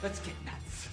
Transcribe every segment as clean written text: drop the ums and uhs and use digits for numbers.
Let's get nuts.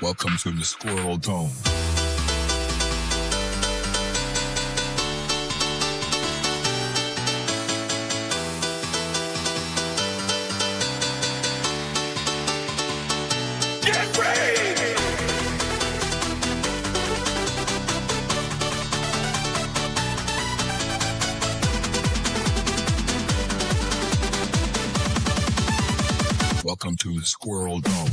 Welcome to the Squirrel Dome. Get ready! Welcome to the Squirrel Dome.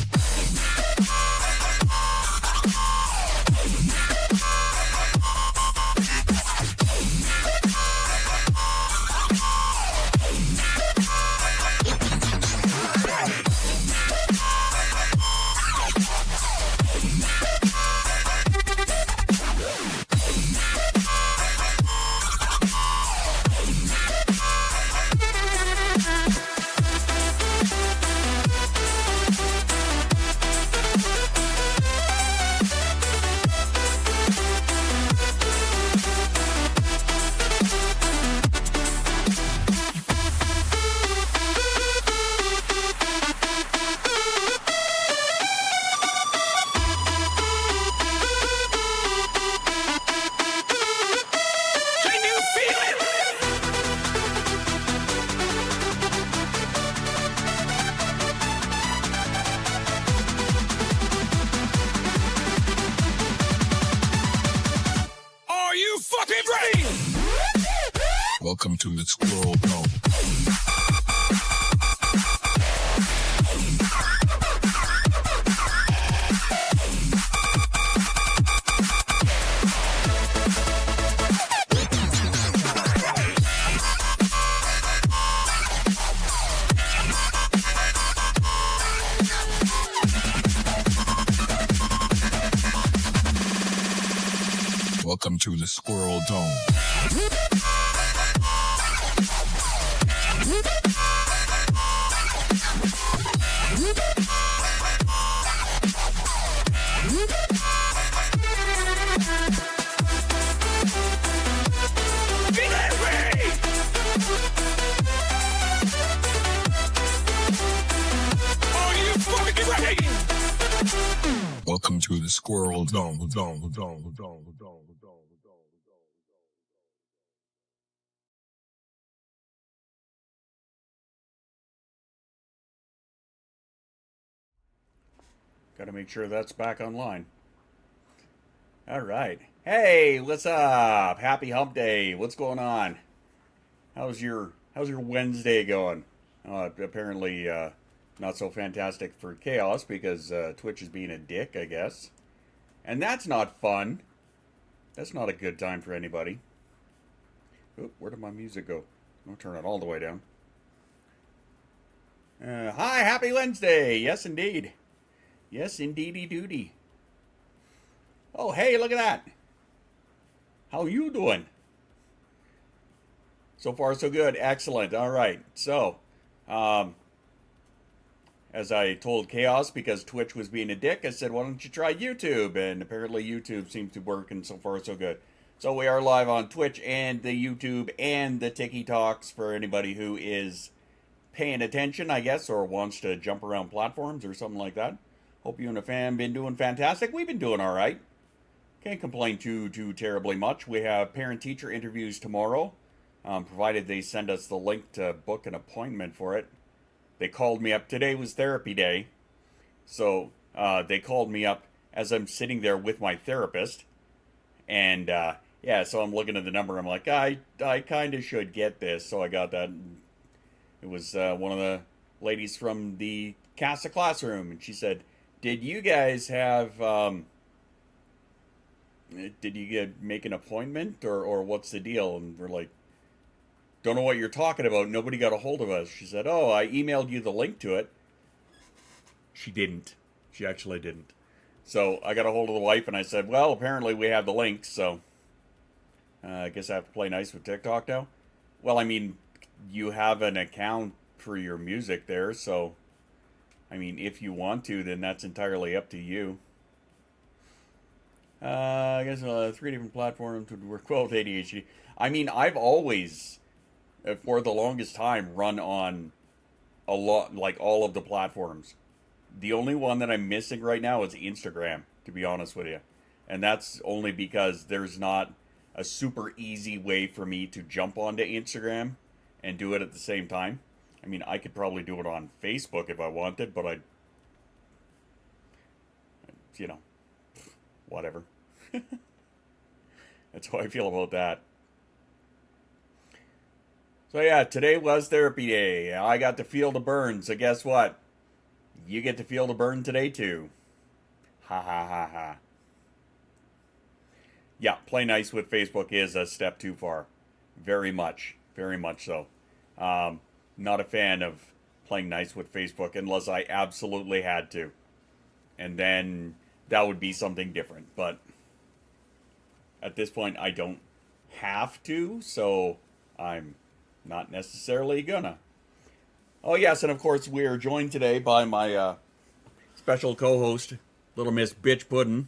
Welcome to the Squirrel Dome. Welcome to the Squirrel Dome. Welcome to the Squirrel Dome. Got to make sure that's back online. All right. Hey, what's up? Happy Hump Day. What's going on? How's your Wednesday going? Apparently not so fantastic for Chaos because Twitch is being a dick, I guess. And that's not fun. That's not a good time for anybody. Oop, where did my music go? I'll turn it all the way down. Hi, happy Wednesday. Yes, indeed. Yes, indeedy doody. Oh, hey, look at that. How you doing? So far, so good. Excellent. All right. So, as I told Chaos, because Twitch was being a dick, I said, why don't you try YouTube? And apparently YouTube seems to work, and so far, so good. So we are live on Twitch and the YouTube and the TikToks for anybody who is paying attention, I guess, or wants to jump around platforms or something like that. Hope you and the fam been doing fantastic. We've been doing all right. Can't complain too terribly much. We have parent-teacher interviews tomorrow, provided they send us the link to book an appointment for it. They called me up. Today was therapy day, so they called me up as I'm sitting there with my therapist. And, yeah, so I'm looking at the number. I'm like, I kind of should get this. So I got that. It was one of the ladies from the CASA classroom, and she said, did you guys have, did you make an appointment, or what's the deal? And we're like, don't know what you're talking about. Nobody got a hold of us. She said, oh, I emailed you the link to it. She didn't. She actually didn't. So I got a hold of the wife, and I said, well, apparently we have the link, so I guess I have to play nice with TikTok now. Well, I mean, you have an account for your music there, so I mean, if you want to, then that's entirely up to you. I guess 3 different platforms would work well with ADHD. I mean, I've always, for the longest time, run on a lot, like all of the platforms. The only one that I'm missing right now is Instagram, to be honest with you. And that's only because there's not a super easy way for me to jump onto Instagram and do it at the same time. I mean, I could probably do it on Facebook if I wanted, but you know, whatever. That's how I feel about that. So yeah, today was therapy day. I got to feel the burn, so guess what? You get to feel the burn today too. Ha ha ha ha. Yeah, play nice with Facebook is a step too far. Very much so. Not a fan of playing nice with Facebook unless I absolutely had to. And then that would be something different. But at this point, I don't have to, so I'm not necessarily gonna. Oh, yes, and of course, we are joined today by my special co host, Little Miss Bitch Puddin',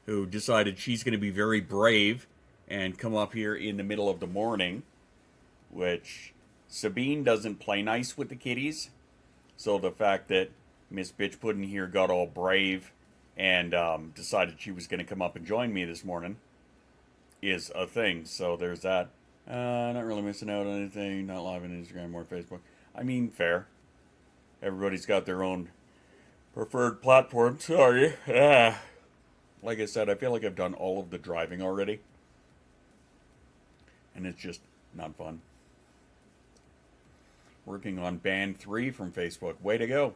who decided she's going to be very brave and come up here in the middle of the morning, which Sabine doesn't play nice with the kitties. So the fact that Miss Bitch Puddin' here got all brave and decided she was going to come up and join me this morning is a thing. So there's that. Not really missing out on anything. Not live on Instagram or Facebook. I mean, fair. Everybody's got their own preferred platform. Sorry. Like I said, I feel like I've done all of the driving already. And it's just not fun. Working on ban 3 from Facebook. Way to go.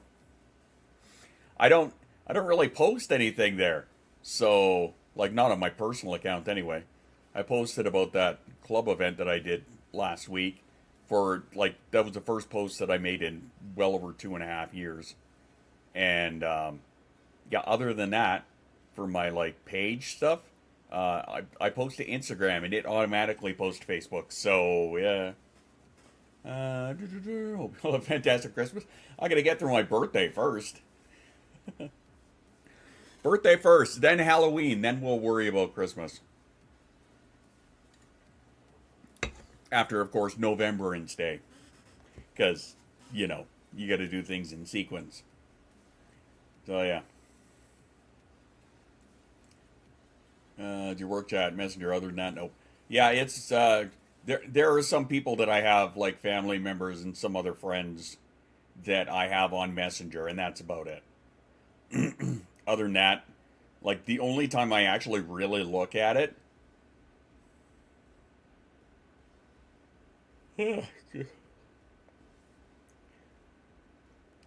I don't really post anything there. So, like, not on my personal account anyway. I posted about that club event that I did last week. For, like, that was the first post that I made in well over 2.5 years. And, yeah, other than that, for my, like, page stuff, I post to Instagram, and it automatically posts to Facebook. So, yeah. Hope you have a fantastic Christmas. I gotta get through my birthday first. Birthday first, then Halloween, then we'll worry about Christmas. After, of course, Novembrance Day. Because, you know, you gotta do things in sequence. So, yeah. Your work chat, Messenger, other than that, nope. Yeah, it's, there are some people that I have, like family members and some other friends that I have on Messenger, and that's about it. Other than that, like, the only time I actually really look at it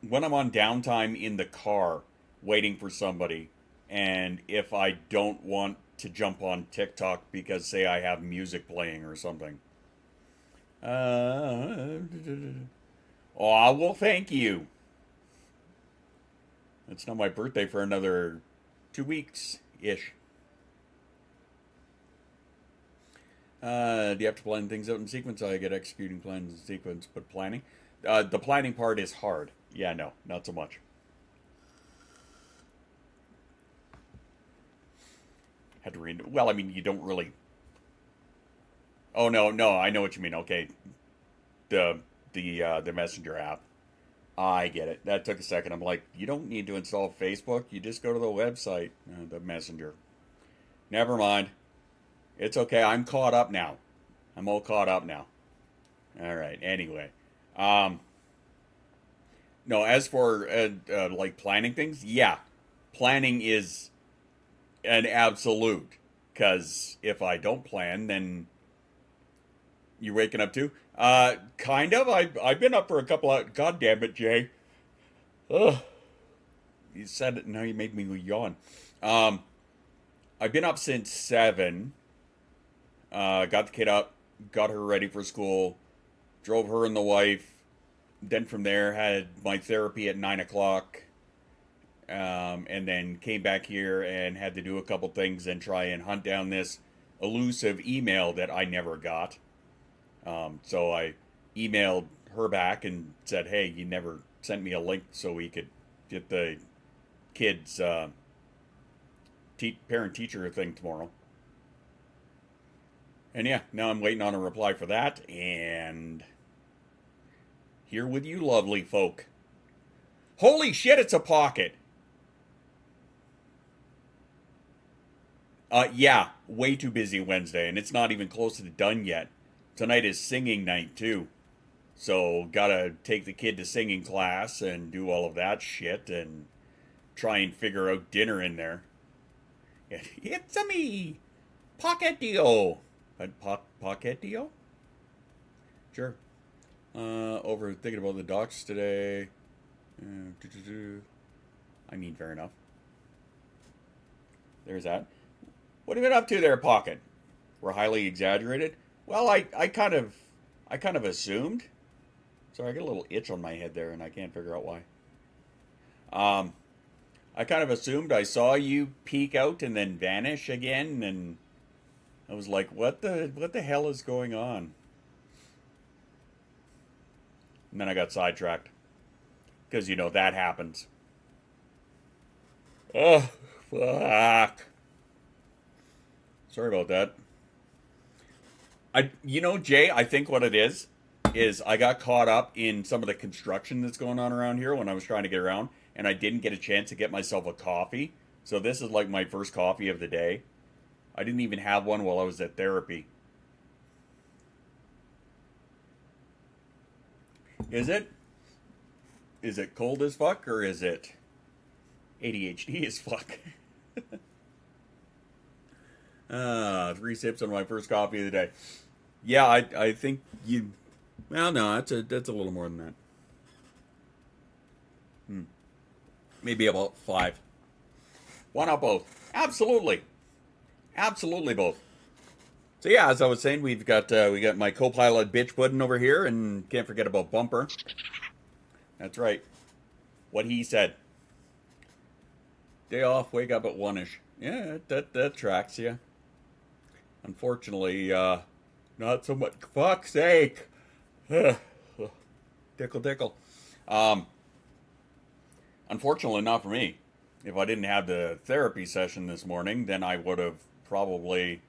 when I'm on downtime in the car waiting for somebody, and if I don't want to jump on TikTok because, say, I have music playing or something. Oh, well, thank you. It's not my birthday for another 2 weeks-ish. Do you have to plan things out in sequence? I get executing plans in sequence, but planning? The planning part is hard. Yeah, no, not so much. Had to read. Well, I mean, you don't really. Oh no, I know what you mean. Okay, the Messenger app. I get it. That took a second. I'm like, you don't need to install Facebook. You just go to the website, the Messenger. Never mind. It's okay. I'm caught up now. I'm all caught up now. All right. Anyway, no. As for like planning things, yeah, planning is an absolute. Because if I don't plan, then you waking up too? Kind of. I've been up for a couple of. God damn it, Jay. Ugh. You said it. Now you made me yawn. I've been up since 7. Got the kid up, got her ready for school, drove her and the wife. Then from there, had my therapy at 9 o'clock. And then came back here and had to do a couple things and try and hunt down this elusive email that I never got. So I emailed her back and said, hey, you never sent me a link so we could get the kids' parent-teacher thing tomorrow. And yeah, now I'm waiting on a reply for that, and here with you lovely folk. Holy shit, it's a pocket. Yeah, way too busy Wednesday, and it's not even close to done yet. Tonight is singing night, too. So, gotta take the kid to singing class and do all of that shit and try and figure out dinner in there. It's a me, Pocket-dio. Pocket-dio? Sure. Over thinking about the docs today. I mean, fair enough. There's that. What have you been up to there, Pocket? We're highly exaggerated. Well, I kind of assumed. Sorry, I got a little itch on my head there, and I can't figure out why. I kind of assumed I saw you peek out and then vanish again, and I was like, what the hell is going on? And then I got sidetracked. Because, you know, that happens. Oh, fuck. Sorry about that. Jay, I think what it is I got caught up in some of the construction that's going on around here when I was trying to get around, and I didn't get a chance to get myself a coffee. So this is like my first coffee of the day. I didn't even have one while I was at therapy. Is it? Is it cold as fuck, or is it ADHD as fuck? 3 sips on my first coffee of the day. Yeah, I think you... Well, no, that's a little more than that. Maybe about 5. Why not both? Absolutely. Absolutely both. So yeah, as I was saying, we got my co-pilot bitch pudding over here, and can't forget about Bumper. That's right. What he said. Day off, wake up at 1-ish. Yeah, that tracks you. Unfortunately, not so much. Fuck's sake. Tickle. Unfortunately, not for me. If I didn't have the therapy session this morning, then I would have probably...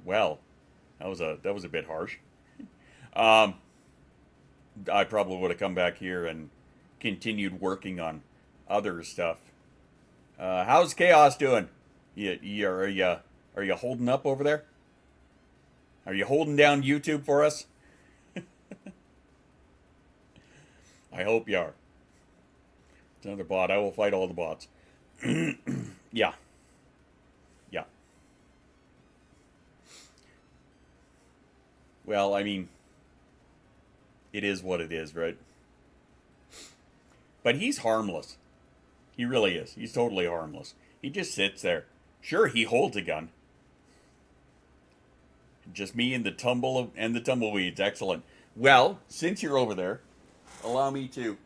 Well, that was a bit harsh. I probably would have come back here and continued working on other stuff. How's Chaos doing? Are you holding up over there? Are you holding down YouTube for us? I hope you are. It's another bot. I will fight all the bots. Yeah. Well, I mean, it is what it is, right? But he's harmless. He really is. He's totally harmless. He just sits there. Sure, he holds a gun. Just me and the tumbleweeds. Excellent. Well, since you're over there, allow me to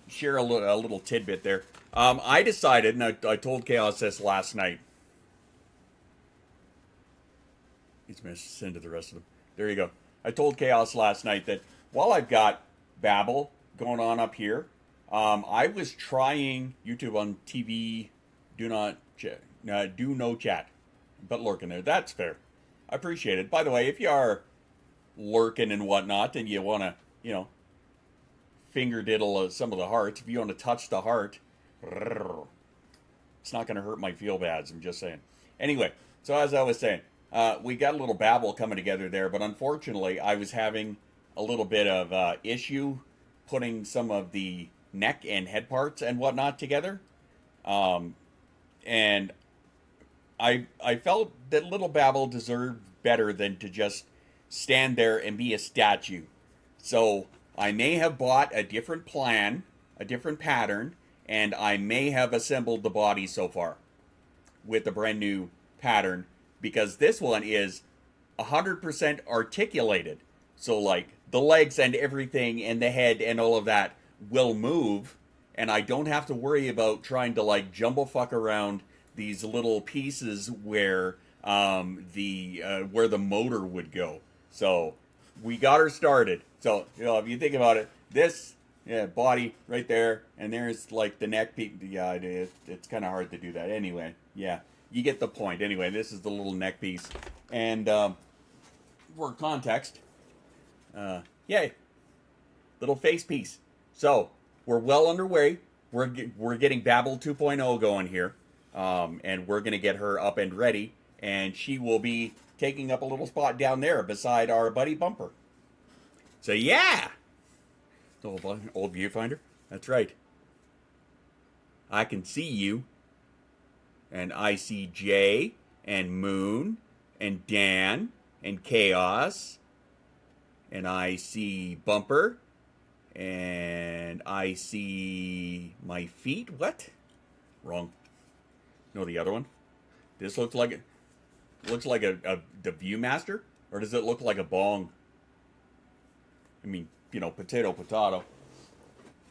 share a little tidbit there. I decided, and I told Chaos this last night. He's going to send to the rest of them. There you go. I told Chaos last night that while I've got Babel going on up here, I was trying YouTube on TV. Do no chat, but lurking there. That's fair. I appreciate it. By the way, if you are lurking and whatnot, and you want to, finger diddle some of the hearts, if you want to touch the heart, it's not going to hurt my feel bads. I'm just saying. Anyway, so as I was saying, we got a little babble coming together there, but unfortunately, I was having a little bit of issue putting some of the neck and head parts and whatnot together. And I felt that little Babel deserved better than to just stand there and be a statue. So I may have bought a different plan, a different pattern, and I may have assembled the body so far with a brand new pattern, because this one is 100% articulated. So like the legs and everything and the head and all of that will move, and I don't have to worry about trying to like jumble fuck around these little pieces where the motor would go. So we got her started. So if you think about it, this body right there, and there's like the neck piece. Yeah, it's kind of hard to do that. Anyway, yeah, you get the point. Anyway, this is the little neck piece, and for context, yay. little face piece. So we're well underway. We're getting Babel 2.0 going here, and we're gonna get her up and ready, and she will be taking up a little spot down there beside our buddy Bumper. So yeah, the old viewfinder. That's right. I can see you, and I see Jay and Moon and Dan and Chaos, and I see Bumper, and I see my feet. What? Wrong. No, the other one. This looks like the Viewmaster, or does it look like a bong? I mean, potato, potato.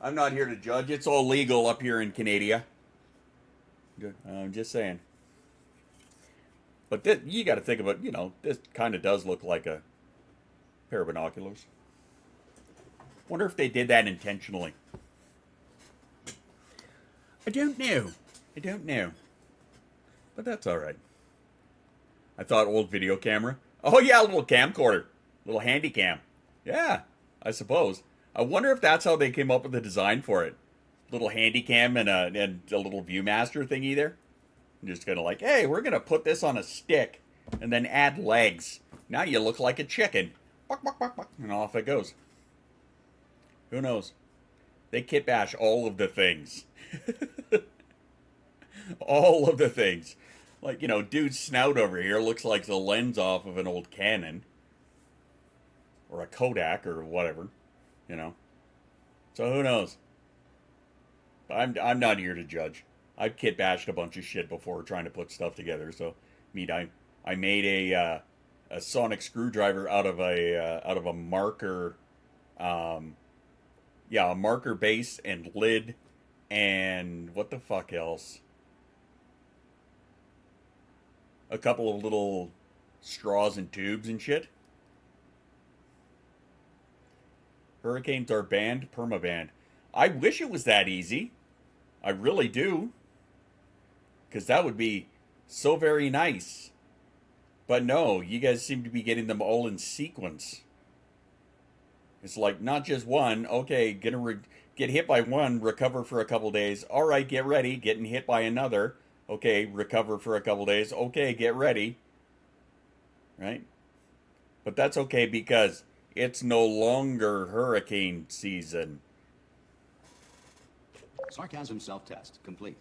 I'm not here to judge. It's all legal up here in Canada. I'm just saying. But you got to think about, this kind of does look like a pair of binoculars. Wonder if they did that intentionally. I don't know. But that's all right. I thought old video camera. Oh yeah, a little camcorder. Little handy cam. Yeah, I suppose. I wonder if that's how they came up with the design for it. Little handy cam and a little Viewmaster thingy there. I'm just kind of like, hey, we're going to put this on a stick and then add legs. Now you look like a chicken. Buck, buck, buck, buck. And off it goes. Who knows? They kit bash all of the things. All of the things. Like, dude's snout over here looks like the lens off of an old Canon. Or a Kodak or whatever. So who knows? I'm not here to judge. I've kit bashed a bunch of shit before trying to put stuff together. So, I made a sonic screwdriver out of a marker, a marker base and lid, and what the fuck else? A couple of little straws and tubes and shit. Hurricanes are banned, permabanned. I wish it was that easy. I really do. Because that would be so very nice. But no, you guys seem to be getting them all in sequence. It's like, not just one. Okay, get hit by one, recover for a couple days. All right, get ready. Getting hit by another. Okay, recover for a couple days. Okay, get ready. Right? But that's okay because it's no longer hurricane season. Sarcasm self-test complete.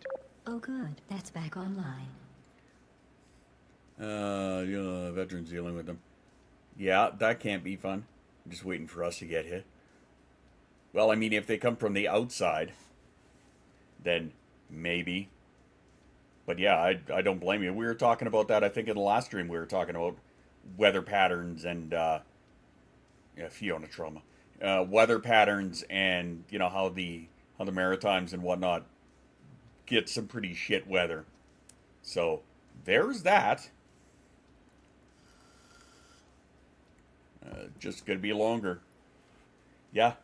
Oh good, that's back online. Veterans dealing with them. Yeah, that can't be fun. I'm just waiting for us to get hit. Well, I mean, if they come from the outside, then maybe. But yeah, I don't blame you. We were talking about that, I think, in the last stream. We were talking about weather patterns and, Fiona trauma. Weather patterns and, how the Maritimes and whatnot get some pretty shit weather. So, there's that. Just gonna be longer. Yeah.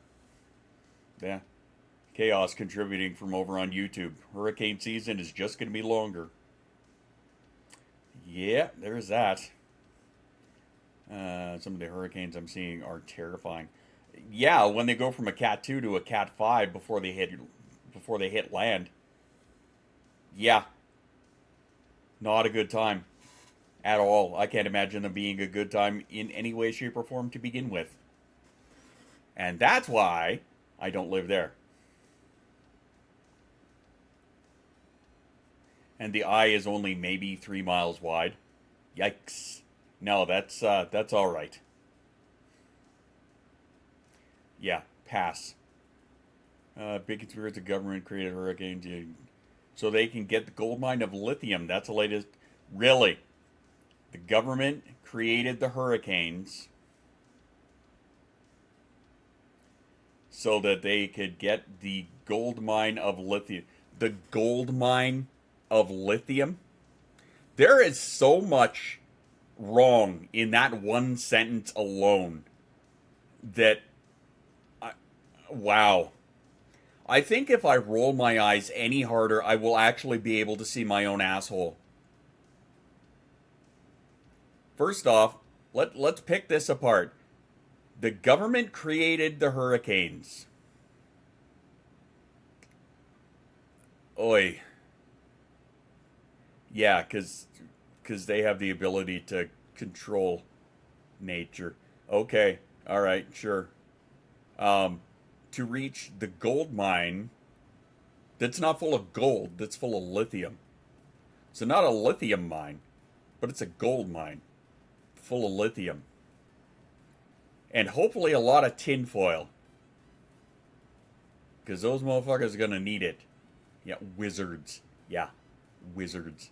Chaos contributing from over on YouTube. Hurricane season is just gonna be longer. Yeah, there's that. Some of the hurricanes I'm seeing are terrifying. Yeah, when they go from a Cat 2 to a Cat 5 before they hit land. Yeah. Not a good time. At all. I can't imagine them being a good time in any way, shape, or form to begin with. And that's why I don't live there. And the eye is only maybe 3 miles wide. Yikes. No, that's all right. Yeah, pass. Big conspiracy, the government created hurricanes so they can get the gold mine of lithium. That's the latest. Really? The government created the hurricanes so that they could get the gold mine of lithium. The gold mine of lithium? There is so much wrong in that one sentence alone that, wow. I think if I roll my eyes any harder, I will actually be able to see my own asshole. First off, let's pick this apart. The government created the hurricanes. Oi. Yeah, because they have the ability to control nature. Okay, all right, sure. To reach the gold mine that's not full of gold, that's full of lithium. So not a lithium mine, but it's a gold mine full of lithium. And hopefully a lot of tinfoil. Because those motherfuckers are going to need it. Yeah, wizards. Yeah, wizards.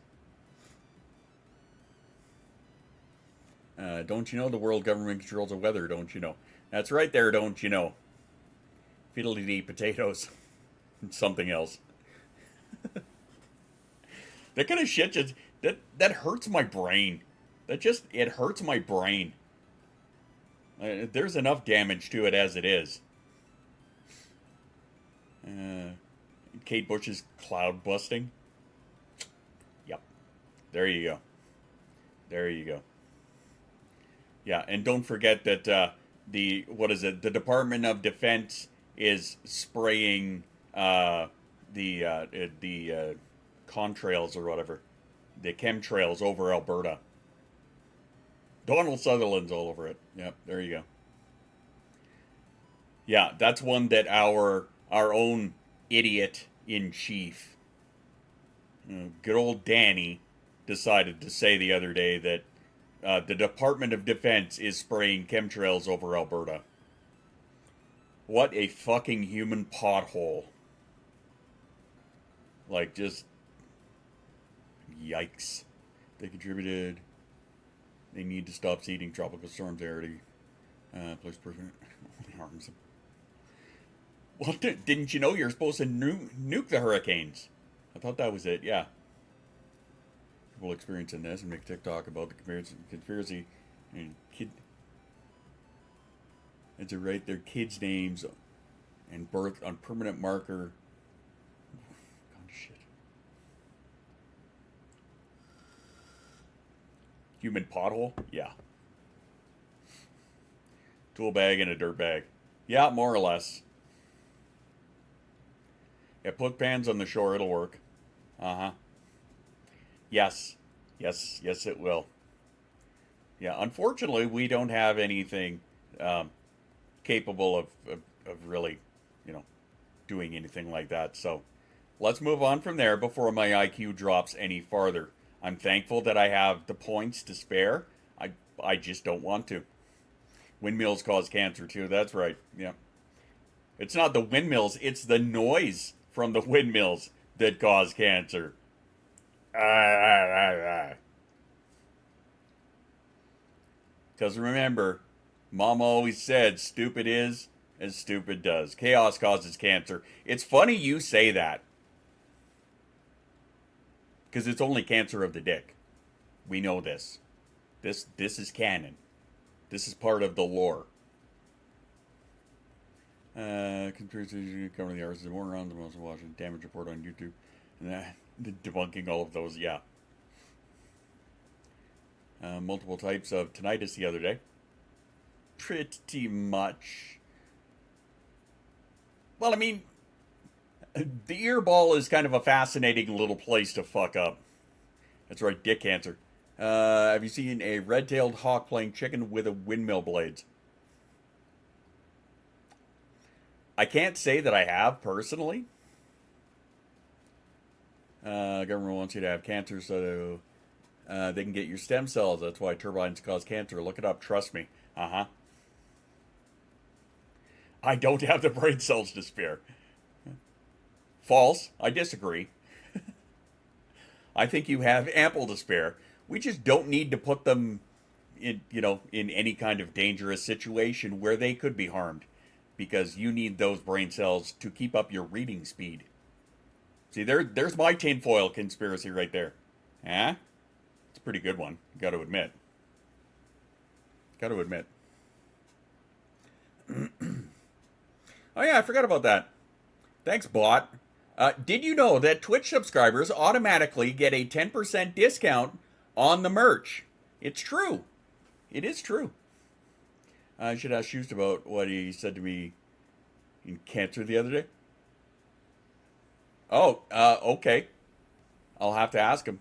Don't you know the world government controls the weather, don't you know? That's right there, don't you know? Fiddle-dee-dee potatoes. Something else. That kind of shit just... That hurts my brain. It hurts my brain. There's enough damage to it as it is. Kate Bush's cloud busting. Yep. There you go. There you go. Yeah, and don't forget that the Department of Defense is spraying the contrails or whatever, the chemtrails over Alberta. Donald Sutherland's all over it. Yep, there you go. Yeah, that's one that our own idiot in chief, good old Danny, decided to say the other day that the Department of Defense is spraying chemtrails over Alberta. What a fucking human pothole. Like, just... Yikes. They contributed. They need to stop seeding tropical storms already. Place prevent only harms them. Well, didn't you know you're supposed to nuke the hurricanes? I thought that was it, yeah. People experiencing this and make TikTok about the conspiracy and kid. And to write their kids' names and birth on permanent marker. God, shit. Human pothole? Yeah. Tool bag and a dirt bag. Yeah, more or less. Yeah, put pans on the shore, it'll work. Uh-huh. Yes. Yes, it will. Yeah, unfortunately, we don't have anything capable of really, doing anything like that. So let's move on from there before my IQ drops any farther. I'm thankful that I have the points to spare. I just don't want to. Windmills cause cancer too. That's right. Yeah. It's not the windmills. It's the noise from the windmills that cause cancer. Because remember, Mom always said, stupid is as stupid does. Chaos causes cancer. It's funny you say that. Because it's only cancer of the dick. We know this. This is canon. This is part of the lore. Conspiracy covering the arts of morons, the most watching damage report on YouTube. And debunking all of those, yeah. Multiple types of tinnitus the other day. Pretty much. Well, I mean, the ear ball is kind of a fascinating little place to fuck up. That's right, dick cancer. Have you seen a red-tailed hawk playing chicken with a windmill blades? I can't say that I have, personally. Government wants you to have cancer so they can get your stem cells. That's why turbines cause cancer. Look it up. Trust me. Uh-huh. I don't have the brain cells to spare. False. I disagree. I think you have ample to spare. We just don't need to put them in, in any kind of dangerous situation where they could be harmed. Because you need those brain cells to keep up your reading speed. See, there's my tinfoil conspiracy right there. Huh? It's a pretty good one, got to admit. Oh yeah, I forgot about that. Thanks, bot. Did you know that Twitch subscribers automatically get a 10% discount on the merch? It's true. It is true. I should ask Shust about what he said to me in cancer the other day. Oh, okay. I'll have to ask him.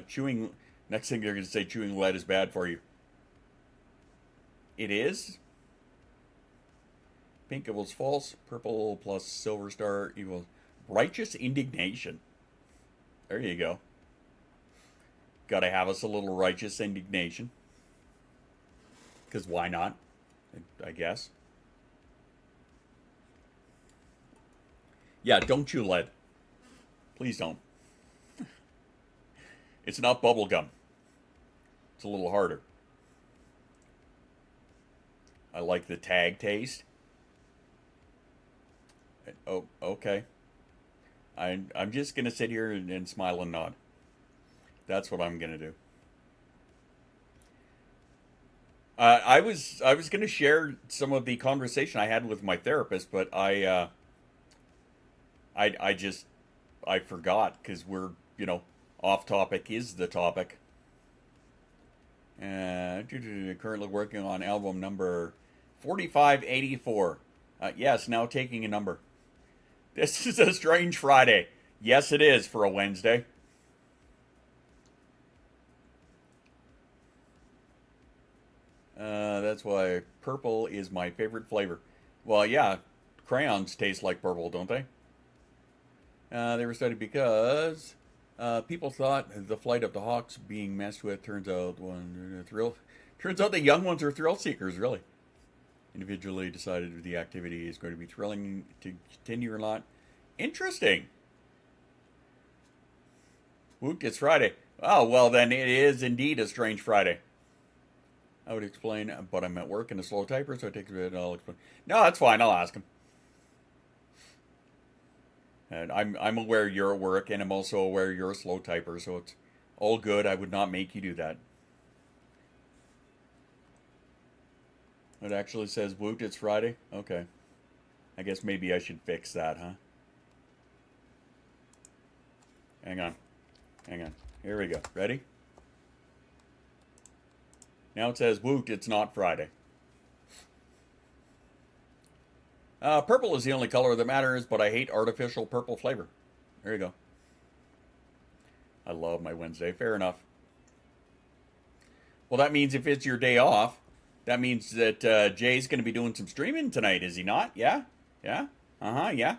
Chewing. Next thing they're going to say, chewing lead is bad for you. It is. Pink equals false. Purple plus silver star equals righteous indignation. There you go. Gotta have us a little righteous indignation. Because why not? I guess. Yeah, don't chew lead. Please don't. It's not bubble gum. It's a little harder. I like the tag taste. Oh, okay. I'm just gonna sit here and smile and nod. That's what I'm gonna do. I was gonna share some of the conversation I had with my therapist, but I forgot because we're off topic is the topic. Currently working on album number 4584. Yes, now taking a number. This is a strange Friday. Yes, it is for a Wednesday. That's why purple is my favorite flavor. Well, yeah, crayons taste like purple, don't they? They were studied because people thought the flight of the hawks being messed with. Turns out the young ones are thrill seekers, really. Individually decided if the activity is going to be thrilling to continue or not. Interesting. Woot, it's Friday. Oh, well, then it is indeed a strange Friday. I would explain, but I'm at work and a slow typer, so it takes a bit. I'll explain. No, that's fine. I'll ask him. And I'm aware you're at work, and I'm also aware you're a slow typer, so it's all good. I would not make you do that. It actually says, woot, it's Friday? Okay. I guess maybe I should fix that, huh? Hang on. Hang on. Here we go. Ready? Now it says, woot, it's not Friday. Purple is the only color that matters, but I hate artificial purple flavor. There you go. I love my Wednesday. Fair enough. Well, that means if it's your day off, that means that Jay's going to be doing some streaming tonight, is he not? Yeah? Yeah? Uh-huh, yeah.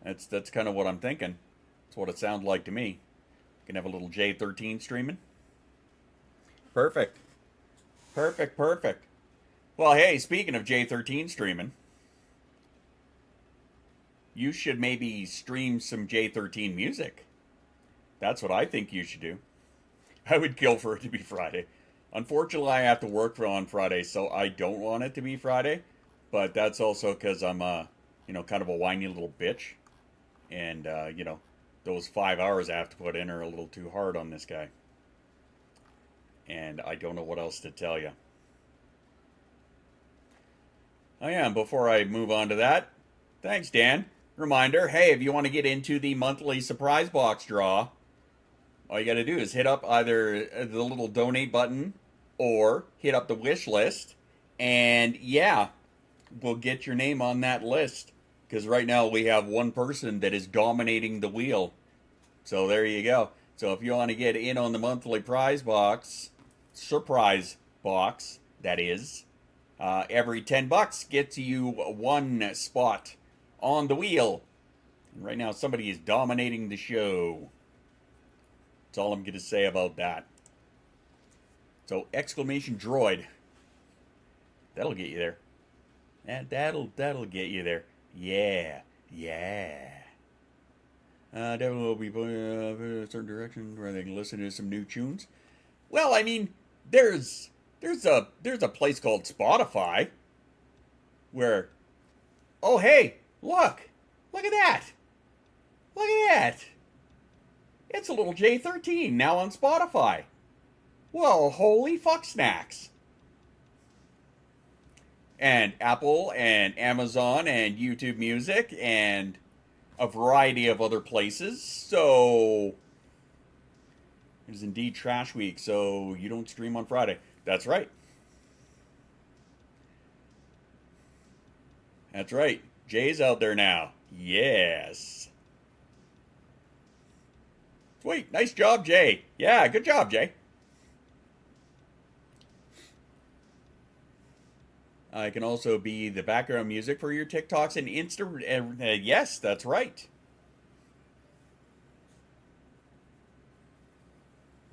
That's kind of what I'm thinking. That's what it sounds like to me. Can have a little J13 streaming. Perfect. Perfect, perfect. Well, hey, speaking of J13 streaming, you should maybe stream some J13 music. That's what I think you should do. I would kill for it to be Friday. Unfortunately, I have to work on Friday, so I don't want it to be Friday. But that's also because I'm, kind of a whiny little bitch. And, those 5 hours I have to put in are a little too hard on this guy. And I don't know what else to tell you. Oh yeah, and before I move on to that, thanks, Dan. Reminder, hey, if you want to get into the monthly surprise box draw, all you got to do is hit up either the little donate button or hit up the wish list. And yeah, we'll get your name on that list. Because right now we have one person that is dominating the wheel. So there you go. So if you want to get in on the monthly prize box, surprise box, that is, every $10 gets you one spot on the wheel. And right now somebody is dominating the show. That's all I'm going to say about that. So exclamation droid. That'll get you there. That'll get you there. Yeah. Yeah. Definitely will be putting in a certain direction where they can listen to some new tunes. Well, I mean, there's a place called Spotify where, oh hey, look at that, it's a little J13 now on Spotify. Well, holy fuck snacks. And Apple and Amazon and YouTube Music and a variety of other places. So It is indeed trash week, so you don't stream on Friday. That's right. That's right. Jay's out there now. Yes. Sweet. Nice job, Jay. Yeah, good job, Jay. I can also be the background music for your TikToks and Insta. Yes, that's right.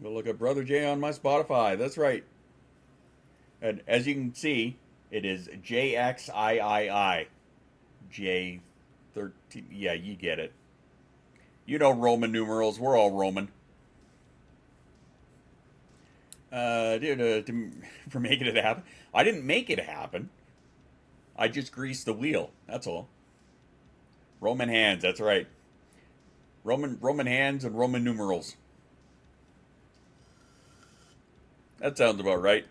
Go look at Brother Jay on my Spotify. That's right. And as you can see, it is JXIII. J13. Yeah, you get it. You know Roman numerals. We're all Roman. For making it happen. I didn't make it happen. I just greased the wheel. That's all. Roman hands. That's right. Roman hands and Roman numerals. That sounds about right.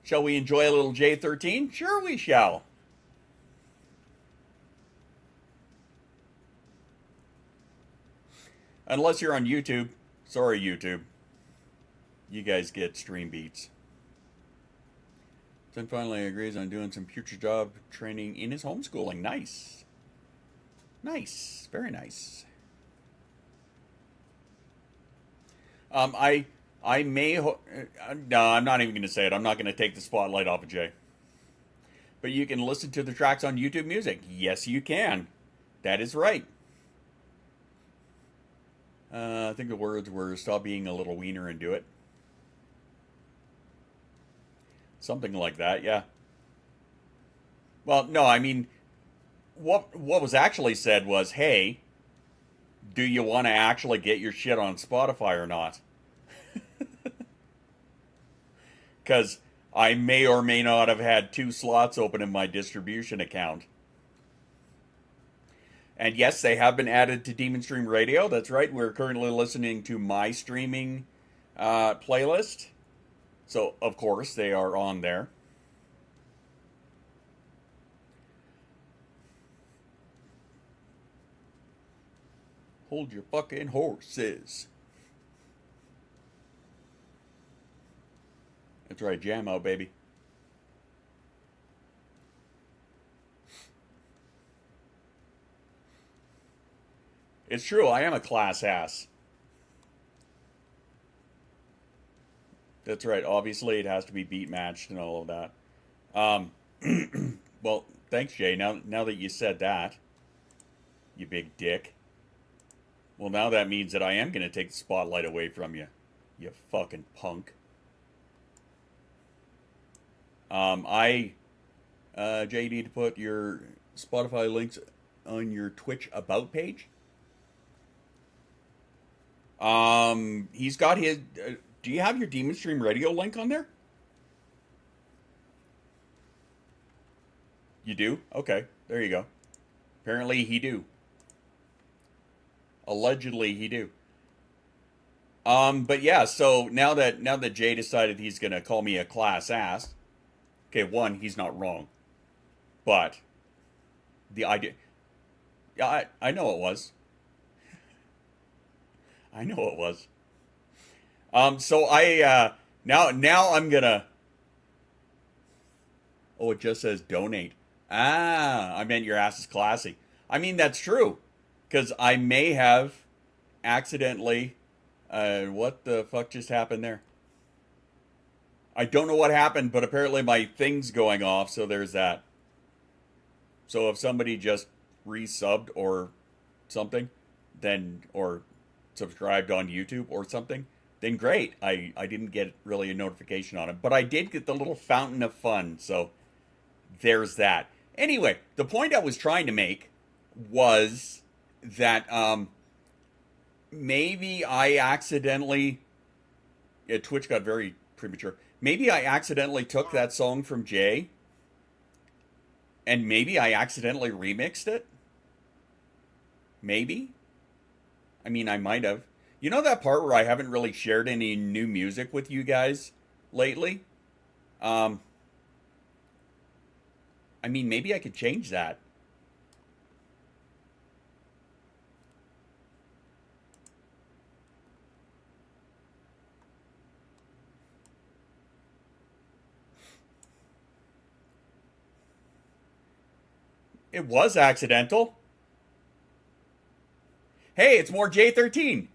Shall we enjoy a little J13? Sure we shall. Unless you're on YouTube. Sorry, YouTube. You guys get stream beats. Then finally agrees on doing some future job training in his homeschooling. Nice. Nice. Very nice. I may... no, I'm not even going to say it. I'm not going to take the spotlight off of Jay. But you can listen to the tracks on YouTube Music. Yes, you can. That is right. I think the words were stop being a little wiener and do it. Something like that, yeah. Well, no, I mean, what was actually said was, hey, do you want to actually get your shit on Spotify or not? Because I may or may not have had 2 slots open in my distribution account. And yes, they have been added to Demon Stream Radio. That's right. We're currently listening to my streaming playlist. So, of course, they are on there. Hold your fucking horses. That's right, jam out, baby. It's true, I am a class ass. That's right, obviously it has to be beat matched and all of that. Well, thanks, Jay. Now that you said that, you big dick. Well, now that means that I am going to take the spotlight away from you. You fucking punk. Jay, need to put your Spotify links on your Twitch About page. He's got his... do you have your Demon Stream Radio link on there? You do? Okay, there you go. Apparently he do. Allegedly he do. But yeah, so now that Jay decided he's gonna call me a class ass, okay, one, he's not wrong. But the idea, yeah, I know it was. I know it was. So now I'm gonna. Oh, it just says donate. Ah, I meant your ass is classy. I mean, that's true. Because I may have accidentally. What the fuck just happened there? I don't know what happened, but apparently my thing's going off, so there's that. So if somebody just resubbed or something, then, or subscribed on YouTube or something, then great. I didn't get really a notification on it, but I did get the little fountain of fun, so there's that. Anyway, the point I was trying to make was that maybe I accidentally... Yeah, Twitch got very premature. Maybe I accidentally took that song from Jay, and maybe I accidentally remixed it? Maybe? I mean, I might have. You know that part where I haven't really shared any new music with you guys lately? I mean, maybe I could change that. It was accidental. Hey, it's more J13.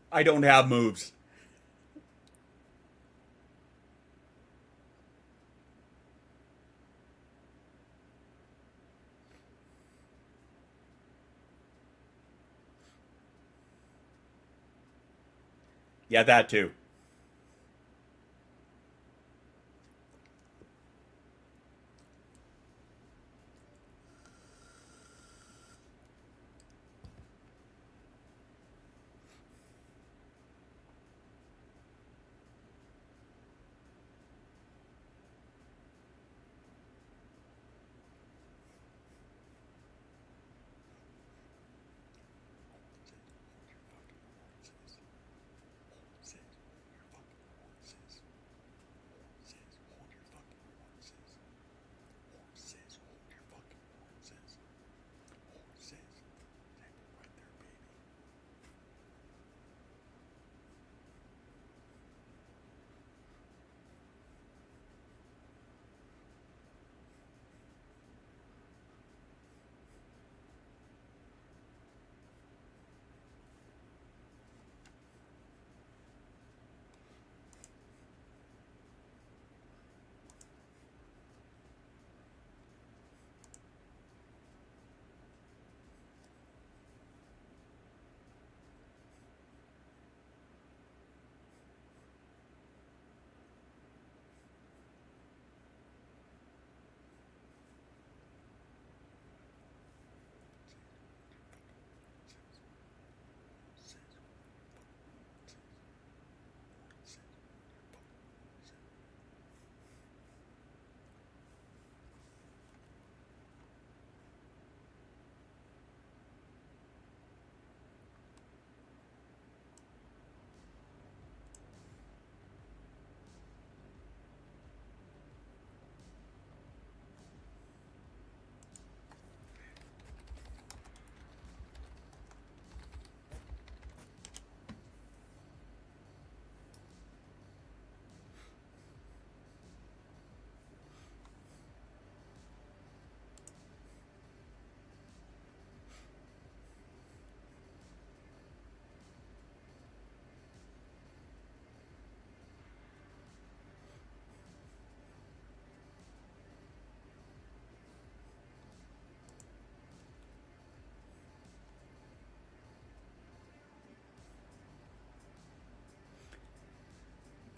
I don't have moves. Yeah, that too.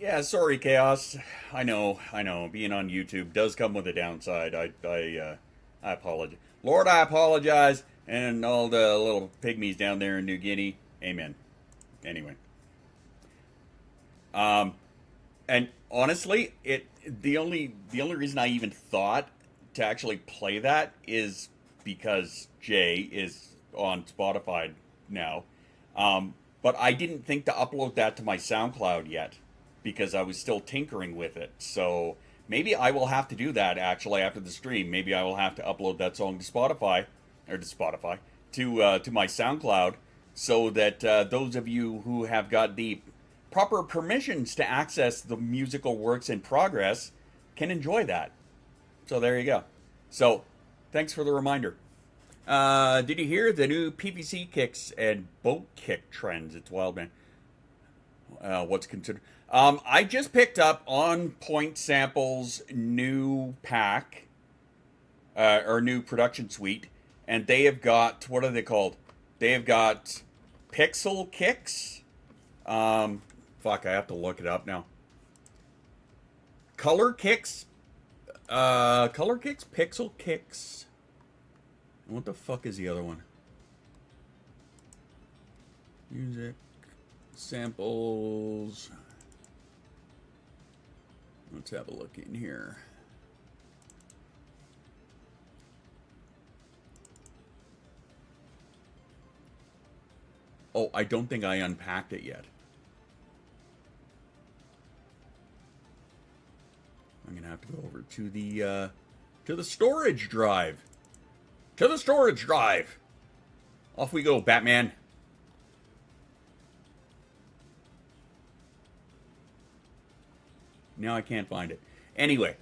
Yeah, sorry, Chaos. I know. Being on YouTube does come with a downside. I apologize. Lord, I apologize. And all the little pygmies down there in New Guinea. Amen. Anyway. And honestly, the only reason I even thought to actually play that is because Jay is on Spotify now. But I didn't think to upload that to my SoundCloud yet because I was still tinkering with it. So maybe I will have to do that actually after the stream. Maybe I will have to upload that song to Spotify to my SoundCloud so that those of you who have got the proper permissions to access the musical works in progress can enjoy that. So there you go. So thanks for the reminder. Did you hear the new PVC kicks and boat kick trends? It's wild, man. What's considered? I just picked up On Point Sample's new pack, or new production suite, and they have got, what are they called? They have got pixel kicks. Fuck, I have to look it up now. Color kicks, pixel kicks. What the fuck is the other one? Music, samples. Let's have a look in here. Oh, I don't think I unpacked it yet. I'm gonna have to go over to the storage drive. To the storage drive. Off we go, Batman. Now I can't find it. Anyway.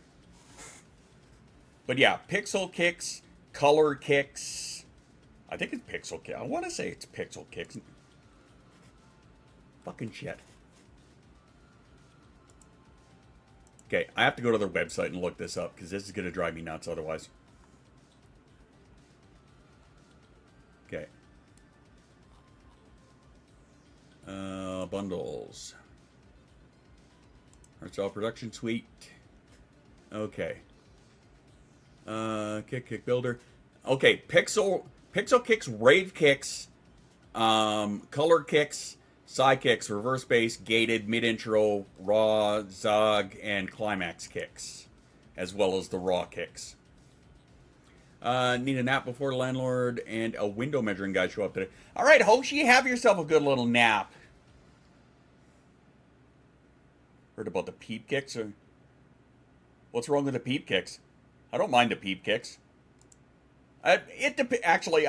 But yeah, pixel kicks, color kicks. I think it's pixel kicks. I want to say it's pixel kicks. Fucking shit. Okay, I have to go to their website and look this up because this is going to drive me nuts otherwise. Okay. Bundles. Artsell Production Suite. Okay. Kick Builder. Okay, Pixel kicks, rave kicks, color kicks, side kicks, reverse bass, gated, mid intro, raw, zog, and climax kicks, as well as the raw kicks. Need a nap before the landlord and a window measuring guy show up today. All right, Hoshi, have yourself a good little nap. Heard about the peep kicks? Or what's wrong with the peep kicks? I don't mind the peep kicks. Actually,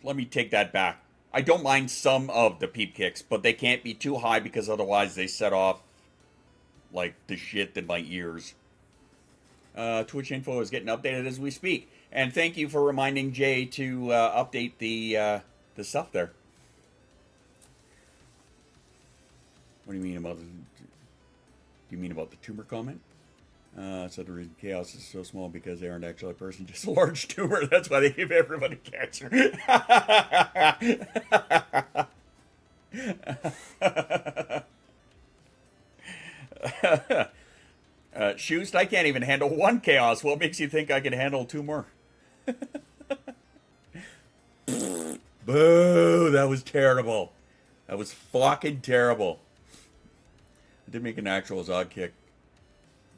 let me take that back. I don't mind some of the peep kicks, but they can't be too high because otherwise they set off like the shit in my ears. Twitch info is getting updated as we speak. And thank you for reminding Jay to update the stuff there. What do you mean about the... Do you mean about the tumor comment? So the reason chaos is so small because they aren't actually a person, just a large tumor. That's why they give everybody cancer. Shoost, I can't even handle one chaos. What makes you think I can handle two more? Boo! That was terrible. That was fucking terrible. I did make an actual Zog kick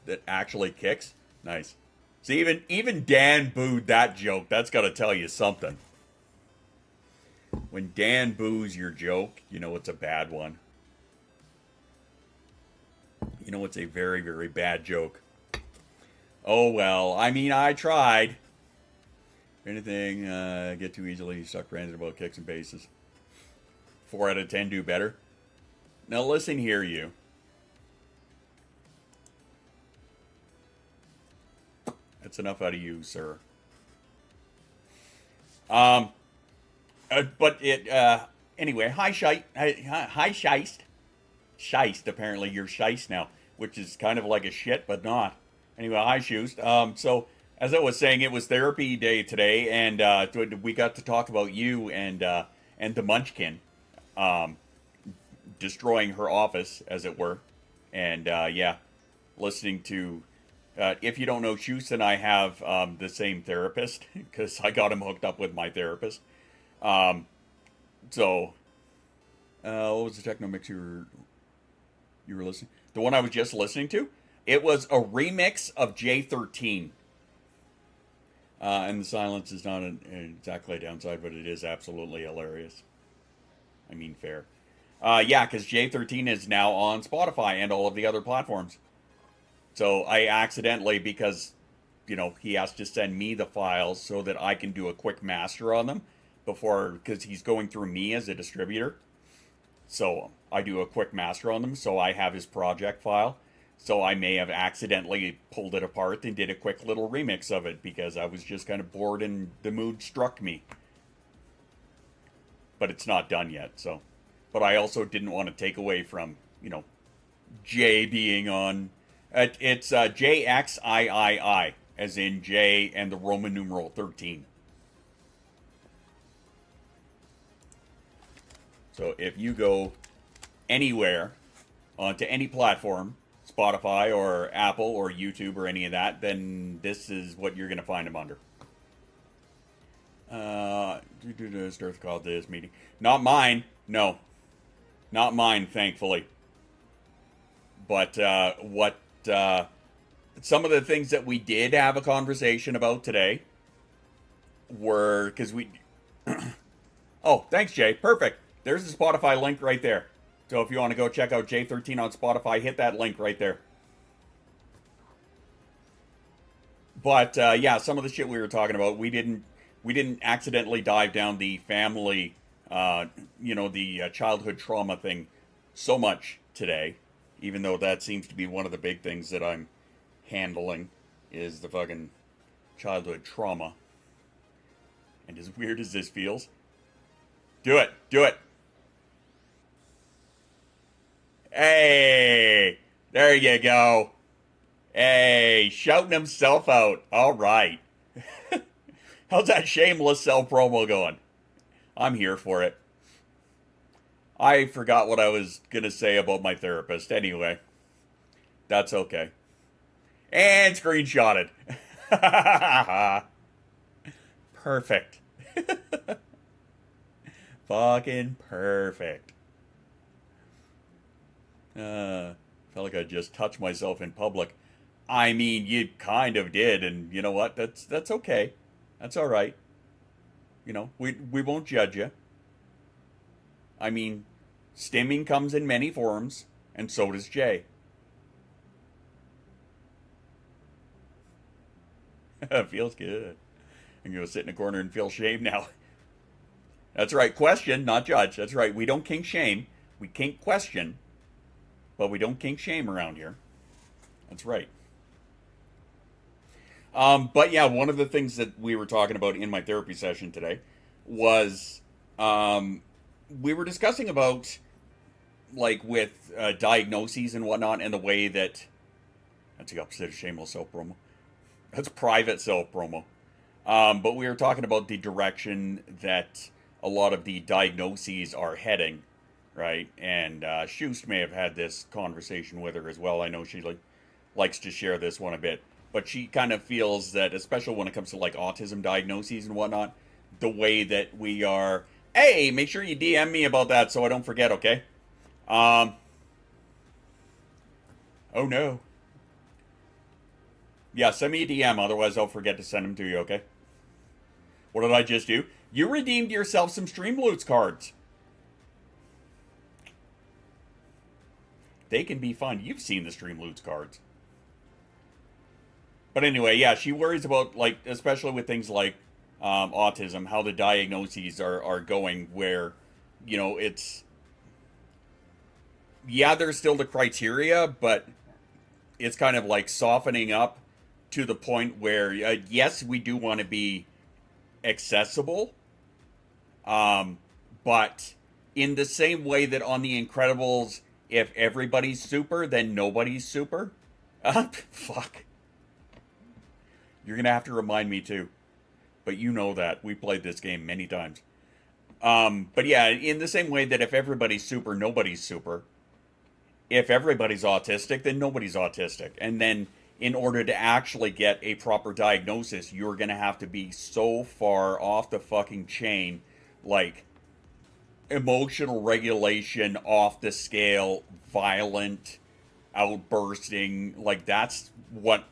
that actually kicks. Nice. See, even Dan booed that joke. That's got to tell you something. When Dan boos your joke, you know it's a bad one. You know it's a very, very bad joke. Oh, well. I mean, I tried. If anything, get too easily stuck ranting about kicks and bases. 4 out of 10 do better. Now listen here, you. That's enough out of you, sir. But anyway, hi Shiest. Shiest, apparently you're Shiest now, which is kind of like a shit, but not. Anyway, hi Shoes. So, as I was saying, it was therapy day today, and we got to talk about you and the Munchkin destroying her office, as it were. And, yeah, listening to... if you don't know, Shoes and I have the same therapist, because I got him hooked up with my therapist. What was the techno mix you were listening? The one I was just listening to? It was a remix of J13. And the silence is not exactly a downside, but it is absolutely hilarious. I mean fair. Yeah, because J13 is now on Spotify and all of the other platforms. So I accidentally, because, you know, he has to send me the files so that I can do a quick master on them before, because he's going through me as a distributor. So I do a quick master on them, so I have his project file. So I may have accidentally pulled it apart and did a quick little remix of it because I was just kind of bored and the mood struck me. But it's not done yet, so. But I also didn't want to take away from, you know, J being on. It's JXIII, as in J and the Roman numeral 13. So if you go anywhere onto any platform, Spotify or Apple or YouTube or any of that, then this is what you're going to find them under. Earth called this meeting. Not mine. No. Not mine, thankfully. But some of the things that we did have a conversation about today were, because we... Oh, thanks, Jay. Perfect. There's the Spotify link right there. So if you want to go check out J13 on Spotify, hit that link right there. But yeah, some of the shit we were talking about, we didn't accidentally dive down the family, the childhood trauma thing so much today, even though that seems to be one of the big things that I'm handling, is the fucking childhood trauma. And as weird as this feels, do it. Hey, there you go. Hey, shouting himself out. All right. How's that shameless self-promo going? I'm here for it. I forgot what I was going to say about my therapist. Anyway, that's okay. And screenshotted. Perfect. Fucking perfect. Felt like I just touched myself in public. I mean, you kind of did, and you know what? That's okay. That's all right. You know, we won't judge you. I mean, stimming comes in many forms, and so does Jay. Feels good. I'm going to sit in a corner and feel shame now. That's right. Question, not judge. That's right. We don't kink shame. We kink question, but we don't kink shame around here. That's right. But yeah, one of the things that we were talking about in my therapy session today was we were discussing about, like, with diagnoses and whatnot, and the way that, that's the opposite of shameless self-promo. That's private self-promo. But we were talking about the direction that a lot of the diagnoses are heading, right? And Schust may have had this conversation with her as well. I know she likes to share this one a bit. But she kind of feels that, especially when it comes to like autism diagnoses and whatnot, the way that we are, hey, make sure you DM me about that so I don't forget, okay? Oh no. Yeah, send me a DM, otherwise I'll forget to send them to you, okay? What did I just do? You redeemed yourself some Streamloots cards. They can be fun. You've seen the Streamloots cards. But anyway, yeah, she worries about, like, especially with things like autism, how the diagnoses are going, where, you know, it's, yeah, there's still the criteria, but it's kind of like softening up to the point where, yes, we do want to be accessible, but in the same way that on The Incredibles, if everybody's super, then nobody's super. Fuck. You're going to have to remind me too. But you know that. We played this game many times. But yeah, in the same way that if everybody's super, nobody's super. If everybody's autistic, then nobody's autistic. And then in order to actually get a proper diagnosis, you're going to have to be so far off the fucking chain, like emotional regulation off the scale, violent, outbursting. Like, that's what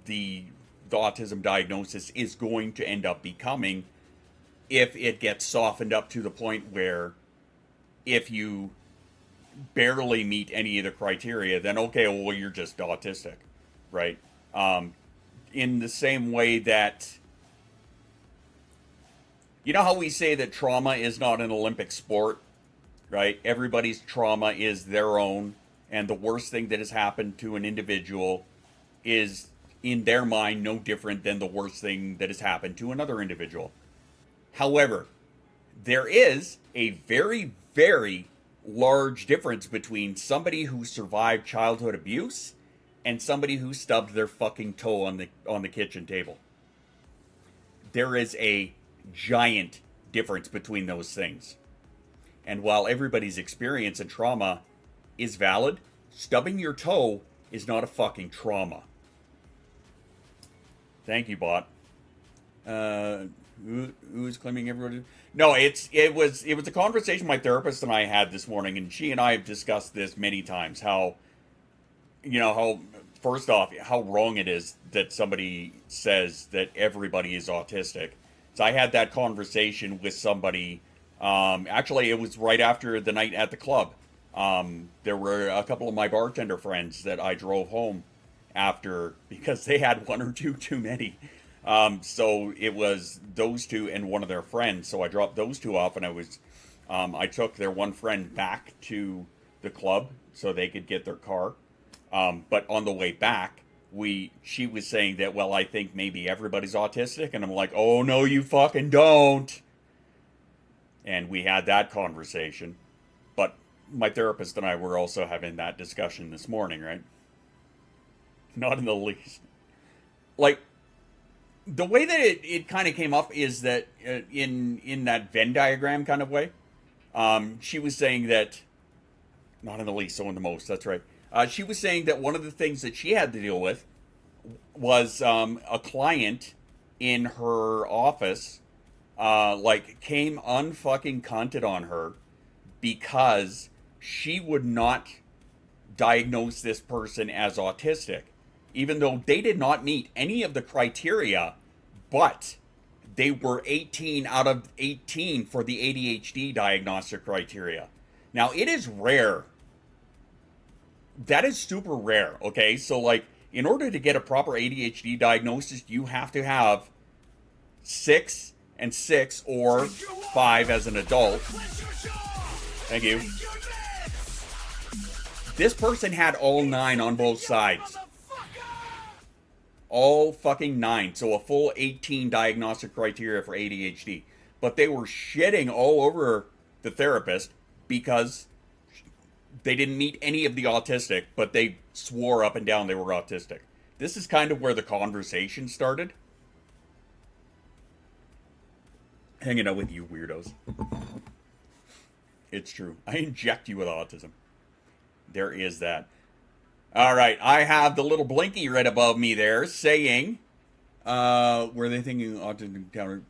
the autism diagnosis is going to end up becoming if it gets softened up to the point where if you barely meet any of the criteria, then okay, well, you're just autistic, right? In the same way that, you know how we say that trauma is not an Olympic sport, right? Everybody's trauma is their own, and the worst thing that has happened to an individual is, in their mind, no different than the worst thing that has happened to another individual. However, there is a very, very large difference between somebody who survived childhood abuse and somebody who stubbed their fucking toe on the kitchen table. There is a giant difference between those things. And while everybody's experience and trauma is valid, stubbing your toe is not a fucking trauma. Thank you, bot. Who's claiming everybody? No, it was a conversation my therapist and I had this morning, and she and I have discussed this many times. How first off, how wrong it is that somebody says that everybody is autistic. So I had that conversation with somebody. Actually, it was right after the night at the club. There were a couple of my bartender friends that I drove home after because they had one or two too many. So it was those two and one of their friends. So I dropped those two off, and I took their one friend back to the club so they could get their car. But on the way back, she was saying that, well, I think maybe everybody's autistic. And I'm like, oh, no, you fucking don't. And we had that conversation. But my therapist and I were also having that discussion this morning, right? Not in the least. Like, the way that it kind of came up is that in that Venn diagram kind of way, she was saying that, not in the least, so in the most, that's right. She was saying that one of the things that she had to deal with was a client in her office came unfucking cunted on her because she would not diagnose this person as autistic, even though they did not meet any of the criteria, but they were 18 out of 18 for the ADHD diagnostic criteria. Now, it is rare. That is super rare, okay? So, like, in order to get a proper ADHD diagnosis, you have to have 6 and 6 or 5 as an adult. Thank you. This person had all 9 on both sides. All fucking 9. So a full 18 diagnostic criteria for ADHD. But they were shitting all over the therapist because they didn't meet any of the autistic, but they swore up and down they were autistic. This is kind of where the conversation started. Hanging out with you weirdos. It's true. I inject you with autism. There is that. All right, I have the little blinky right above me there saying, were they thinking autism encounter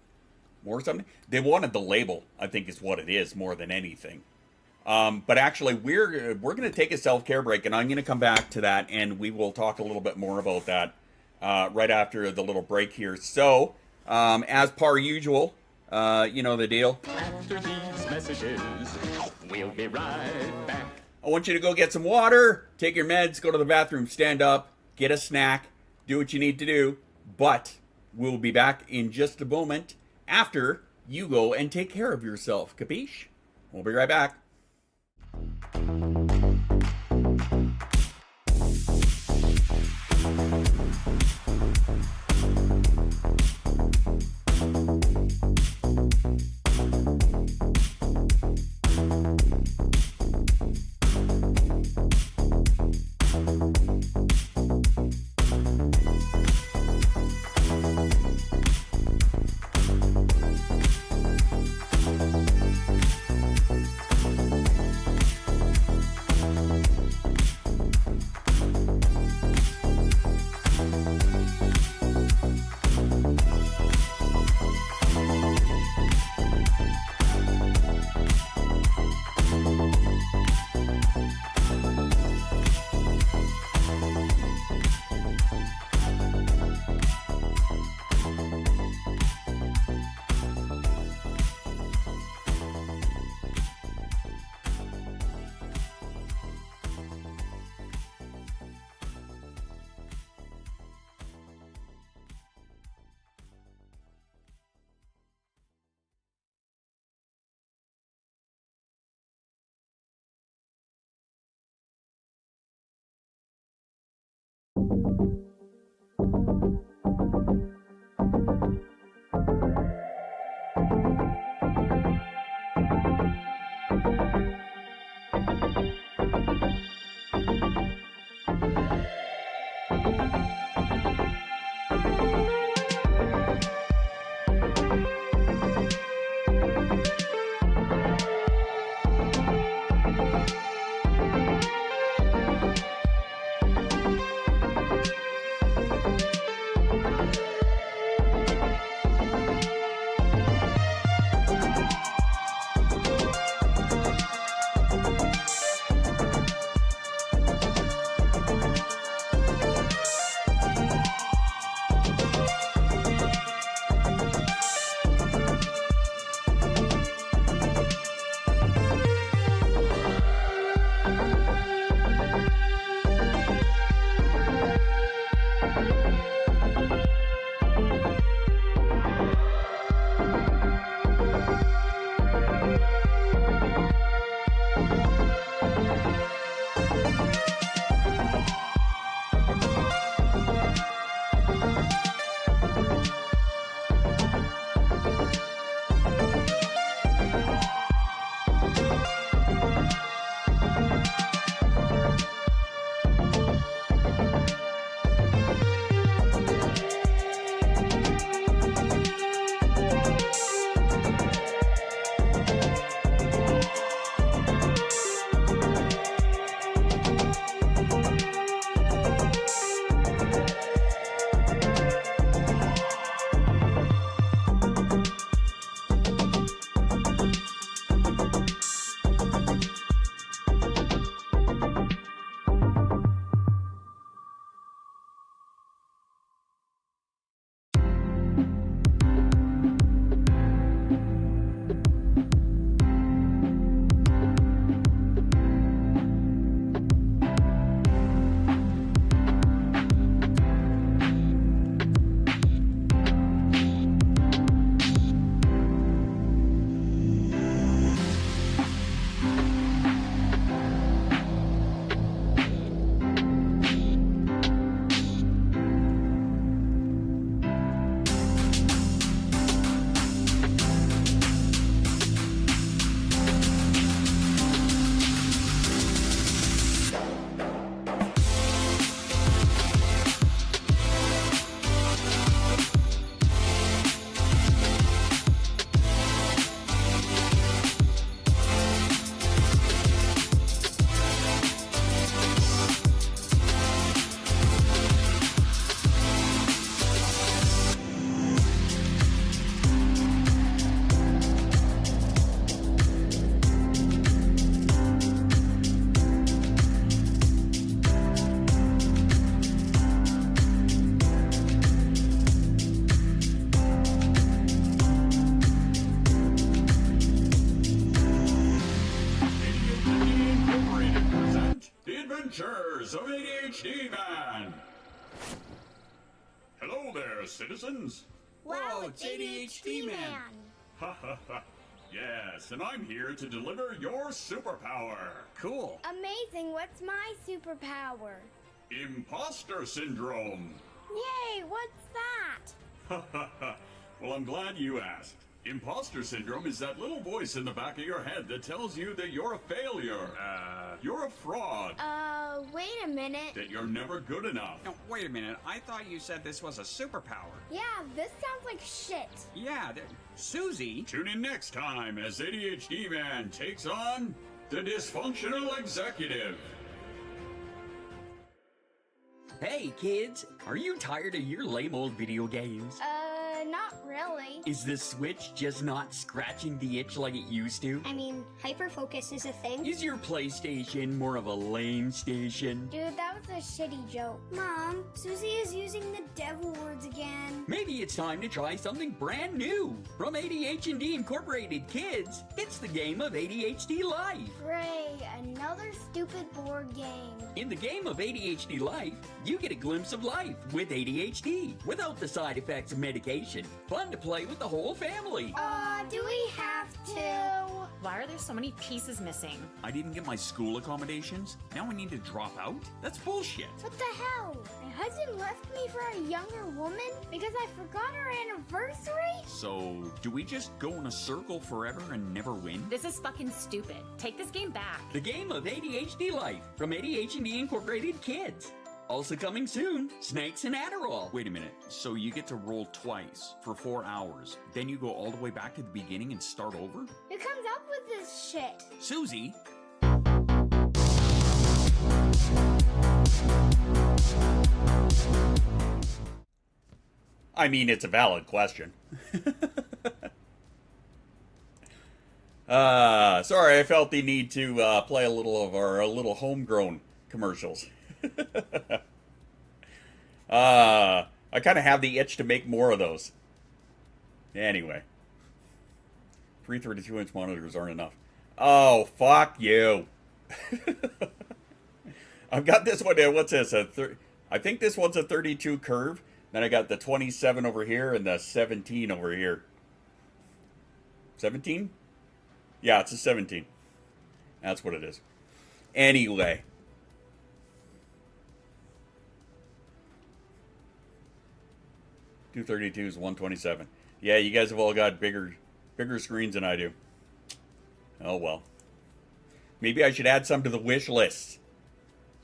or something? They wanted the label, I think is what it is, more than anything. But actually, we're going to take a self-care break, and I'm going to come back to that, and we will talk a little bit more about that right after the little break here. So, as per usual, you know the deal. After these messages, we'll be right back. I want you to go get some water, take your meds, go to the bathroom, stand up, get a snack, do what you need to do. But we'll be back in just a moment after you go and take care of yourself. Capiche? We'll be right back. Adventures of ADHD Man! Hello there, citizens! Wow, it's ADHD Man! Ha ha ha! Yes, and I'm here to deliver your superpower! Cool. Amazing, what's my superpower? Imposter Syndrome! Yay, what's that? Ha ha ha! Well, I'm glad you asked. Imposter syndrome is that little voice in the back of your head that tells you that you're a failure. You're a fraud. Wait a minute. That you're never good enough. No, wait a minute. I thought you said this was a superpower. Yeah, this sounds like shit. Yeah, Susie. Tune in next time as ADHD Man takes on the dysfunctional executive. Hey kids, are you tired of your lame old video games? Not really. Is the Switch just not scratching the itch like it used to? I mean, hyperfocus is a thing. Is your PlayStation more of a lame station? Dude, that was a shitty joke. Mom, Susie is using the devil words again. Maybe it's time to try something brand new. From ADHD Incorporated Kids, it's the game of ADHD Life. Ray, another stupid board game. In the game of ADHD Life, you get a glimpse of life with ADHD, without the side effects of medication. Fun to play with the whole family. Do we have to? Why are there so many pieces missing? I didn't get my school accommodations. Now I need to drop out? That's bullshit. What the hell? My husband left me for a younger woman because I forgot our anniversary? So, do we just go in a circle forever and never win? This is fucking stupid. Take this game back. The game of ADHD life from ADHD Incorporated Kids. Also coming soon, Snakes and Adderall. Wait a minute. So you get to roll twice for 4 hours. Then you go all the way back to the beginning and start over? Who comes up with this shit? Susie? I mean, it's a valid question. Sorry, I felt the need to play a little of our little homegrown commercials. I kind of have the itch to make more of those. Anyway. 332-inch monitors aren't enough. Oh, fuck you. I've got this one. What's this? I think this one's a 32 curve. Then I got the 27 over here and the 17 over here. 17? Yeah, it's a 17. That's what it is. Anyway. $232 is 127. Yeah, you guys have all got bigger screens than I do. Oh well. Maybe I should add some to the wish list.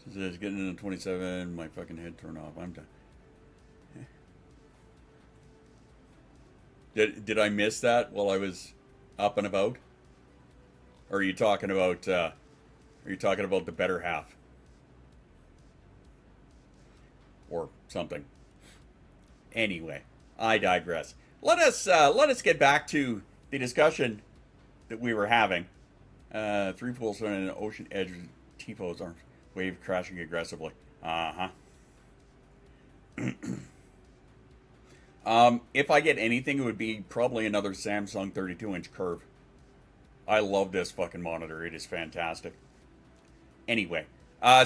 Since it's getting into 27, my fucking head turned off. I'm done. Did I miss that while I was up and about? Or are you talking about the better half? Or something. Anyway, I digress. Let us get back to the discussion that we were having. 3 pools on an ocean edge, TPO's arms, wave crashing aggressively. If I get anything, it would be probably another Samsung 32-inch curve. I love this fucking monitor. It is fantastic. Anyway,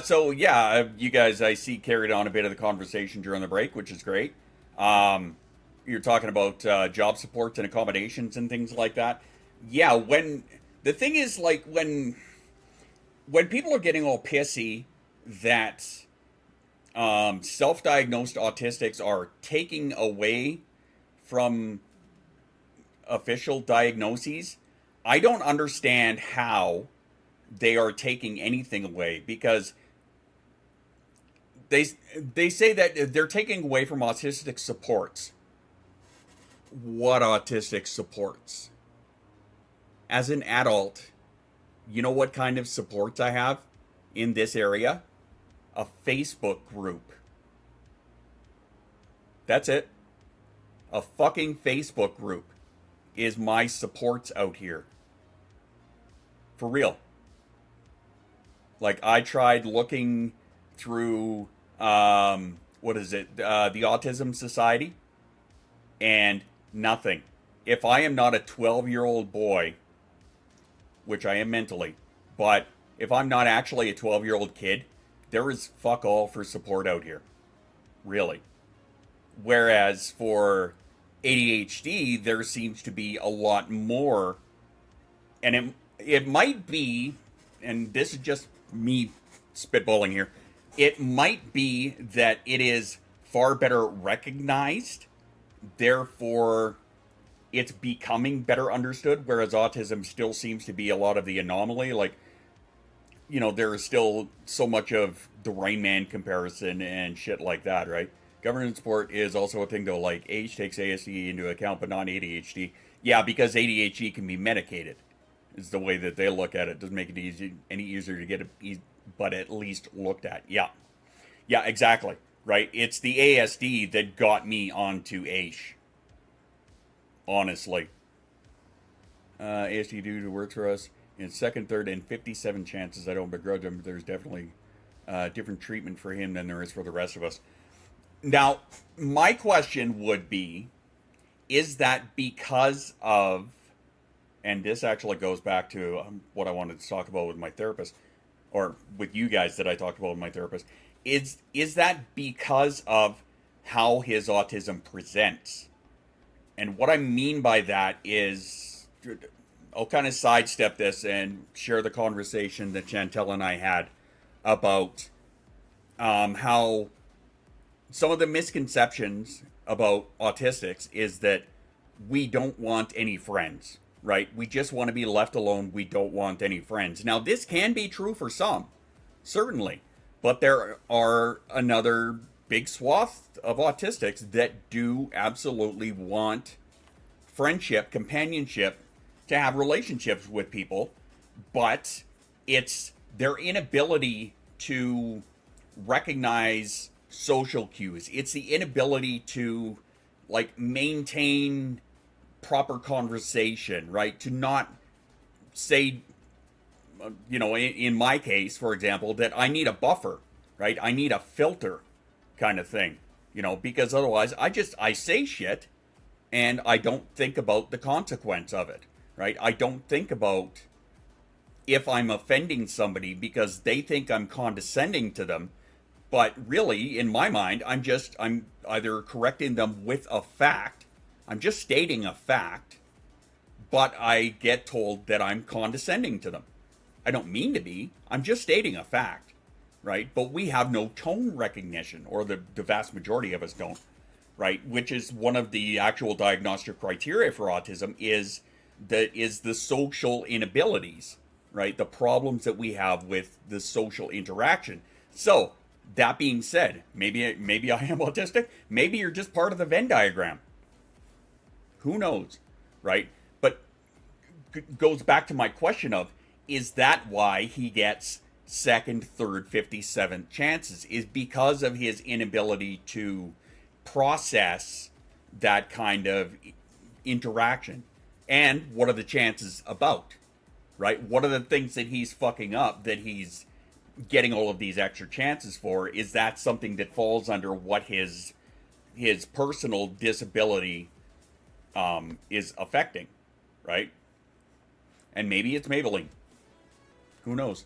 so yeah, you guys, I see, carried on a bit of the conversation during the break, which is great. You're talking about job supports and accommodations and things like that. Yeah, when the thing is, like, when people are getting all pissy that self-diagnosed autistics are taking away from official diagnoses, I don't understand how they are taking anything away, because they say that they're taking away from autistic supports. What autistic supports? As an adult, you know what kind of supports I have in this area? A Facebook group. That's it. A fucking Facebook group is my supports out here. For real. Like, I tried looking through, what is it? The Autism Society. And nothing. If I am not a 12-year-old boy, which I am mentally, but if I'm not actually a 12-year-old kid, there is fuck all for support out here. Really. Whereas for ADHD, there seems to be a lot more. And it might be, and this is just me spitballing here, it might be that it is far better recognized, therefore it's becoming better understood, whereas autism still seems to be a lot of the anomaly. Like, you know, there is still so much of the Rain Man comparison and shit like that, right? Government support is also a thing, though. Like, age takes ASD into account, but not ADHD. Yeah, because ADHD can be medicated, is the way that they look at it. Doesn't make it any easier to get it, but at least looked at. Yeah, exactly. Right? It's the ASD that got me onto AISH. Honestly. ASD dude who works for us in second, third, and 57 chances. I don't begrudge him. There's definitely different treatment for him than there is for the rest of us. Now, my question would be, is that because of, and this actually goes back to what I wanted to talk about with my therapist, or with you guys that I talked about with my therapist, is that because of how his autism presents? And what I mean by that is, I'll kind of sidestep this and share the conversation that Chantel and I had about how some of the misconceptions about autistics is that we don't want any friends, right? We just want to be left alone. We don't want any friends. Now, this can be true for some, certainly, but there are another big swath of autistics that do absolutely want friendship, companionship, to have relationships with people, but it's their inability to recognize social cues. It's the inability to like maintain proper conversation, right? To not say, you know, in my case, for example, that I need a buffer, right? I need a filter kind of thing, you know, because otherwise I say shit and I don't think about the consequence of it, right? I don't think about if I'm offending somebody because they think I'm condescending to them. But really, in my mind, I'm either correcting them with a fact, I'm just stating a fact, but I get told that I'm condescending to them. I don't mean to be, I'm just stating a fact, right? But we have no tone recognition, or the vast majority of us don't, right? Which is one of the actual diagnostic criteria for autism is the social inabilities, right? The problems that we have with the social interaction. So, that being said, maybe I am autistic. Maybe you're just part of the Venn diagram. Who knows, right? But goes back to my question of, is that why he gets second, third, 57th chances? Is because of his inability to process that kind of interaction. And what are the chances about, right? What are the things that he's fucking up that he's getting all of these extra chances for? Is that something that falls under what his personal disability is affecting, right? And maybe it's Maybelline. Who knows?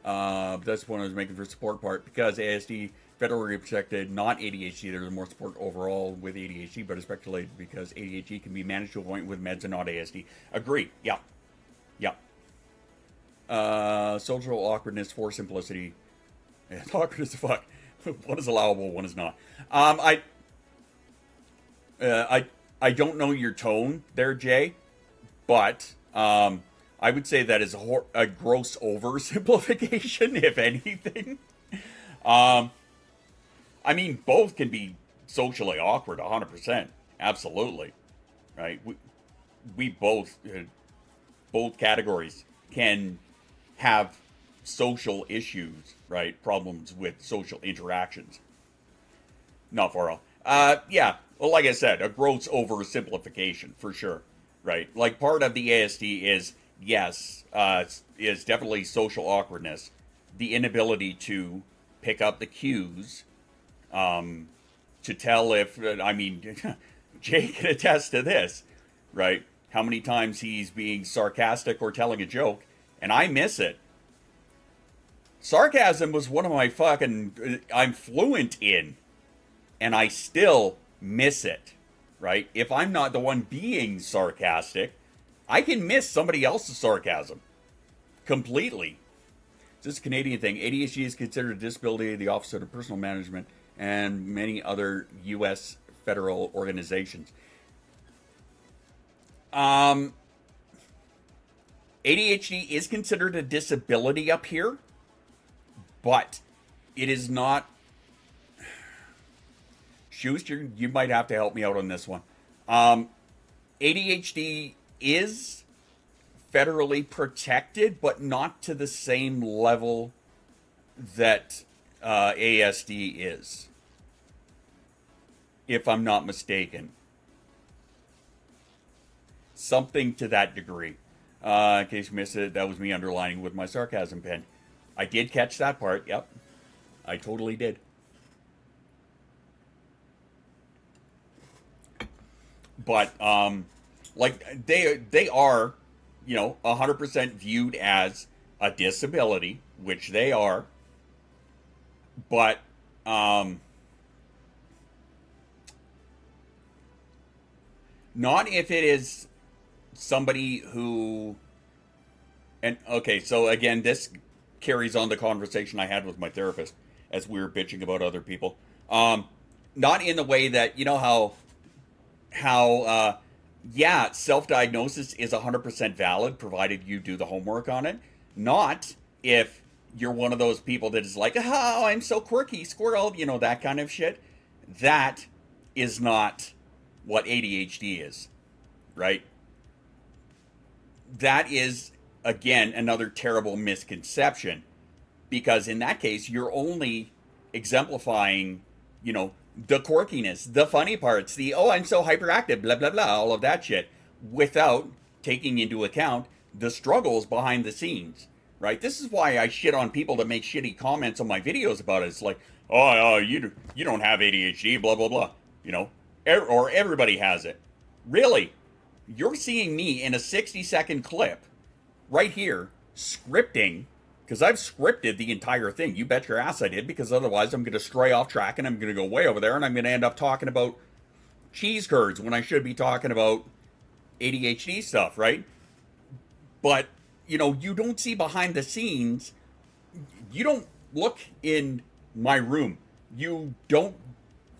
That's the point I was making for support part, because ASD federally protected, not ADHD. There's more support overall with ADHD, but it's speculated because ADHD can be managed to a point with meds and not ASD. Agree. Yeah. Social awkwardness for simplicity. Yeah, awkward as fuck. One is allowable, one is not. I don't know your tone there, Jay, but I would say that is a gross oversimplification, if anything. I mean, both can be socially awkward, 100%, absolutely, right? We both categories can have social issues, right? Problems with social interactions. Not far off. Yeah, well, like I said, a gross oversimplification for sure, right? Like part of the ASD is, yes, is definitely social awkwardness, the inability to pick up the cues, to tell if, I mean, Jay can attest to this, right? How many times he's being sarcastic or telling a joke, and I miss it. Sarcasm was one of my I'm fluent in, and I still miss it, right? If I'm not the one being sarcastic, I can miss somebody else's sarcasm completely. This is a Canadian thing. ADHD is considered a disability of the Office of Personal Management and many other U.S. federal organizations. ADHD is considered a disability up here, but it is not. Schuster, you might have to help me out on this one. ADHD is federally protected, but not to the same level that ASD is, if I'm not mistaken. Something to that degree. In case you missed it, that was me underlining with my sarcasm pen. I did catch that part, yep. I totally did. But, like, they are, you know, 100% viewed as a disability, which they are. But, not if it is somebody who, and okay, so again, this carries on the conversation I had with my therapist as we were bitching about other people. Not in the way that, you know how yeah, self-diagnosis is 100% valid provided you do the homework on it. Not if you're one of those people that is like, oh, I'm so quirky, squirrel, you know, that kind of shit. That is not what ADHD is, right? That is, again, another terrible misconception, because in that case, you're only exemplifying, you know, the quirkiness, the funny parts, the, oh, I'm so hyperactive, blah, blah, blah, all of that shit, without taking into account the struggles behind the scenes, right? This is why I shit on people that make shitty comments on my videos about it. It's like, oh, you don't have ADHD, blah, blah, blah, you know, or everybody has it. Really? You're seeing me in a 60-second clip right here, scripting, because I've scripted the entire thing. You bet your ass I did, because otherwise I'm going to stray off track and I'm going to go way over there and I'm going to end up talking about cheese curds when I should be talking about ADHD stuff, right? But, you know, you don't see behind the scenes. You don't look in my room. You don't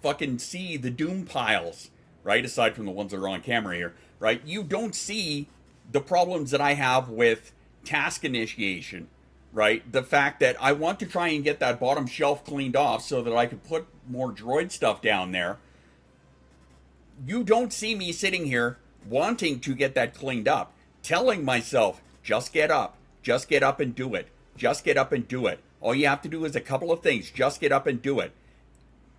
fucking see the doom piles, right? Aside from the ones that are on camera here, right? You don't see the problems that I have with task initiation, right? The fact that I want to try and get that bottom shelf cleaned off so that I could put more droid stuff down there. You don't see me sitting here wanting to get that cleaned up, telling myself, just get up and do it. Just get up and do it. All you have to do is a couple of things. Just get up and do it.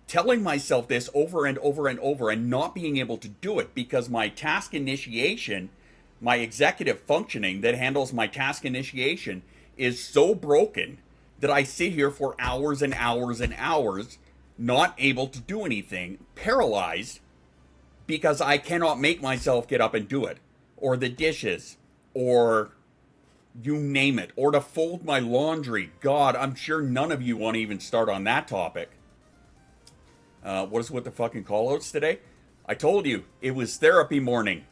Telling myself this over and over and over and not being able to do it because my task initiation, my executive functioning that handles my task initiation is so broken that I sit here for hours and hours and hours not able to do anything, paralyzed, because I cannot make myself get up and do it, or the dishes, or you name it, or to fold my laundry. God, I'm sure none of you want to even start on that topic. What is with the fucking callouts today? I told you, it was therapy morning.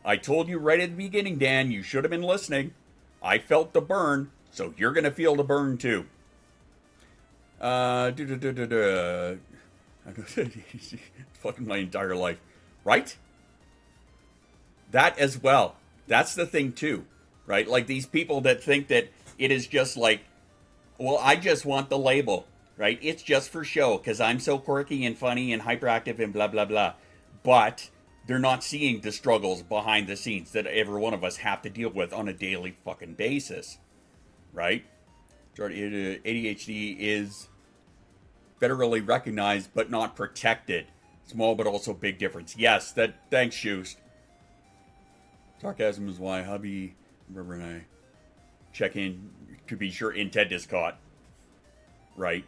I told you right at the beginning, Dan, you should have been listening. I felt the burn, so you're going to feel the burn too. Fucking my entire life. Right? That as well. That's the thing too. Right? Like these people that think that it is just like, well, I just want the label. Right? It's just for show because I'm so quirky and funny and hyperactive and blah, blah, blah. But they're not seeing the struggles behind the scenes that every one of us have to deal with on a daily fucking basis. Right? ADHD is federally recognized but not protected. Small but also big difference. Yes, thanks, Shoost. Sarcasm is why hubby, River, and I check in to be sure intent is caught. Right?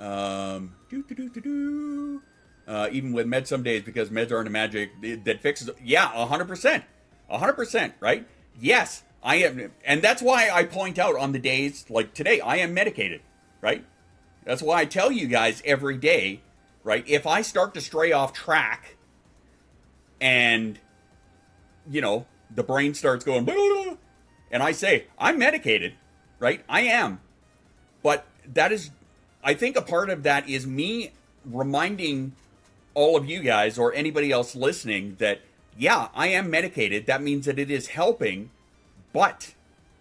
Even with meds some days, because meds aren't a magic that fixes it. Yeah, 100%. 100%, right? Yes, I am. And that's why I point out on the days like today, I am medicated, right? That's why I tell you guys every day, right? If I start to stray off track and, you know, the brain starts going, blah, blah, blah, and I say, I'm medicated, right? I am. But that is, I think a part of that is me reminding all of you guys or anybody else listening that, yeah, I am medicated. That means that it is helping, but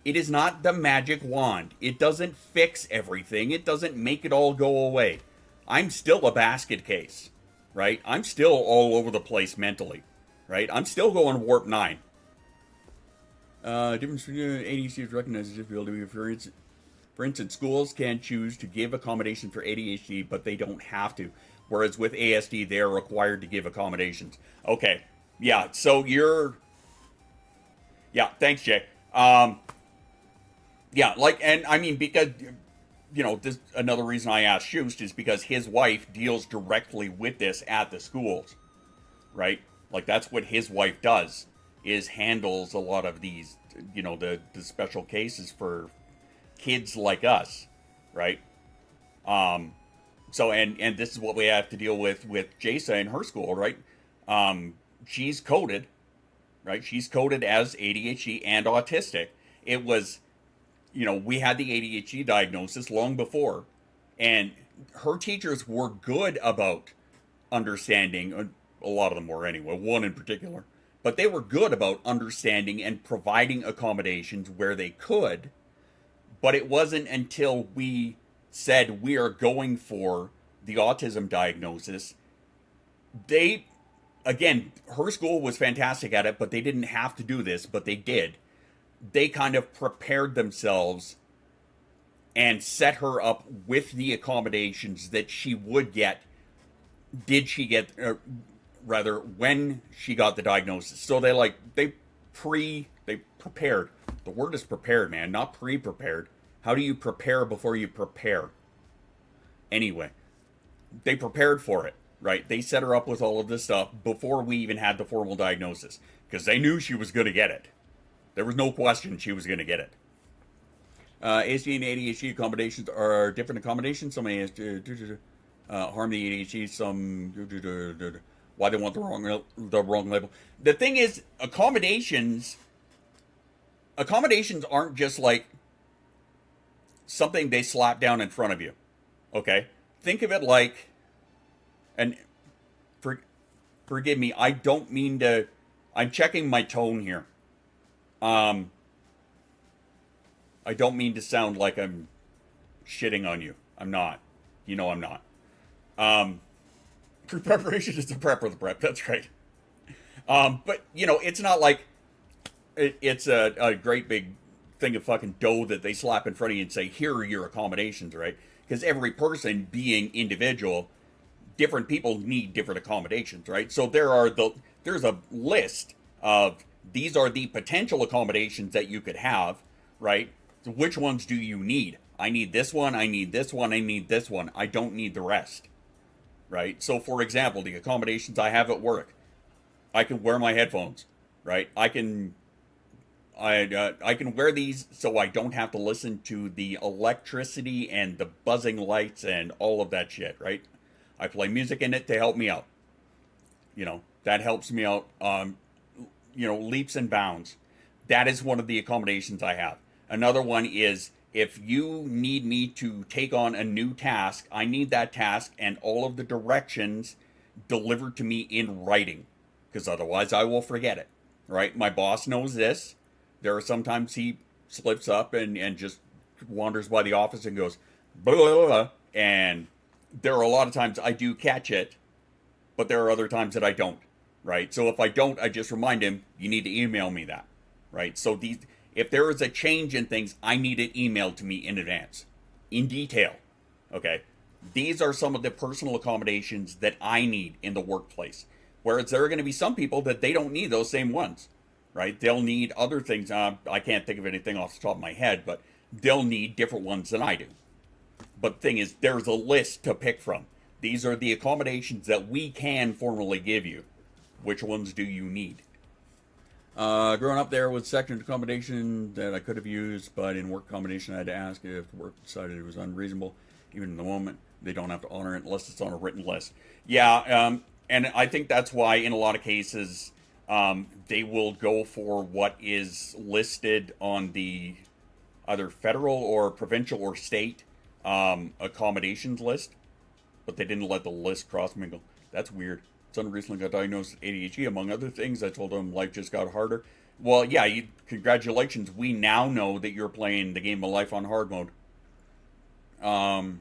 it is not the magic wand. It doesn't fix everything. It doesn't make it all go away. I'm still a basket case, right? I'm still all over the place mentally, right? I'm still going warp 9. Difference between ADHD is recognized as disability. For instance, schools can choose to give accommodation for ADHD, but they don't have to. Whereas with ASD, they are required to give accommodations. Okay. Yeah, so you're... Yeah, thanks, Jay. Yeah, like, and I mean, because, you know, this another reason I asked Shoost is because his wife deals directly with this at the schools, right? Like, that's what his wife does, is handles a lot of these, you know, the special cases for kids like us, right? So, and this is what we have to deal with Jasa in her school, right? she's coded, right? She's coded as ADHD and autistic. It was, we had the ADHD diagnosis long before, and her teachers were good about understanding. A lot of them were anyway, one in particular. But they were good about understanding and providing accommodations where they could. But it wasn't until we said we are going for the autism diagnosis. Again, her school was fantastic at it, but they didn't have to do this, but they did. They kind of prepared themselves and set her up with the accommodations that she would get, when she got the diagnosis. So they prepared. The word is prepared, man, not pre-prepared. How do you prepare before you prepare? Anyway, they prepared for it, right? They set her up with all of this stuff before we even had the formal diagnosis, because they knew she was going to get it. There was no question she was going to get it. ASD and ADHD accommodations are different accommodations. Some ASD harm the ADHD, some why they want the wrong label. The thing is, accommodations aren't just like something they slap down in front of you. Okay? Think of it like, and forgive me, I don't mean to, I'm checking my tone here. I don't mean to sound like I'm shitting on you. I'm not. I'm not. Preparation is the prep or the prep. That's right. But, it's not like it's a great big thing of fucking dough that they slap in front of you and say, here are your accommodations, right? Because every person being individual, different people need different accommodations, right? So there's a list of these are the potential accommodations that you could have, right? So which ones do you need? I need this one, I need this one, I need this one. I don't need the rest, right? So for example, the accommodations I have at work, I can wear my headphones, right? I can wear these so I don't have to listen to the electricity and the buzzing lights and all of that shit, right? I play music in it to help me out. That helps me out, leaps and bounds. That is one of the accommodations I have. Another one is, if you need me to take on a new task, I need that task and all of the directions delivered to me in writing, because otherwise I will forget it, right? My boss knows this. There are sometimes he slips up and just wanders by the office and goes, blah, blah, blah, and there are a lot of times I do catch it, but there are other times that I don't, right? So if I don't, I just remind him, you need to email me that, right? So if there is a change in things, I need it emailed to me in advance, in detail, okay? These are some of the personal accommodations that I need in the workplace. Whereas there are going to be some people that they don't need those same ones, right? They'll need other things. I can't think of anything off the top of my head, but they'll need different ones than I do. But the thing is, there's a list to pick from. These are the accommodations that we can formally give you. Which ones do you need? Growing up there was section accommodation that I could have used, but in work accommodation I had to ask if the work decided it was unreasonable. Even in the moment, they don't have to honor it unless it's on a written list. Yeah, and I think that's why in a lot of cases they will go for what is listed on the either federal or provincial or state accommodations list, but they didn't let the list cross mingle. That's weird. Son recently got diagnosed with ADHD, among other things. I told him life just got harder. Well, yeah, congratulations. We now know that you're playing the game of life on hard mode. You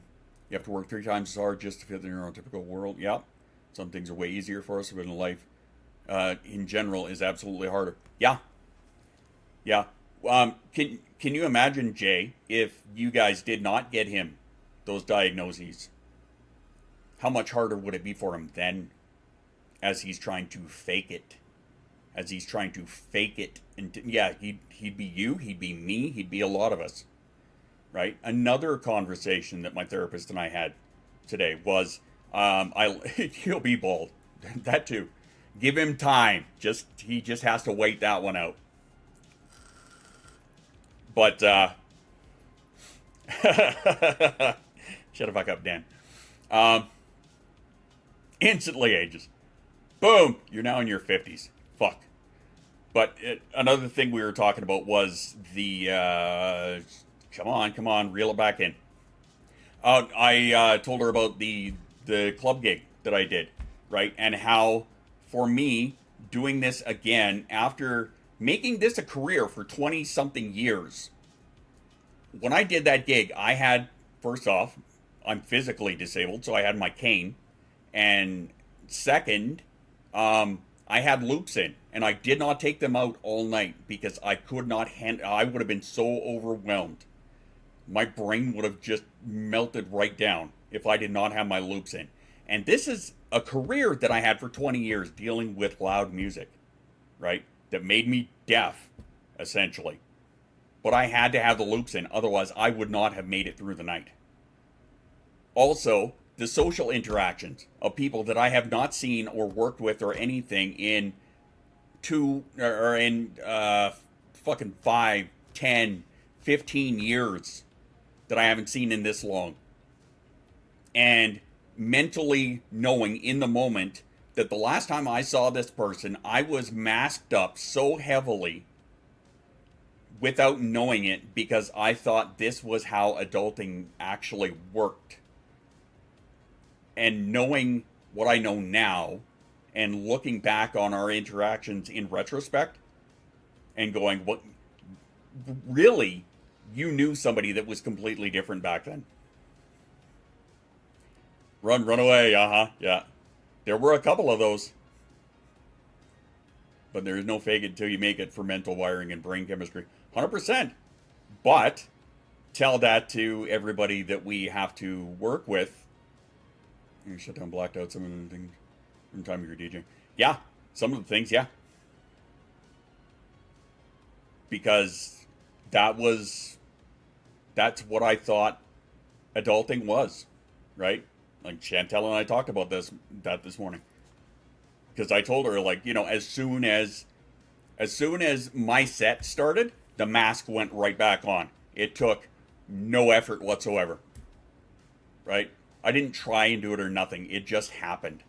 have to work 3 times as hard just to fit in your own typical world. Yeah, some things are way easier for us, but in life, in general, is absolutely harder. Yeah. Can you imagine, Jay, if you guys did not get him those diagnoses? How much harder would it be for him then? As he's trying to fake it. And yeah, he'd be you, he'd be me, he'd be a lot of us. Right? Another conversation that my therapist and I had today was, he'll be bald. That too. Give him time. He just has to wait that one out. But, shut the fuck up, Dan. Instantly ages. Boom! You're now in your 50s. Fuck. But another thing we were talking about was the, come on, reel it back in. I told her about the club gig that I did, right? And how, for me, doing this again, after making this a career for 20-something years, when I did that gig, I had, first off, I'm physically disabled, so I had my cane. And second, I had loops in, and I did not take them out all night because I could not I would have been so overwhelmed. My brain would have just melted right down if I did not have my loops in. And this is a career that I had for 20 years dealing with loud music, right? That made me deaf, essentially. But I had to have the loops in, otherwise I would not have made it through the night. Also, the social interactions of people that I have not seen or worked with or anything in fucking 5, 10, 15 years that I haven't seen in this long. And mentally knowing in the moment that the last time I saw this person, I was masked up so heavily without knowing it because I thought this was how adulting actually worked. And knowing what I know now and looking back on our interactions in retrospect and going, what, really, you knew somebody that was completely different back then. Run away, yeah. There were a couple of those. But there is no fake it until you make it for mental wiring and brain chemistry. 100%. But tell that to everybody that we have to work with. You shut down, blacked out some of the things from the time you're DJing. Yeah, some of the things, yeah. Because that's what I thought adulting was, right? Like Chantel and I talked about this morning. Because I told her, like, you know, as soon as my set started, the mask went right back on. It took no effort whatsoever. Right? I didn't try and do it or nothing. It just happened.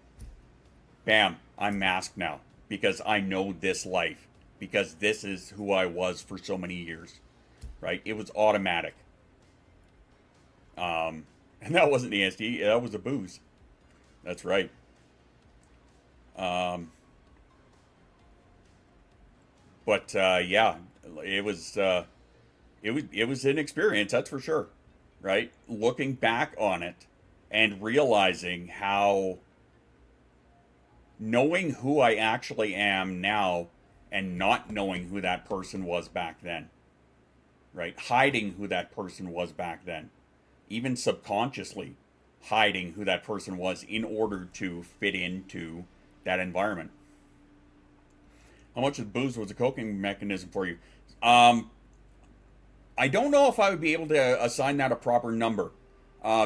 Bam, I'm masked now. Because I know this life. Because this is who I was for so many years. Right? It was automatic. And that wasn't ADHD, that was the booze. That's right. Yeah, it was an experience, that's for sure. Right? Looking back on it and realizing how knowing who I actually am now and not knowing who that person was back then. Right? Hiding who that person was back then. Even subconsciously hiding who that person was in order to fit into that environment. How much of the booze was a coping mechanism for you? I don't know if I would be able to assign that a proper number.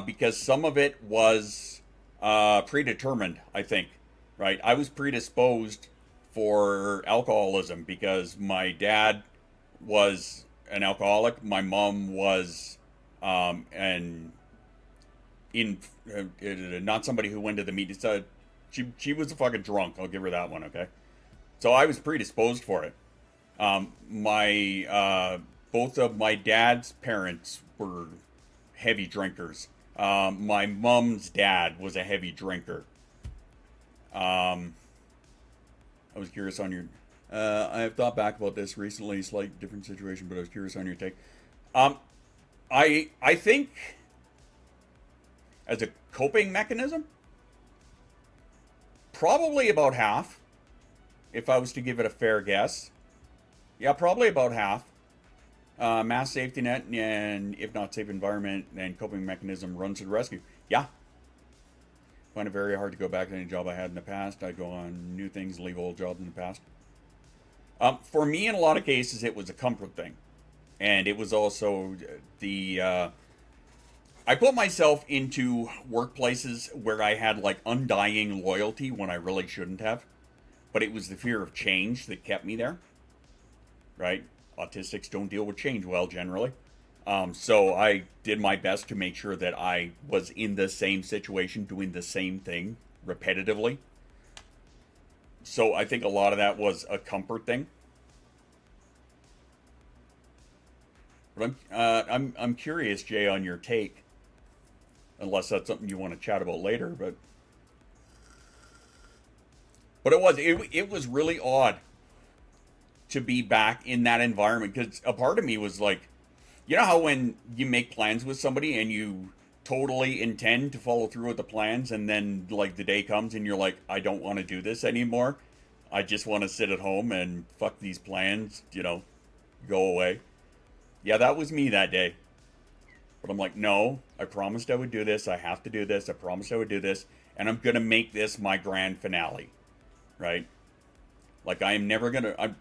Because some of it was predetermined, I think. Right? I was predisposed for alcoholism because my dad was an alcoholic. My mom was not somebody who went to the meet. She was a fucking drunk. I'll give her that one, okay? So I was predisposed for it. Both of my dad's parents were heavy drinkers. My mom's dad was a heavy drinker. I was curious on your... I have thought back about this recently, slight different situation, but I was curious on your take. I think as a coping mechanism, probably about half, if I was to give it a fair guess. Yeah, probably about half. Mass safety net, and if not safe environment, and coping mechanism runs to the rescue. Yeah. Find it very hard to go back to any job I had in the past. I go on new things, leave old jobs in the past. For me, in a lot of cases, it was a comfort thing. And it was also I put myself into workplaces where I had like undying loyalty when I really shouldn't have. But it was the fear of change that kept me there. Right? Autistics don't deal with change well, generally. So I did my best to make sure that I was in the same situation, doing the same thing repetitively. So I think a lot of that was a comfort thing. But I'm curious, Jay, on your take. Unless that's something you want to chat about later, but it was really odd to be back in that environment, because a part of me was like, you know how when you make plans with somebody and you totally intend to follow through with the plans, and then like the day comes and you're like, I don't want to do this anymore. I just want to sit at home and fuck these plans, you know, go away. Yeah, that was me that day. But I'm like, no, I promised I would do this. I have to do this. I promised I would do this. And I'm going to make this my grand finale. Right? Like, I am never going to...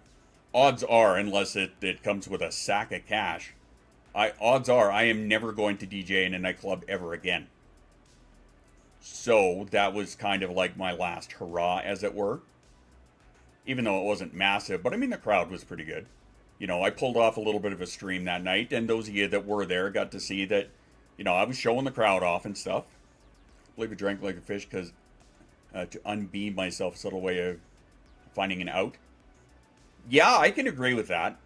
Odds are, unless it comes with a sack of cash, odds are I am never going to DJ in a nightclub ever again. So that was kind of like my last hurrah, as it were. Even though it wasn't massive. But I mean, the crowd was pretty good. You know, I pulled off a little bit of a stream that night, and those of you that were there got to see that, you know, I was showing the crowd off and stuff. I believe I drank like a fish because to unbeam myself, a subtle way of finding an out. Yeah, I can agree with that.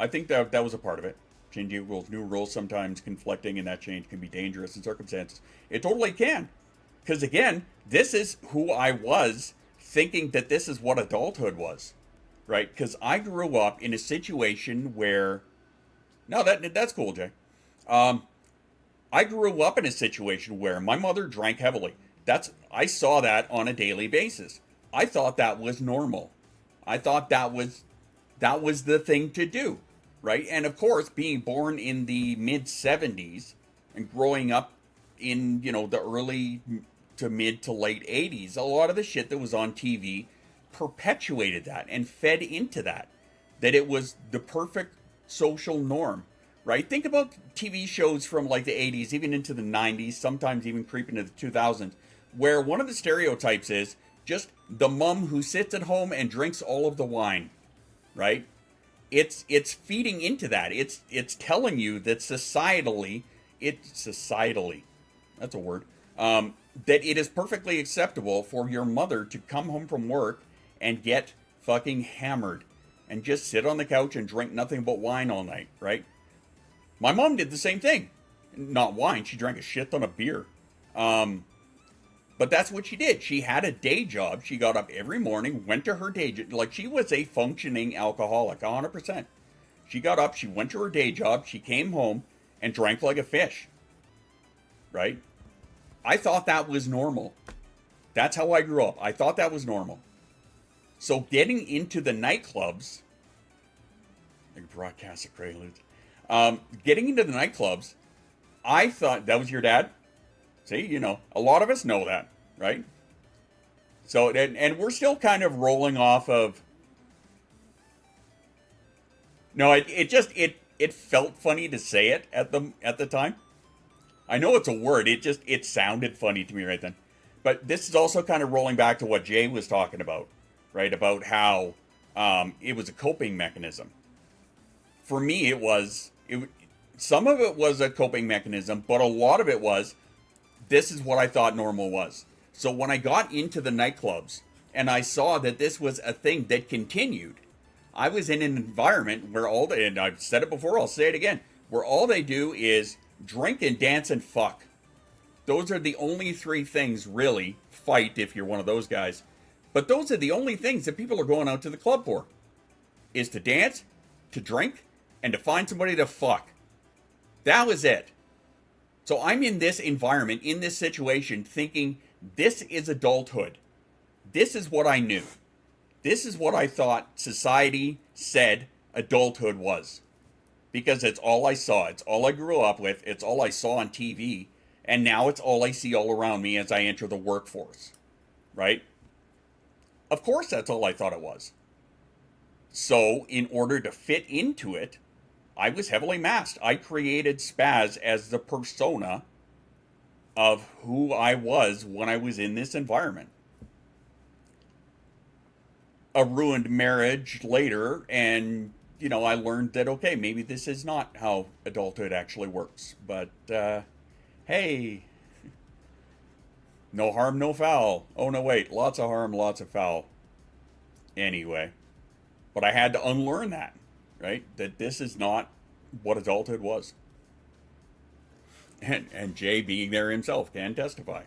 I think that was a part of it. Changing rules, new rules, sometimes conflicting, and that change can be dangerous in circumstances. It totally can. Because again, this is who I was, thinking that this is what adulthood was. Right? Because I grew up in a situation where... No, that's cool, Jay. I grew up in a situation where my mother drank heavily. I saw that on a daily basis. I thought that was normal. I thought that was the thing to do. Right? And of course, being born in the mid-70s and growing up in, you know, the early to mid to late 80s, a lot of the shit that was on TV perpetuated that and fed into that it was the perfect social norm, right? Think about TV shows from like the 80s, even into the 90s, sometimes even creeping into the 2000s, where one of the stereotypes is just the mom who sits at home and drinks all of the wine, right? It's feeding into that. It's telling you that societally, that's a word, that it is perfectly acceptable for your mother to come home from work and get fucking hammered and just sit on the couch and drink nothing but wine all night, right? My mom did the same thing. Not wine, she drank a shit ton of beer. But that's what she did. She had a day job. She got up every morning, went to her day job. Like, she was a functioning alcoholic, 100%. She got up, she went to her day job, she came home and drank like a fish. Right? I thought that was normal. That's how I grew up. I thought that was normal. So getting into the nightclubs, like broadcast of preludes, getting into the nightclubs, I thought, that was your dad? See, you know, a lot of us know that, right? So, and we're still kind of rolling off of, no, it felt funny to say it at the time. I know it's a word, it sounded funny to me right then. But this is also kind of rolling back to what Jay was talking about. Right, about how it was a coping mechanism. For me, some of it was a coping mechanism, but a lot of it was, this is what I thought normal was. So when I got into the nightclubs and I saw that this was a thing that continued, I was in an environment where and I've said it before, I'll say it again, where all they do is drink and dance and fuck. Those are the only three things, really. Fight, if you're one of those guys. But those are the only things that people are going out to the club for. Is to dance, to drink, and to find somebody to fuck. That was it. So I'm in this environment, in this situation, thinking this is adulthood. This is what I knew. This is what I thought society said adulthood was. Because it's all I saw. It's all I grew up with. It's all I saw on TV. And now it's all I see all around me as I enter the workforce. Right? Of course, that's all I thought it was. So, in order to fit into it, I was heavily masked. I created Spaz as the persona of who I was when I was in this environment. A ruined marriage later, and, you know, I learned that, okay, maybe this is not how adulthood actually works. But, hey... No harm, no foul. Oh, no, wait. Lots of harm, lots of foul. anyway. But I had to unlearn that, right? That this is not what adulthood was. And Jay, being there himself, can testify.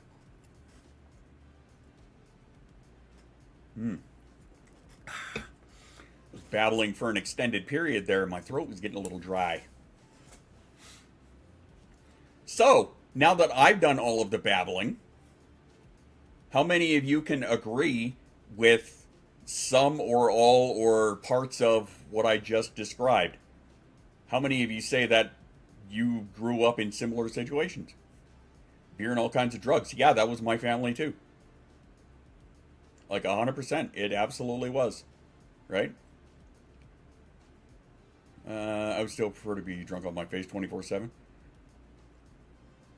I was babbling for an extended period there. My throat was getting a little dry. So, now that I've done all of the babbling, how many of you can agree with some or all or parts of what I just described? How many of you say that you grew up in similar situations? Beer and all kinds of drugs. Yeah, that was my family too. Like 100%. It absolutely was. Right? I would still prefer to be drunk on my face 24/7.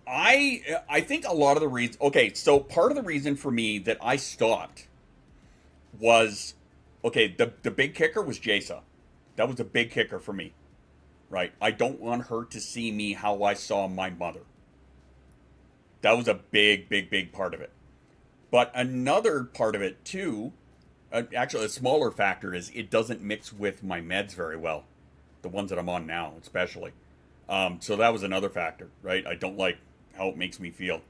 I think a lot of the reasons... Okay, so part of the reason for me that I stopped was... Okay, the big kicker was Jasa. That was a big kicker for me. Right? I don't want her to see me how I saw my mother. That was a big, big, big part of it. But another part of it, too... actually, a smaller factor is it doesn't mix with my meds very well. The ones that I'm on now, especially. So that was another factor, right? I don't like how it makes me feel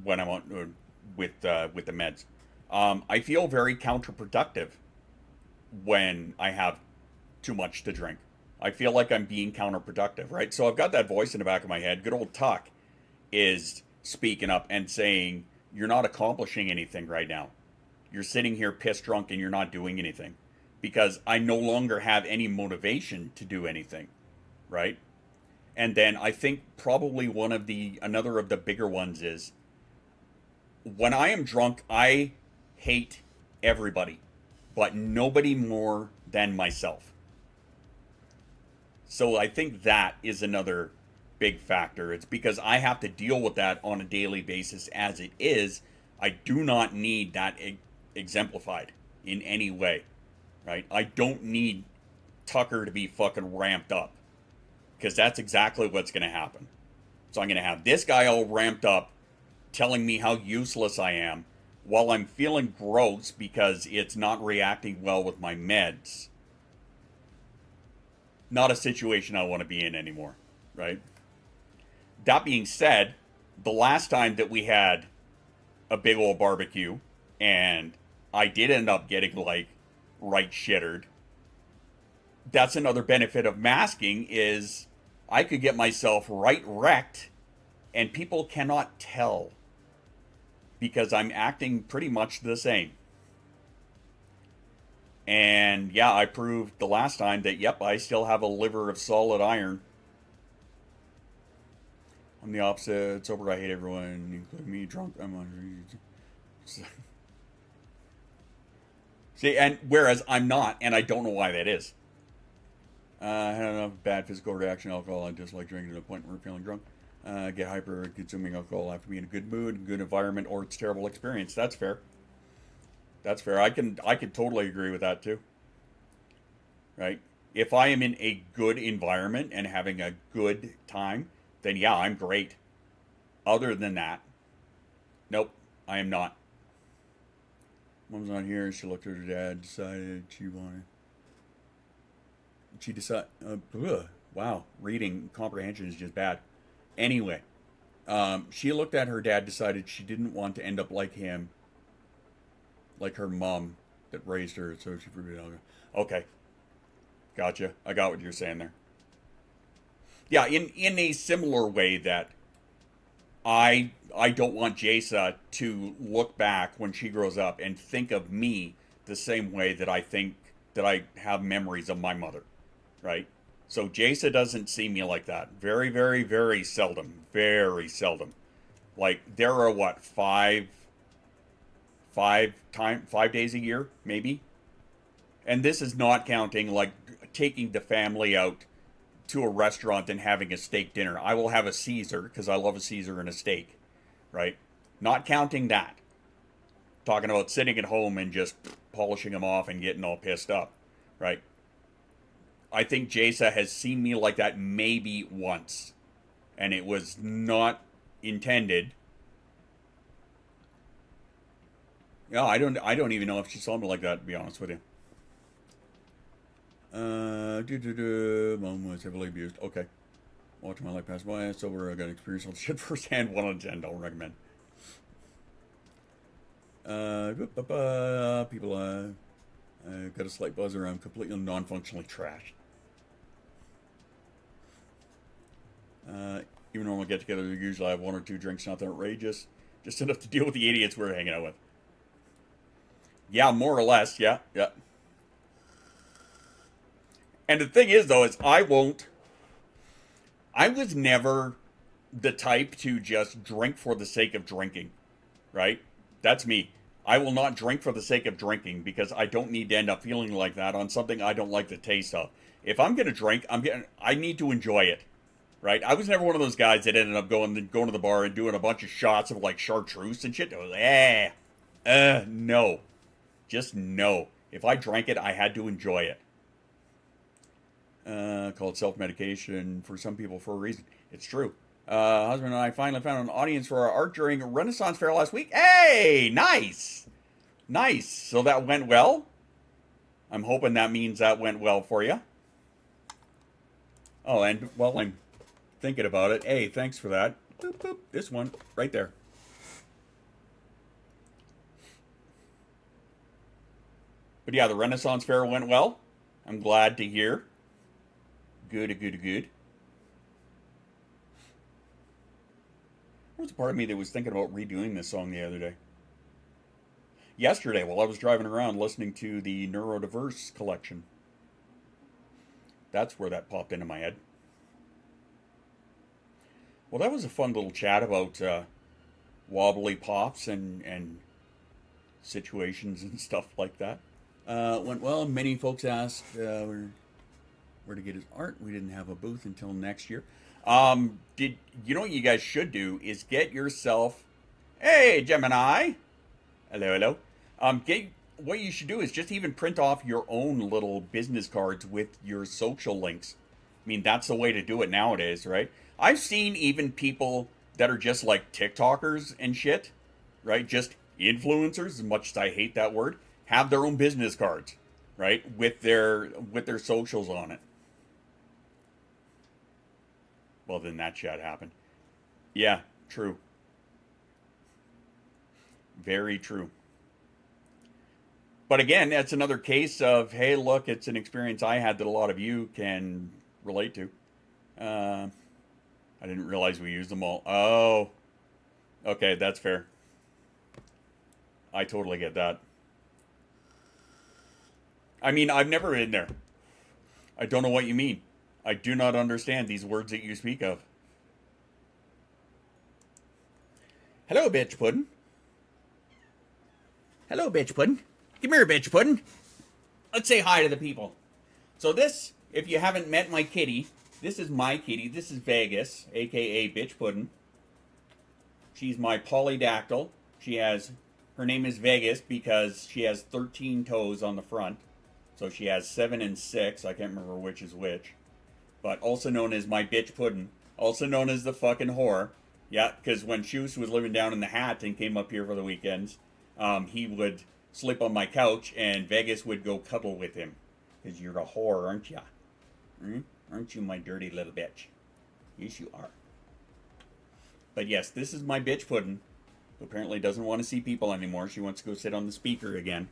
when I'm on with the meds. I feel very counterproductive when I have too much to drink. I feel like I'm being counterproductive, right? So I've got that voice in the back of my head. Good old Tuck is speaking up and saying, you're not accomplishing anything right now. You're sitting here pissed drunk and you're not doing anything. Because I no longer have any motivation to do anything, right? And then I think probably another of the bigger ones is, when I am drunk, I hate everybody, but nobody more than myself. So I think that is another big factor. It's because I have to deal with that on a daily basis as it is. I do not need that exemplified in any way, right? I don't need Tucker to be fucking ramped up, because that's exactly what's going to happen. So I'm going to have this guy all ramped up telling me how useless I am while I'm feeling gross because it's not reacting well with my meds. Not a situation I want to be in anymore, right? That being said, the last time that we had a big old barbecue and I did end up getting like right shittered, that's another benefit of masking is I could get myself right wrecked and people cannot tell because I'm acting pretty much the same. And yeah, I proved the last time that, yep, I still have a liver of solid iron. I'm the opposite. Sober, I hate everyone, including me. Drunk, I'm on. See, and whereas I'm not, and I don't know why that is. I had enough bad physical reaction to alcohol. I dislike drinking to the point where I'm feeling drunk. Get hyper consuming alcohol. I have to be in a good mood, good environment, or it's a terrible experience. That's fair. That's fair. I can totally agree with that too. Right? If I am in a good environment and having a good time, then yeah, I'm great. Other than that, nope, I am not. Mom's not here. She looked at her dad, decided she wanted. She decided. Wow, reading comprehension is just bad. Anyway, she looked at her dad, decided she didn't want to end up like him, like her mom that raised her, so she forbid alcohol. Okay, gotcha. I got what you're saying there. Yeah, in a similar way that I don't want Jasa to look back when she grows up and think of me the same way that I think that I have memories of my mother, right? So Jasa doesn't see me like that. Very, very, very seldom. Very seldom. Like, there are, what, 5 days a year, maybe? And this is not counting, like, taking the family out to a restaurant and having a steak dinner. I will have a Caesar, because I love a Caesar and a steak, right? Not counting that. Talking about sitting at home and just polishing them off and getting all pissed up, right? I think Jasa has seen me like that maybe once. And it was not intended. Yeah, I don't even know if she saw me like that, to be honest with you. Mom was heavily abused. Okay. Watching my life pass by, sober, I got experience all shit firsthand. 1 out of 10, don't recommend. People, got a slight buzzer. I'm completely non-functionally trashed. Even normal get-togethers, usually I have 1 or 2 drinks, nothing outrageous. Just enough to deal with the idiots we're hanging out with. Yeah, more or less, yeah. And the thing is, though, is I was never the type to just drink for the sake of drinking, right? That's me. I will not drink for the sake of drinking because I don't need to end up feeling like that on something I don't like the taste of. If I'm going to drink, I need to enjoy it, right? I was never one of those guys that ended up going to the bar and doing a bunch of shots of like chartreuse and shit. I was like, no. Just no. If I drank it, I had to enjoy it. Called self-medication for some people for a reason. It's true. Husband and I finally found an audience for our art during a Renaissance Fair last week. Hey, nice. Nice. So that went well. I'm hoping that means that went well for you. Oh, and while I'm thinking about it, hey, thanks for that. Boop, boop, this one right there. But yeah, the Renaissance Fair went well. I'm glad to hear. Good. There was a part of me that was thinking about redoing this song the other day. Yesterday, while I was driving around listening to the Neurodivergent collection. That's where that popped into my head. Well, that was a fun little chat about wobbly pops and situations and stuff like that. Went well. Many folks asked where to get his art. We didn't have a booth until next year. You know what you guys should do is get yourself, hey Gemini, hello. What you should do is just even print off your own little business cards with your social links. I mean, that's the way to do it nowadays, right? I've seen even people that are just like TikTokers and shit, right? Just influencers, as much as I hate that word, have their own business cards, right? With their socials on it. Well, then that chat happened. Yeah, true. Very true. But again, that's another case of, hey, look, it's an experience I had that a lot of you can relate to. I didn't realize we used them all. Oh, okay, that's fair. I totally get that. I mean, I've never been there. I don't know what you mean. I do not understand these words that you speak of. Hello, bitch puddin'. Hello, bitch puddin'. Come here, bitch puddin'. Let's say hi to the people. So this, if you haven't met my kitty, this is my kitty. This is Vegas, a.k.a. bitch puddin'. She's my polydactyl. Her name is Vegas because she has 13 toes on the front. So she has 7 and 6. I can't remember which is which. But also known as my bitch puddin'. Also known as the fucking whore. Yeah, because when Shoes was living down in the Hat and came up here for the weekends, he would sleep on my couch and Vegas would go cuddle with him. Because you're a whore, aren't you? Aren't you my dirty little bitch? Yes, you are. But yes, this is my bitch puddin', who apparently doesn't want to see people anymore. She wants to go sit on the speaker again.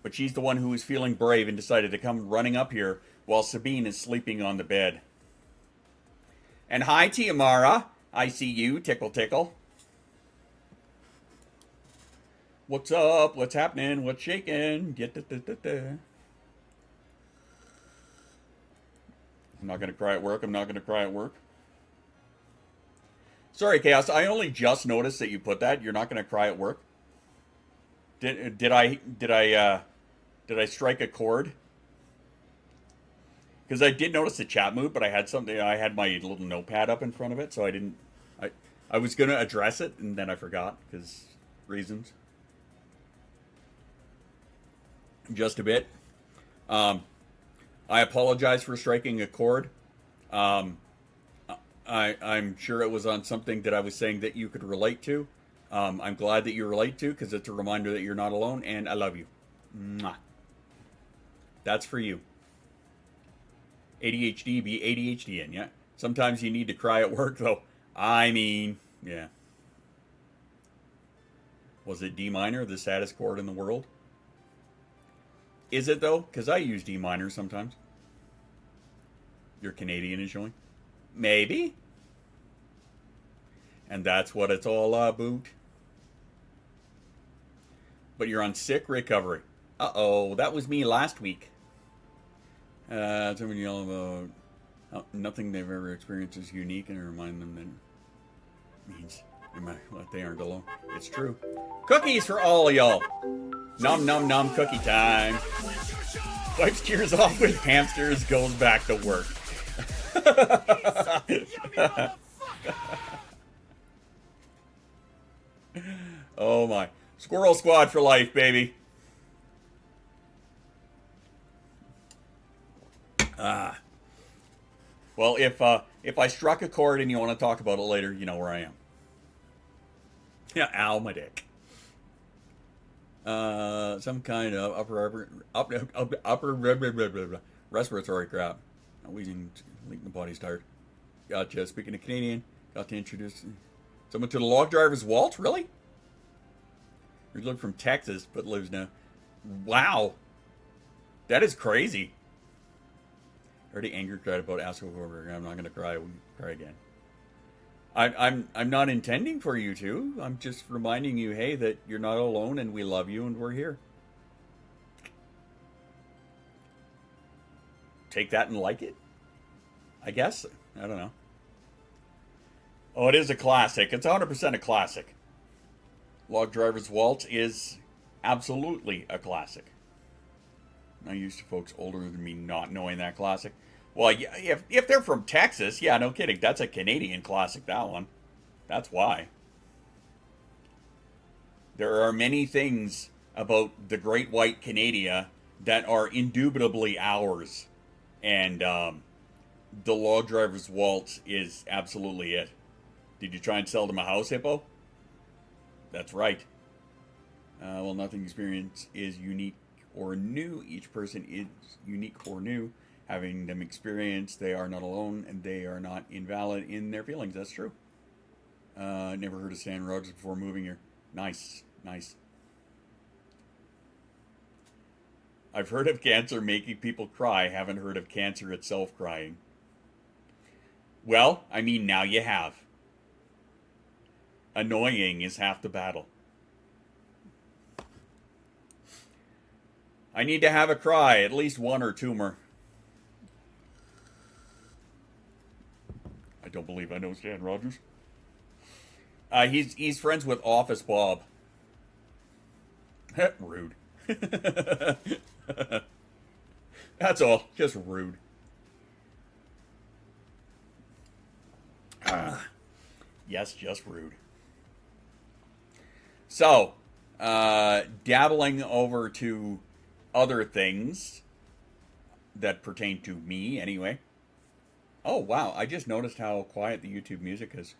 But she's the one who was feeling brave and decided to come running up here while Sabine is sleeping on the bed. And hi, Tiamara. I see you. Tickle, tickle. What's up? What's happening? What's shaking? I'm not going to cry at work. I'm not going to cry at work. Sorry, Chaos. I only just noticed that you put that. You're not going to cry at work. Did I strike a chord? Because I did notice the chat mood, but I had my little notepad up in front of it, so I was going to address it, and then I forgot, because reasons. Just a bit. I apologize for striking a chord. I'm sure it was on something that I was saying that you could relate to. I'm glad that you relate to, because it's a reminder that you're not alone, and I love you. Mwah. That's for you. ADHD be ADHDing, yeah. Sometimes you need to cry at work, though. I mean, yeah. Was it D minor, the saddest chord in the world? Is it, though? Because I use D minor sometimes. Your Canadian is showing. Maybe. And that's what it's all about. But you're on sick recovery. Uh-oh, that was me last week. Somebody yell about how nothing they've ever experienced is unique, and remind them that means no matter what, they aren't alone. It's true. Cookies for all of y'all. Nom nom nom cookie time. Wipes tears off with hamsters, goes back to work. Oh my. Squirrel Squad for life, baby. Well, if I struck a chord and you want to talk about it later, you know where I am. Yeah, ow, my dick. Some kind of upper respiratory crap. Wheezing, the body's tired. Gotcha. Speaking of Canadian, got to introduce someone to the log driver's waltz. Really? You're looking from Texas, but lives now. Wow, that is crazy. Already angered, cried about asking over. I'm not gonna cry. We cry again. I'm not intending for you to. I'm just reminding you, hey, that you're not alone, and we love you, and we're here. Take that and like it, I guess. I don't know. Oh, it is a classic. It's 100% a classic. Log Driver's Waltz is absolutely a classic. I'm used to folks older than me not knowing that classic. Well, if they're from Texas, yeah, no kidding. That's a Canadian classic, that one. That's why. There are many things about the Great White Canada that are indubitably ours. And the Log Driver's Waltz is absolutely it. Did you try and sell them a house, Hippo? That's right. Well, nothing experience is unique or new. Each person is unique or new. Having them experience, they are not alone, and they are not invalid in their feelings. That's true. Never heard of Stan Rogers before moving here. Nice, nice. I've heard of cancer making people cry. Haven't heard of cancer itself crying. Well, I mean, now you have. Annoying is half the battle. I need to have a cry, at least one or two more. I don't believe I know Stan Rogers. He's friends with Office Bob. Rude. That's all. Just rude. Yes, just rude. So, dabbling over to other things that pertain to me, anyway. Oh, wow. I just noticed how quiet the YouTube music is.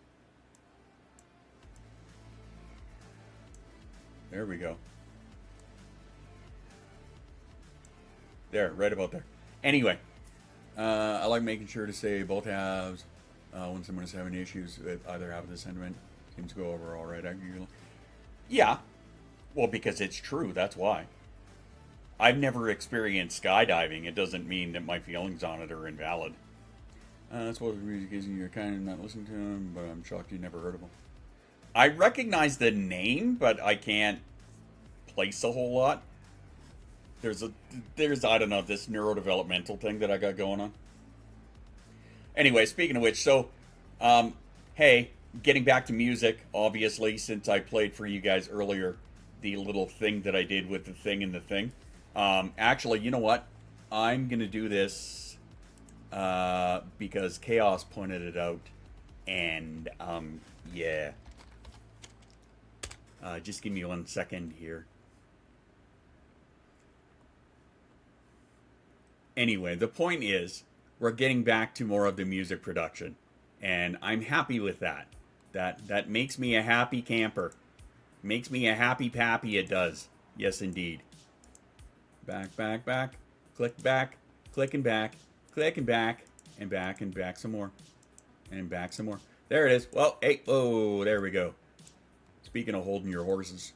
There we go. There, right about there. Anyway, I like making sure to say both halves when someone is having issues with either half of the sentiment. Seems to go over all right. Yeah. Well, because it's true. That's why. I've never experienced skydiving. It doesn't mean that my feelings on it are invalid. That's what the music is, and you're kind of not listening to him, but I'm shocked you never heard of him. I recognize the name, but I can't place a whole lot. There's I don't know, this neurodevelopmental thing that I got going on. Anyway, speaking of which, so, hey, getting back to music, obviously, since I played for you guys earlier, the little thing that I did with the thing and the thing. Actually, you know what? I'm going to do this because Chaos pointed it out, and, yeah. Just give me 1 second here. Anyway, the point is, we're getting back to more of the music production, and I'm happy with that. That makes me a happy camper. Makes me a happy pappy, it does. Yes, indeed. Back, back, back. Click back. Click and back. Click and back. And back some more. And back some more. There it is. Well, hey, oh, there we go. Speaking of holding your horses.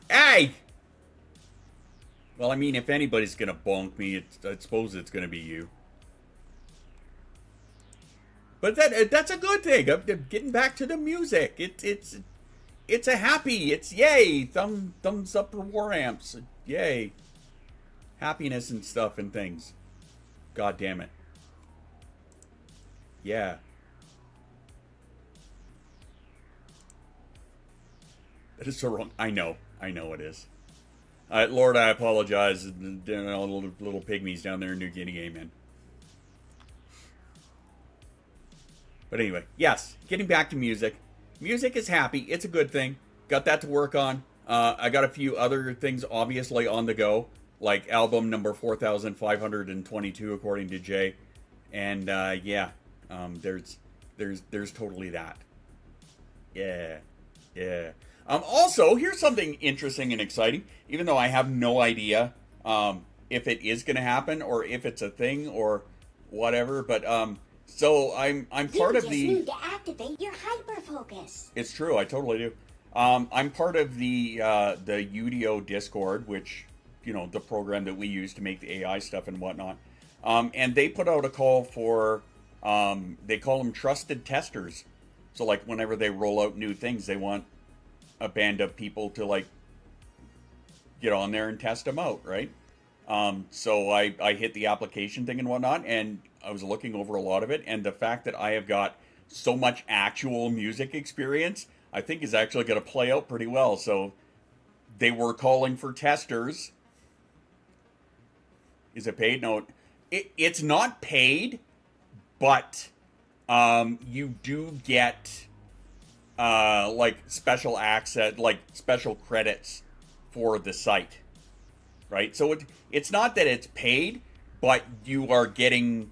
Hey! Well, I mean, if anybody's gonna bonk me, I suppose it's gonna be you. But that's a good thing. I'm getting back to the music. It's a happy. It's yay. Thumbs up for war amps. Yay. Happiness and stuff and things. God damn it. Yeah. That is so wrong. I know it is. Lord, I apologize. All the little pygmies down there in New Guinea, amen. But anyway, yes, getting back to music. Music is happy. It's a good thing. Got that to work on. I got a few other things obviously on the go, like album number 4,522 according to Jay. And yeah, there's totally that. Yeah. Yeah. Also, here's something interesting and exciting, even though I have no idea if it is going to happen or if it's a thing or whatever, but so I'm part of the... You just need to activate your hyperfocus. It's true, I totally do. I'm part of the UDO Discord, which, you know, the program that we use to make the AI stuff and whatnot. And they put out a call for, they call them trusted testers. So, like, whenever they roll out new things, they want a band of people to, like, get on there and test them out, right? So I hit the application thing and whatnot, and I was looking over a lot of it, and the fact that I have got so much actual music experience, I think is actually going to play out pretty well. So they were calling for testers. Is it paid? No, it's not paid, but you do get like special access, like special credits for the site, right? So it's not that it's paid, but you are getting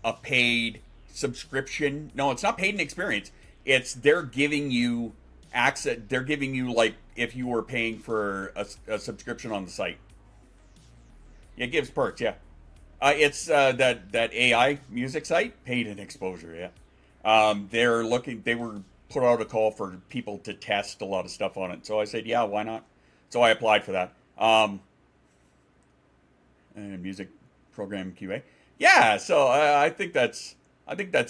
a paid subscription. No, it's not paid in experience. It's they're giving you access. They're giving you, like, if you were paying for a subscription on the site. It gives perks, yeah. It's that AI music site, paid in exposure, yeah. They were put out a call for people to test a lot of stuff on it. So I said, yeah, why not? So I applied for that. And music program QA. Yeah, so I think that's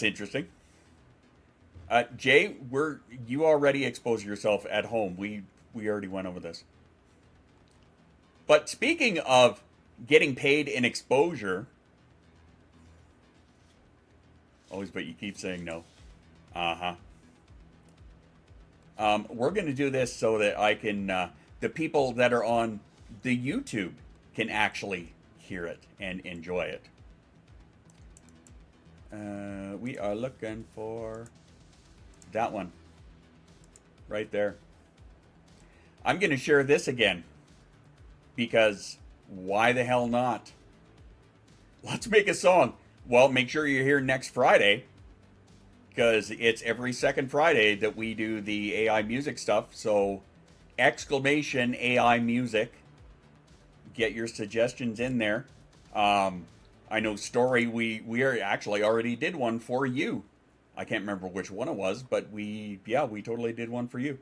interesting. Jay, you already exposed yourself at home. We already went over this. But speaking of getting paid in exposure, always, but you keep saying no. We're going to do this so that I can, the people that are on the YouTube can actually hear it and enjoy it. We are looking for that one right there. I'm going to share this again because why the hell not? Let's make a song. Well, make sure you're here next Friday because it's every second Friday that we do the AI music stuff. So exclamation AI music. Get your suggestions in there. I know Story, we are actually already did one for you. I can't remember which one it was, but we totally did one for you.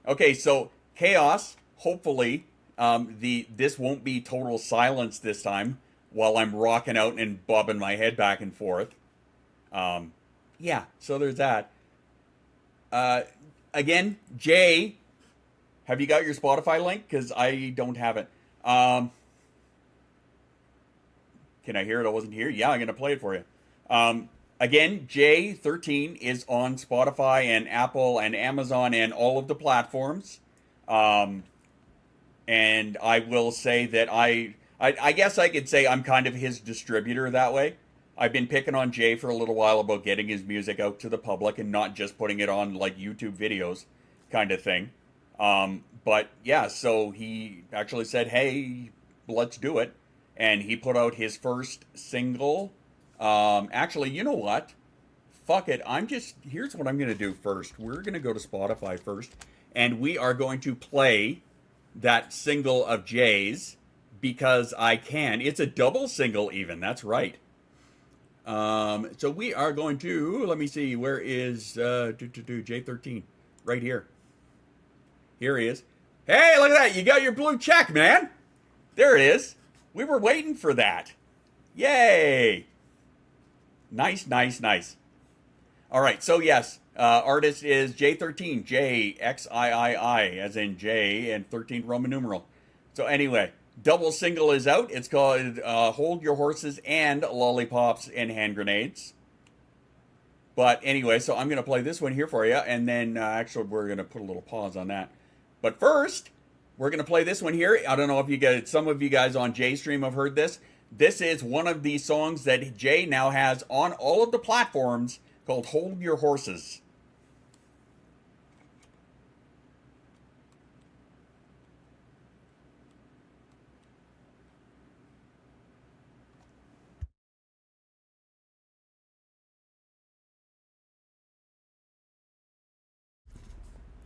Okay, so Chaos, hopefully this won't be total silence this time while I'm rocking out and bobbing my head back and forth. Yeah, so there's that. Again, Jay, have you got your Spotify link? Because I don't have it. Can I hear it? I wasn't here. Yeah, I'm going to play it for you. Again, J13 is on Spotify and Apple and Amazon and all of the platforms. And I will say that I guess I could say I'm kind of his distributor that way. I've been picking on Jay for a little while about getting his music out to the public and not just putting it on like YouTube videos kind of thing. But yeah, so he actually said, hey, let's do it. And he put out his first single. Actually, you know what? fuck it. Here's what I'm going to do first. We're going to go to Spotify first, and we are going to play that single of Jay's because I can. It's a double single even. That's right. So we are going to, let me see, where is J13? Right here. Here he is. Hey, look at that. You got your blue check, man. There it is. We were waiting for that. Yay. Nice, nice, nice. All right, so yes, artist is J13, J-X-I-I-I, as in J and 13 Roman numeral. So anyway, double single is out. It's called Hold Your Horses and Lollipops and Hand Grenades. But anyway, so I'm going to play this one here for you, and then actually we're going to put a little pause on that. But first, we're going to play this one here. I don't know if you guys, some of you guys on Jay's stream have heard this. This is one of the songs that Jay now has on all of the platforms called Hold Your Horses.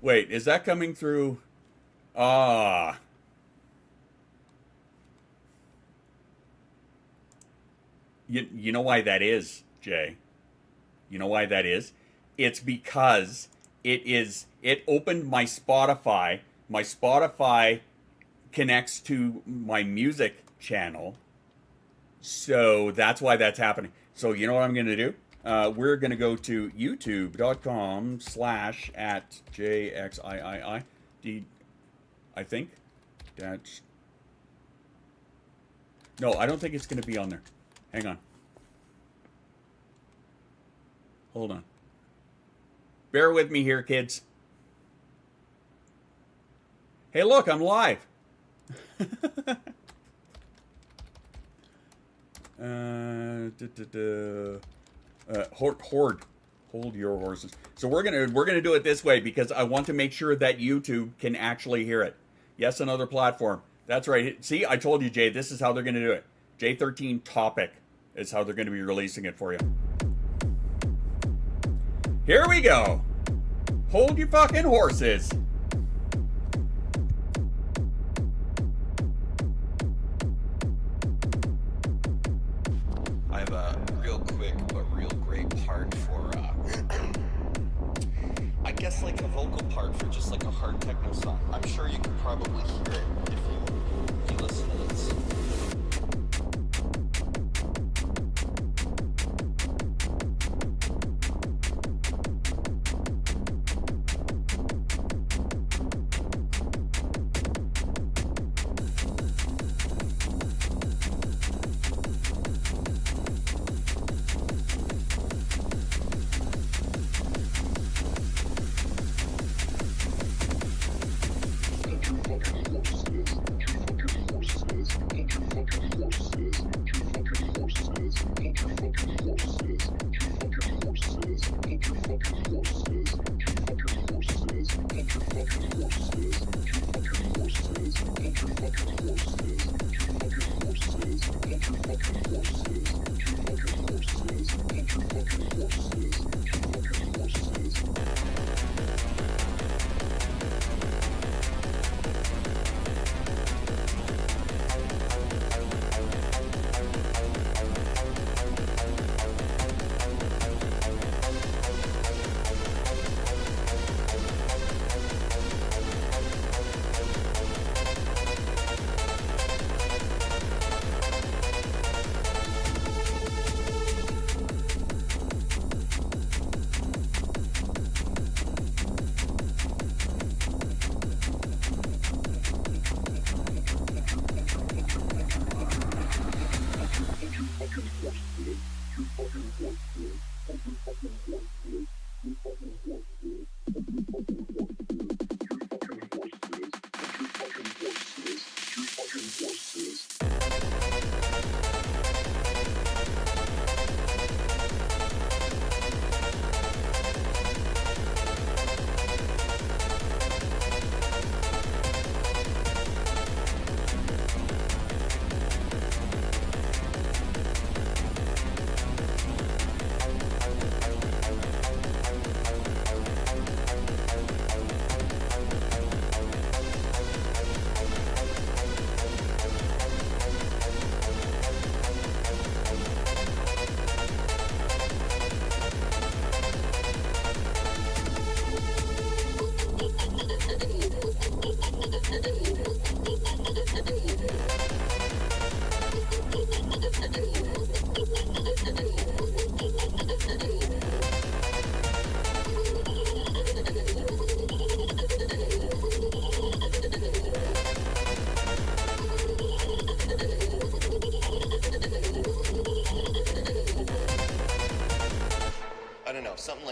Wait, is that coming through? Ah. You know why that is, Jay? You know why that is? It's because it opened my Spotify. My Spotify connects to my music channel. So that's why that's happening. So you know what I'm going to do? We're going to go to youtube.com/@JXIII. I think that's... No, I don't think it's going to be on there. Hang on. Hold on. Bear with me here, kids. Hey, look, I'm live. Hold your horses. So we're gonna do it this way because I want to make sure that YouTube can actually hear it. Yes, another platform. That's right. See, I told you, Jay. This is how they're gonna do it. J13 Topic is how they're gonna be releasing it for you. Here we go. Hold your fucking horses. I have a real quick but real great part for, I guess like a vocal part for just like a hard techno song. I'm sure you could probably hear it if you listen to this.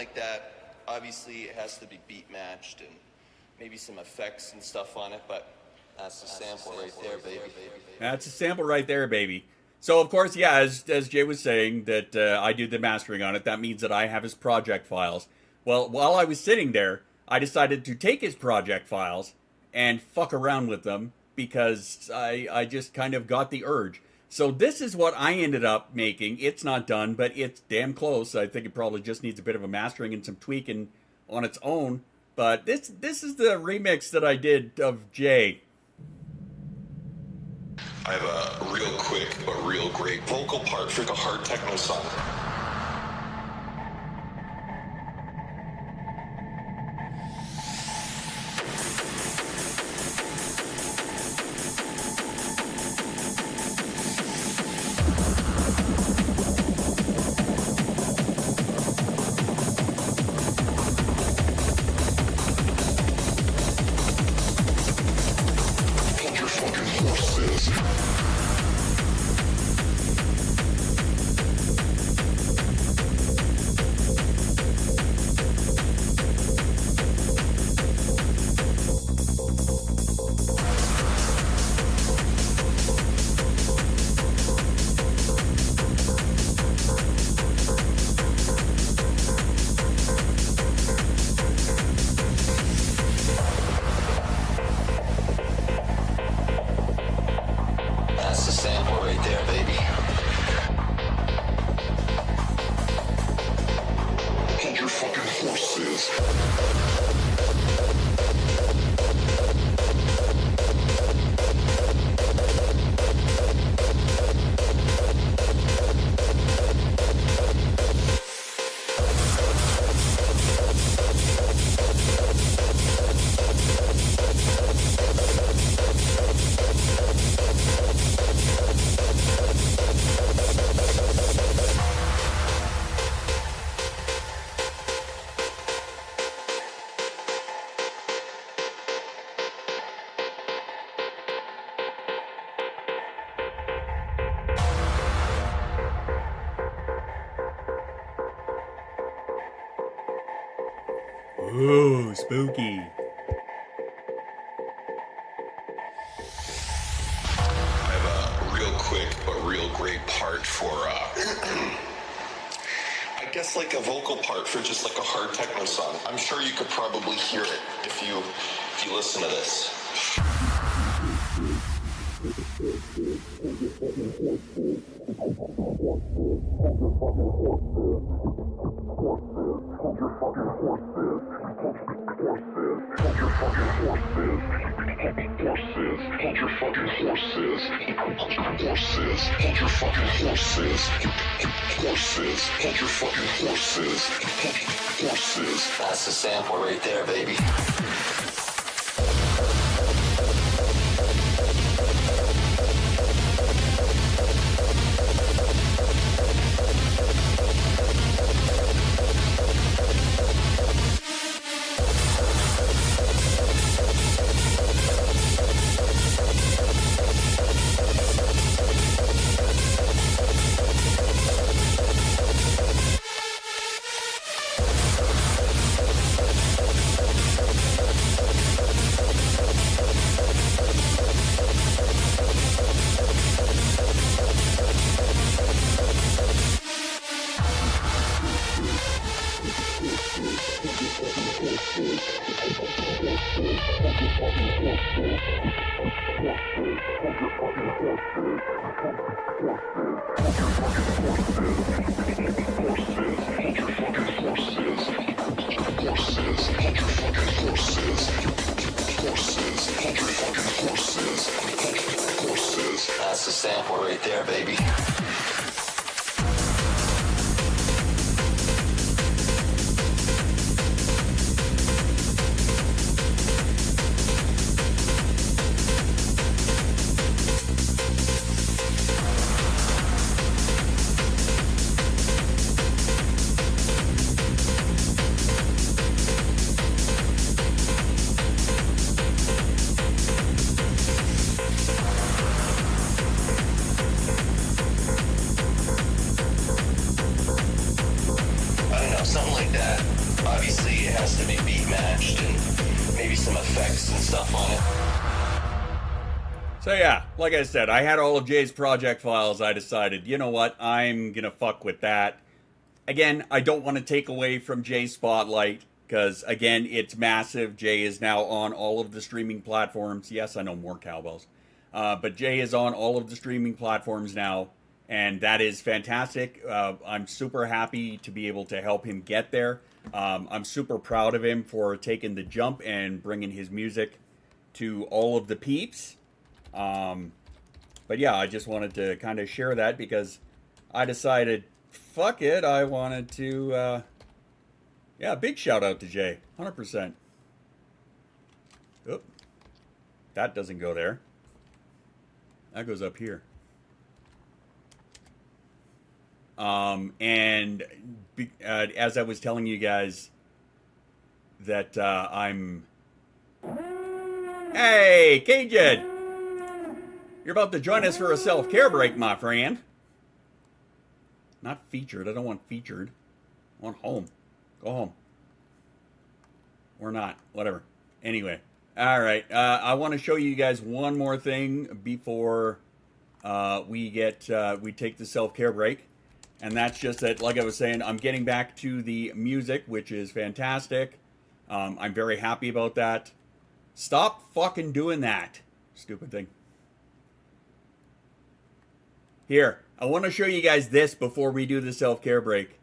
like that. Obviously, it has to be beat matched and maybe some effects and stuff on it, but that's the sample right there, baby. That's a sample right there, baby. So, of course, yeah, as Jay was saying, that I do the mastering on it. That means that I have his project files. Well, while I was sitting there, I decided to take his project files and fuck around with them because I just kind of got the urge. So this is what I ended up making. It's not done, but it's damn close. I think it probably just needs a bit of a mastering and some tweaking on its own. But this is the remix that I did of Jay. I have a real quick but real great vocal part for the hard techno song. That's the sample right there, baby. Hold your fucking horses. Ooh, spooky. I have a real quick but real great part for, I guess like a vocal part for just like a hard techno song. I'm sure you could probably hear it if you listen to this. That's the sample right there, baby. That's the sample right there, baby. some effects and stuff on it. So yeah, like I said, I had all of Jay's project files. I decided, you know what, I'm gonna fuck with that. Again, I don't want to take away from Jay's spotlight, because again, it's massive. Jay is now on all of the streaming platforms. Yes, I know, more cowbells. But Jay is on all of the streaming platforms now, and that is fantastic. I'm super happy to be able to help him get there. I'm super proud of him for taking the jump and bringing his music to all of the peeps. But yeah, I just wanted to kind of share that because I decided, fuck it, I wanted to, yeah, big shout out to Jay, 100%. Oop, that doesn't go there. That goes up here. And as I was telling you guys that I'm... Hey, Cajun! You're about to join us for a self-care break, my friend. Not featured. I don't want featured. I want home. Go home. Or not. Whatever. Anyway. Alright. I want to show you guys one more thing before we take the self-care break. And that's just that, like I was saying, I'm getting back to the music, which is fantastic. I'm very happy about that. Stop fucking doing that. Stupid thing. Here, I want to show you guys this before we do the self-care break.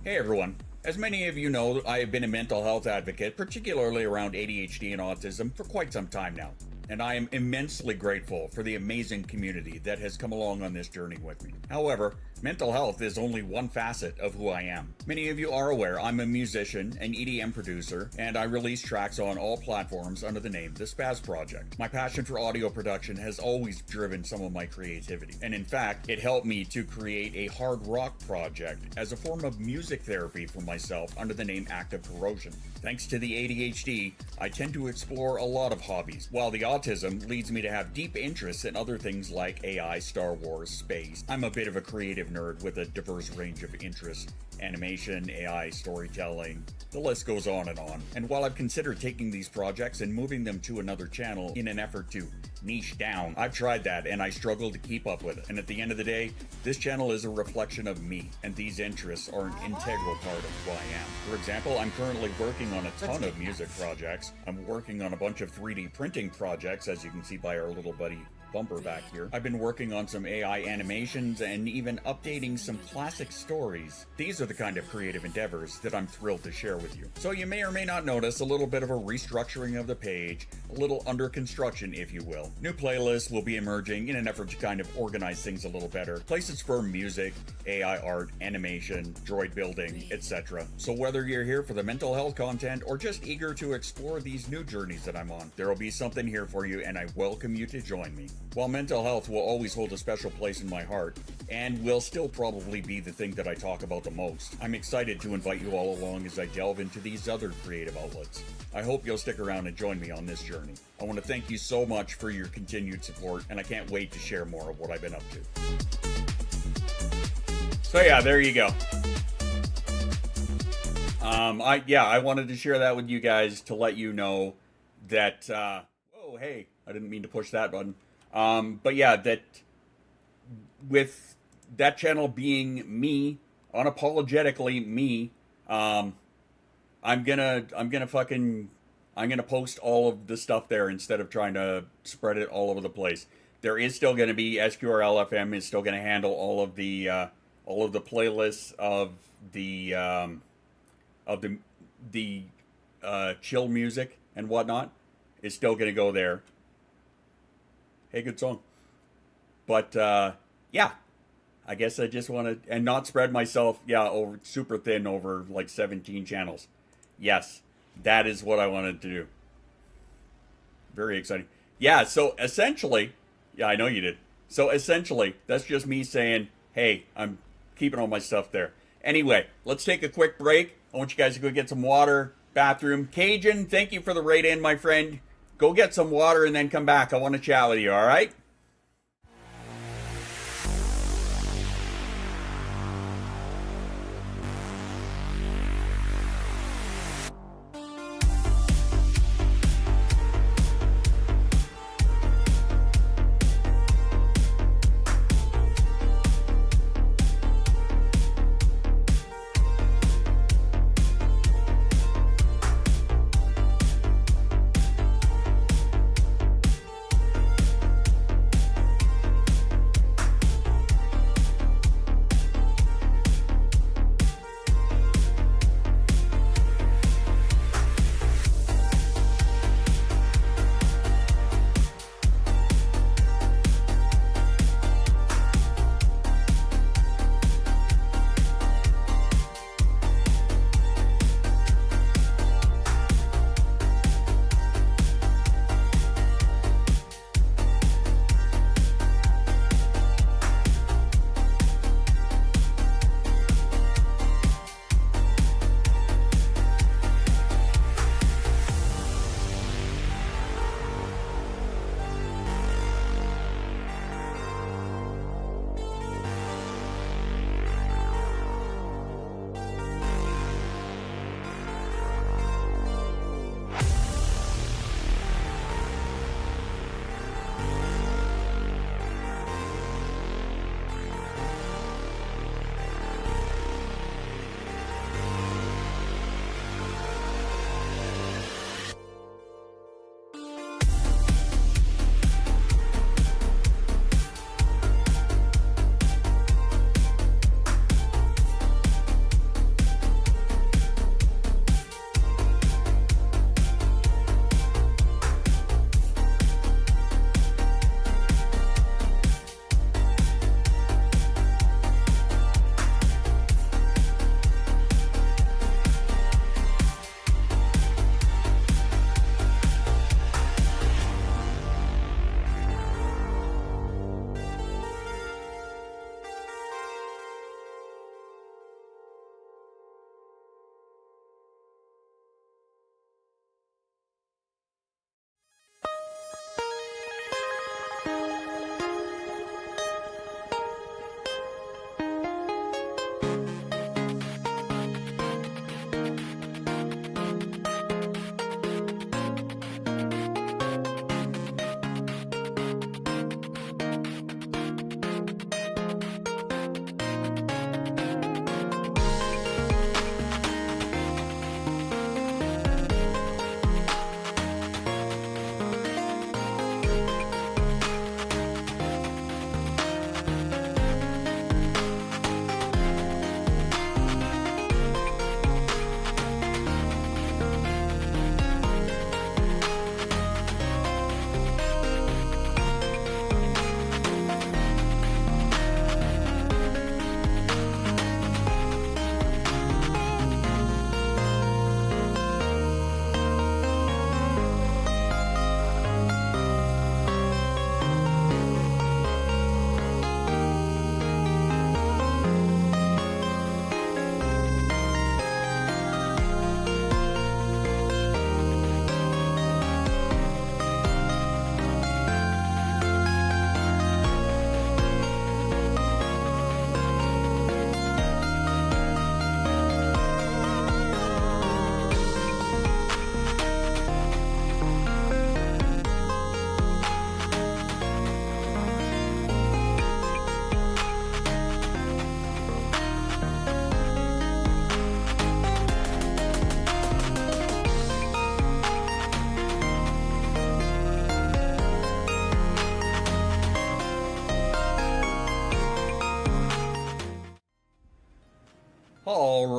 Hey everyone. As many of you know, I have been a mental health advocate, particularly around ADHD and autism, for quite some time now. And I am immensely grateful for the amazing community that has come along on this journey with me. However, mental health is only one facet of who I am. Many of you are aware I'm a musician, an EDM producer, and I release tracks on all platforms under the name The Spaz Project. My passion for audio production has always driven some of my creativity, and in fact, it helped me to create a hard rock project as a form of music therapy for myself under the name Active Corrosion. Thanks to the ADHD, I tend to explore a lot of hobbies, while the autism leads me to have deep interests in other things like AI, Star Wars, space. I'm a bit of a creative nerd with a diverse range of interests. Animation, AI, storytelling, the list goes on. And while I've considered taking these projects and moving them to another channel in an effort to niche down, I've tried that and I struggle to keep up with it. And at the end of the day, this channel is a reflection of me, and these interests are an integral part of who I am. For example, I'm currently working on a ton of music projects. I'm working on a bunch of 3D printing projects, as you can see by our little buddy bumper back here. I've been working on some AI animations and even updating some classic stories. These are the kind of creative endeavors that I'm thrilled to share with you. So you may or may not notice a little bit of a restructuring of the page, a little under construction, if you will. New playlists will be emerging in an effort to kind of organize things a little better. Places for music, AI art, animation, droid building, etc. So whether you're here for the mental health content or just eager to explore these new journeys that I'm on, there will be something here for you, and I welcome you to join me. While mental health will always hold a special place in my heart, and will still probably be the thing that I talk about the most, I'm excited to invite you all along as I delve into these other creative outlets. I hope you'll stick around and join me on this journey. I want to thank you so much for your continued support, and I can't wait to share more of what I've been up to. So yeah, there you go. I wanted to share that with you guys to let you know that, oh, hey, I didn't mean to push that button. But yeah, that with that channel being me, unapologetically me, I'm gonna post all of the stuff there instead of trying to spread it all over the place. There is still gonna be SQRLFM is still gonna handle all of the playlists of the chill music and whatnot. Is still gonna go there. Hey, good song. But, yeah. I guess I just want to... And not spread myself, over super thin over, like, 17 channels. Yes, that is what I wanted to do. Very exciting. Yeah, so essentially... Yeah, I know you did. So essentially, that's just me saying, hey, I'm keeping all my stuff there. Anyway, let's take a quick break. I want you guys to go get some water, bathroom. Cajun, thank you for the raid in, my friend. Go get some water and then come back. I want to chat with you, all right?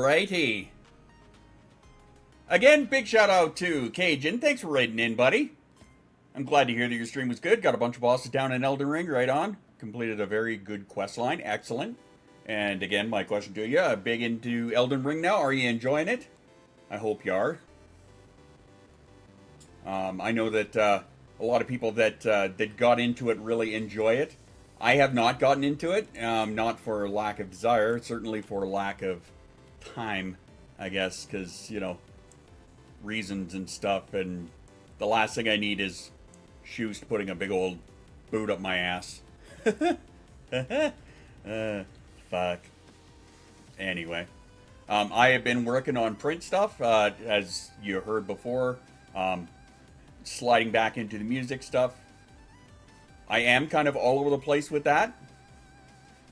Alrighty. Again, big shout out to Cajun. Thanks for writing in, buddy. I'm glad to hear that your stream was good. Got a bunch of bosses down in Elden Ring, right on. Completed a very good quest line. Excellent. And again, my question to you, big into Elden Ring now. Are you enjoying it? I hope you are. I know that a lot of people that got into it really enjoy it. I have not gotten into it, not for lack of desire, certainly for lack of time, I guess, because, you know, reasons and stuff, and the last thing I need is Shoes putting a big old boot up my ass. Fuck. Anyway. I have been working on print stuff, as you heard before. Sliding back into the music stuff. I am kind of all over the place with that.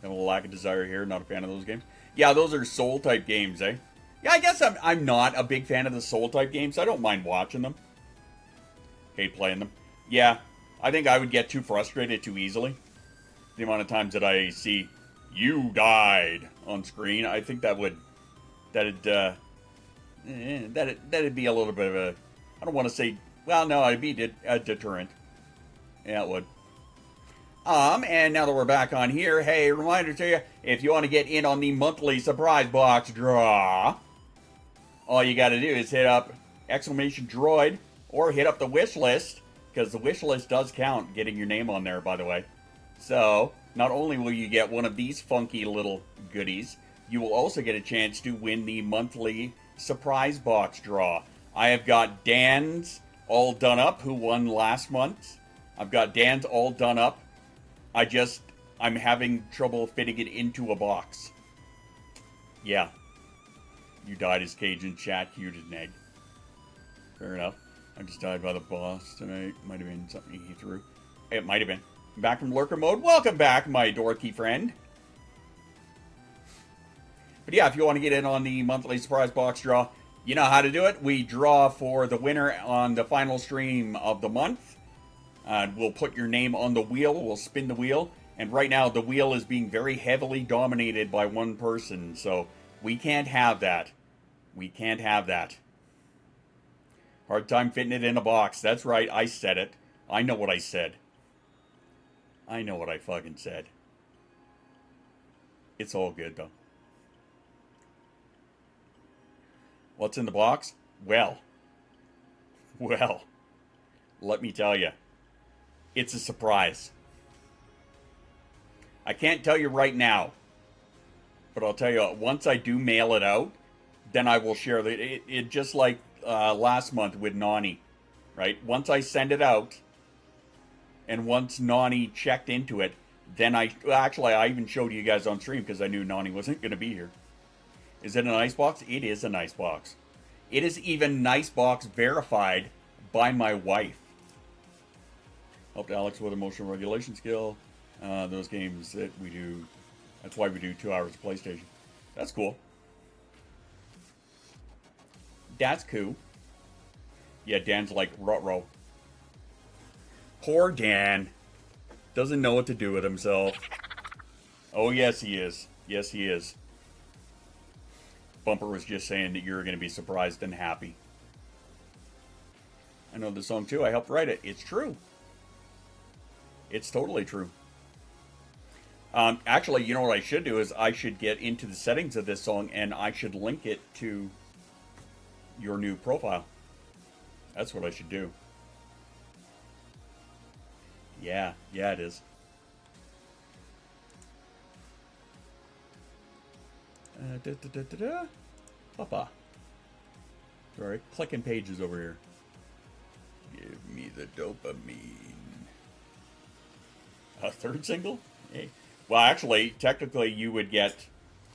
Have a lack of desire here, not a fan of those games. Yeah, those are Soul-type games, eh? Yeah, I guess I'm not a big fan of the Soul-type games. I don't mind watching them. Hate playing them. Yeah, I think I would get too frustrated too easily. The amount of times that I see, you died on screen, I think that'd be a little bit of a, I don't want to say, well, no, it'd be a deterrent. Yeah, it would. And now that we're back on here, hey, reminder to you, if you want to get in on the monthly surprise box draw, all you got to do is hit up !droid or hit up the wish list, because the wish list does count, getting your name on there, by the way. So, not only will you get one of these funky little goodies, you will also get a chance to win the monthly surprise box draw. I have got Dan's all done up, who won last month. I've got Dan's all done up. I'm having trouble fitting it into a box. Yeah. You died as Cajun chat, you did an egg. Fair enough. I just died by the boss tonight. Might have been something he threw. It might have been. Back from lurker mode. Welcome back, my dorky friend. But yeah, if you want to get in on the monthly surprise box draw, you know how to do it. We draw for the winner on the final stream of the month. We'll put your name on the wheel. We'll spin the wheel. And right now, the wheel is being very heavily dominated by one person. So we can't have that. We can't have that. Hard time fitting it in a box. That's right. I said it. I know what I said. I know what I fucking said. It's all good, though. What's in the box? Well, let me tell you. It's a surprise. I can't tell you right now. But I'll tell you, once I do mail it out, then I will share it just like last month with Nani, right? Once I send it out, and once Nani checked into it, then I even showed you guys on stream because I knew Nani wasn't going to be here. Is it an icebox? It is an icebox. It is even Nicebox verified by my wife. Helped Alex with emotional regulation skill. Those games that we do, that's why we do 2 hours of PlayStation. That's cool. That's cool. Yeah, Dan's like, ruh-roh. Poor Dan. Doesn't know what to do with himself. Oh, yes, he is. Yes, he is. Bumper was just saying that you're going to be surprised and happy. I know the song, too. I helped write it. It's true. It's totally true. Actually, you know what I should do is I should get into the settings of this song and I should link it to your new profile. That's what I should do. Yeah, it is. Papa. Sorry, clicking pages over here. Give me the dopamine. A third single? Hey. Well, actually, technically, you would get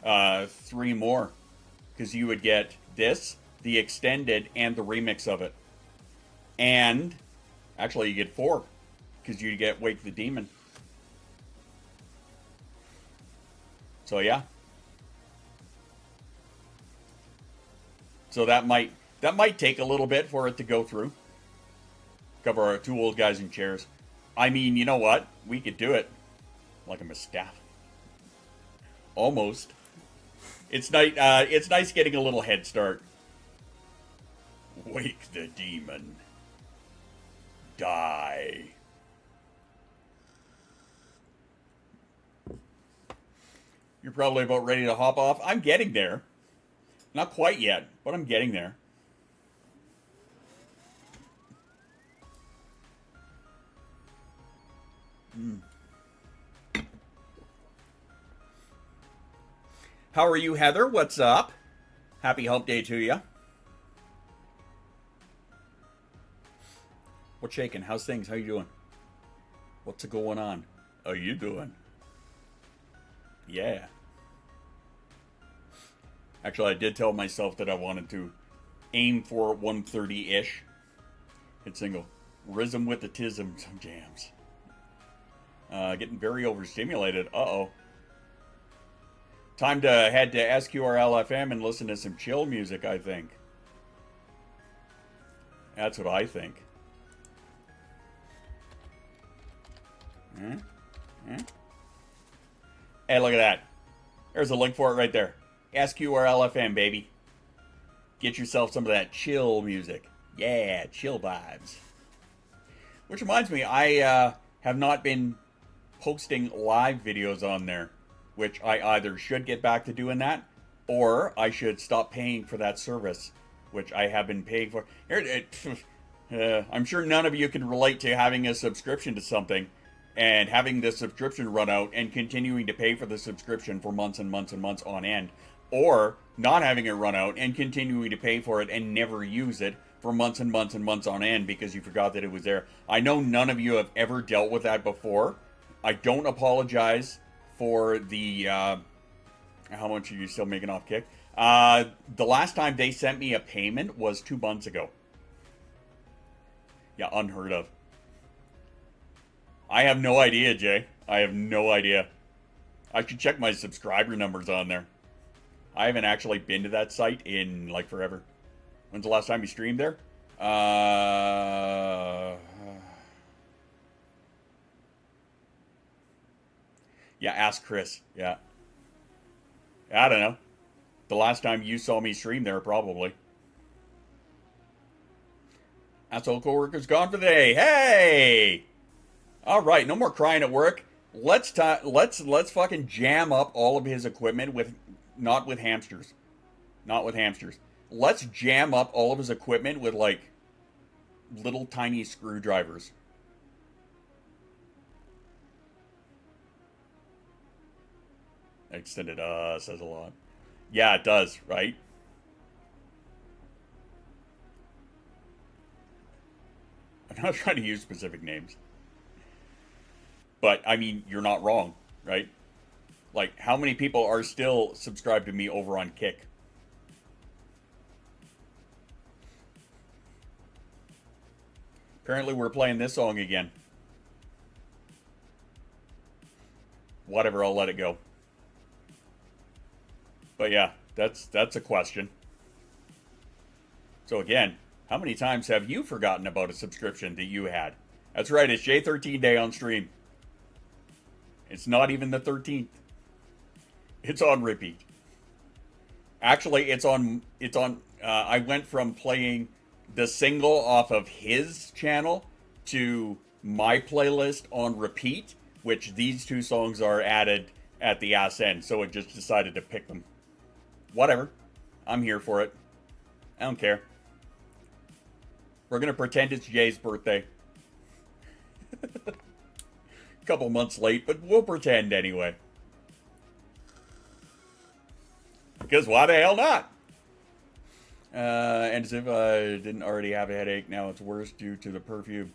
3 more. Because you would get this, the extended, and the remix of it. And, actually, you get 4. Because you get Wake the Demon. So, yeah. So that might take a little bit for it to go through. Cover our 2 old guys in chairs. I mean, you know what? We could do it. Like I'm a staff. Almost. It's nice. It's nice getting a little head start. Wake the demon. Die. You're probably about ready to hop off. I'm getting there. Not quite yet, but I'm getting there. How are you, Heather? What's up? Happy hump day to you. What's shaking? How's things? How you doing? What's going on? How you doing? Yeah. Actually, I did tell myself that I wanted to aim for 130-ish. Hit single. Rhythm with the tism. Some jams. Getting very overstimulated. Uh-oh. Time to head to SQRL-FM and listen to some chill music, I think. That's what I think. Hey, look at that. There's a link for it right there. SQRL-FM, baby. Get yourself some of that chill music. Yeah, chill vibes. Which reminds me, I have not been posting live videos on there, which I either should get back to doing that, or I should stop paying for that service, which I have been paying for. I'm sure none of you can relate to having a subscription to something and having the subscription run out and continuing to pay for the subscription for months and months and months on end, or not having it run out and continuing to pay for it and never use it for months and months and months on end because you forgot that it was there. I know none of you have ever dealt with that before. I don't apologize for the how much are you still making off Kick? The last time they sent me a payment was 2 months ago. Yeah, unheard of. I have no idea, Jay. I have no idea. I should check my subscriber numbers on there. I haven't actually been to that site in, like, forever. When's the last time you streamed there? Yeah, ask Chris. Yeah. I don't know. The last time you saw me stream there, probably. That's all coworkers gone for the day. Hey! All right, no more crying at work. Let's fucking jam up all of his equipment with, not with hamsters. Not with hamsters. Let's jam up all of his equipment with, like, little tiny screwdrivers. Extended says a lot. Yeah, it does, right? I'm not trying to use specific names. But, I mean, you're not wrong, right? Like, how many people are still subscribed to me over on Kick? Apparently we're playing this song again. Whatever, I'll let it go. But yeah, that's a question. So again, how many times have you forgotten about a subscription that you had? That's right, it's J13 Day on stream. It's not even the 13th. It's on repeat. Actually, it's on, I went from playing the single off of his channel to my playlist on repeat, which these two songs are added at the ass end, so it just decided to pick them. Whatever. I'm here for it. I don't care. We're gonna pretend it's Jay's birthday. Couple months late, but we'll pretend anyway. Because why the hell not? And as if I didn't already have a headache, now it's worse due to the perfume.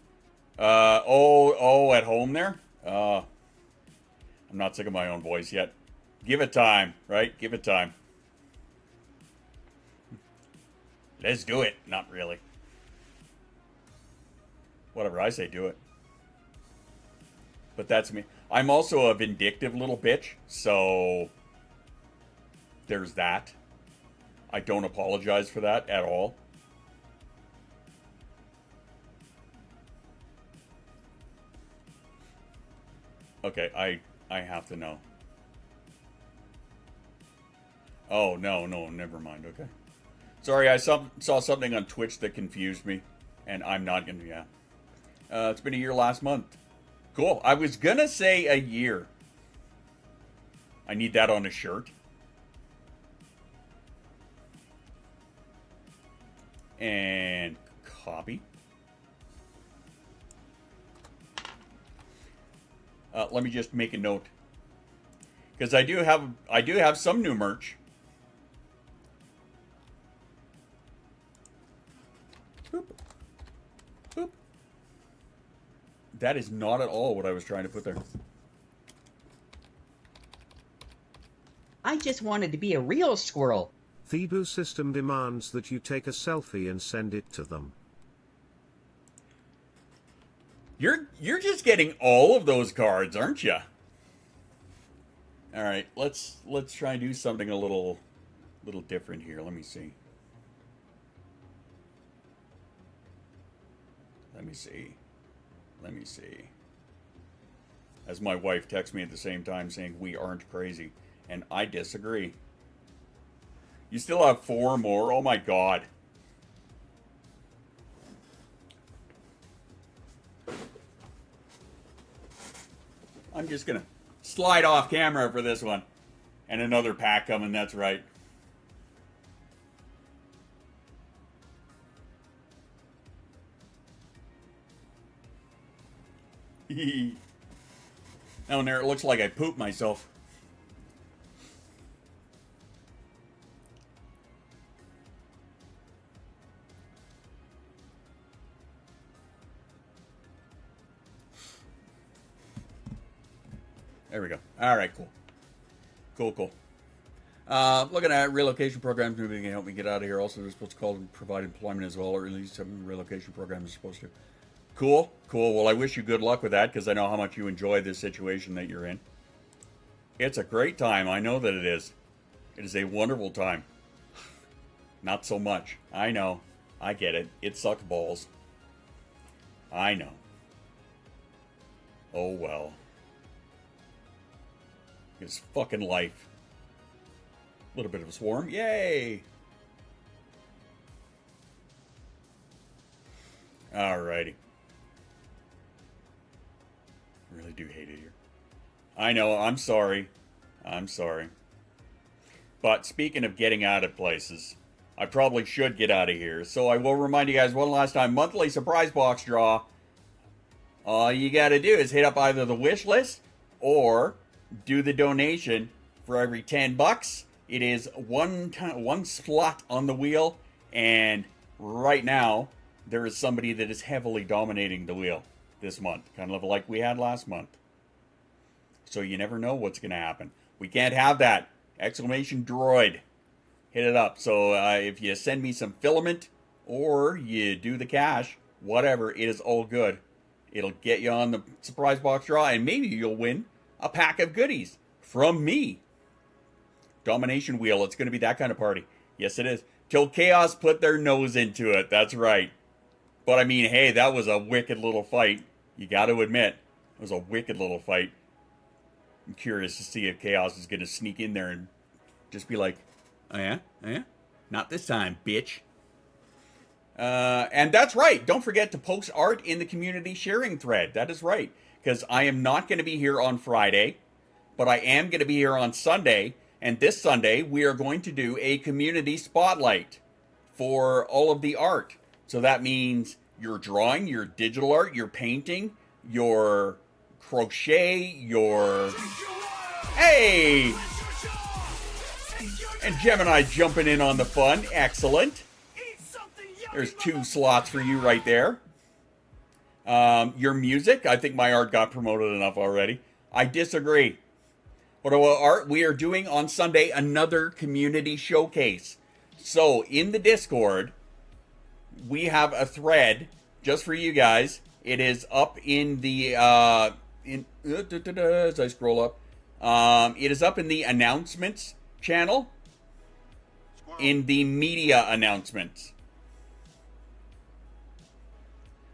Oh, at home there? I'm not sick of my own voice yet. Give it time, right? Give it time. Let's do it. Not really. Whatever I say, do it. But that's me. I'm also a vindictive little bitch, so there's that. I don't apologize for that at all. Okay, I have to know. Oh, no, never mind. Okay. Sorry, I saw something on Twitch that confused me, and I'm not going to, yeah. It's been a year last month. Cool. I was going to say a year. I need that on a shirt. And copy. Let me just make a note, because I do have some new merch. Boop. Boop. That is not at all what I was trying to put there. I just wanted to be a real squirrel. Thibu system demands that you take a selfie and send it to them. You're just getting all of those cards, aren't you? All right, let's try and do something a little different here. Let me see. Let me see. As my wife texts me at the same time saying we aren't crazy, and I disagree. You still have 4 more? Oh my god. I'm just gonna slide off camera for this one. And another pack coming, that's right. Now and there, it looks like I pooped myself. There we go. All right, cool. Cool. Looking at relocation programs, maybe they can help me get out of here. Also, they're supposed to call and provide employment as well, or at least some relocation programs are supposed to. Cool. Well, I wish you good luck with that, because I know how much you enjoy this situation that you're in. It's a great time. I know that it is. It is a wonderful time. Not so much. I know. I get it. It sucks balls. I know. Oh, well. It's fucking life. A little bit of a swarm. Yay! Alrighty. I really do hate it here. I know, I'm sorry. But speaking of getting out of places, I probably should get out of here. So I will remind you guys one last time, monthly surprise box draw. All you gotta do is hit up either the wish list or do the donation. For every 10 bucks. It is one slot on the wheel, and right now there is somebody that is heavily dominating the wheel this month, kind of like we had last month. So you never know what's going to happen. We can't have that. Exclamation droid. Hit it up. So if you send me some filament or you do the cash, whatever, it is all good. It'll get you on the surprise box draw, and maybe you'll win a pack of goodies from me. Domination wheel. It's going to be that kind of party. Yes, it is. Till Chaos put their nose into it. That's right. But I mean, hey, that was a wicked little fight. You got to admit, it was a wicked little fight. I'm curious to see if Chaos is going to sneak in there and just be like, oh yeah? Oh yeah? Not this time, bitch. And that's right. Don't forget to post art in the community sharing thread. That is right. Because I am not going to be here on Friday, but I am going to be here on Sunday. And this Sunday, we are going to do a community spotlight for all of the art. So that means your drawing, your digital art, your painting, your crochet, your... Hey! And Gemini jumping in on the fun. Excellent. There's 2 slots for you right there. Your music. I think my art got promoted enough already. I disagree. What about art? We are doing on Sunday another community showcase. So in the Discord, we have a thread just for you guys. It is up in the as I scroll up. It is up in the announcements channel. In the media announcements.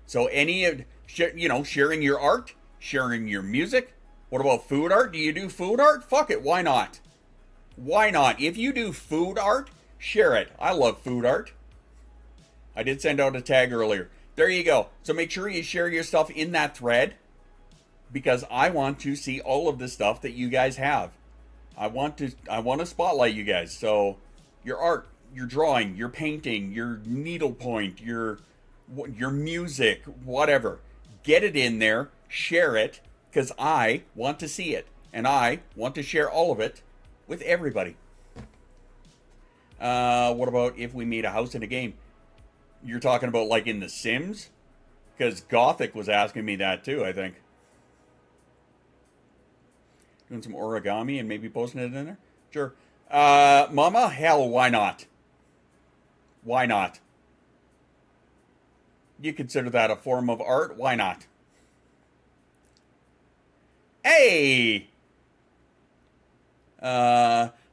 So any of sharing your art, sharing your music. What about food art? Do you do food art? Fuck it, why not? Why not? If you do food art, share it. I love food art. I did send out a tag earlier. There you go. So make sure you share your stuff in that thread, because I want to see all of the stuff that you guys have. I want to spotlight you guys. So your art, your drawing, your painting, your needlepoint, your music, whatever. Get it in there, share it, because I want to see it. And I want to share all of it with everybody. What about if we made a house in a game? You're talking about like in The Sims? Because Gothic was asking me that too, I think. Doing some origami and maybe posting it in there? Sure. Mama? Hell, why not? Why not? You consider that a form of art? Why not? Hey!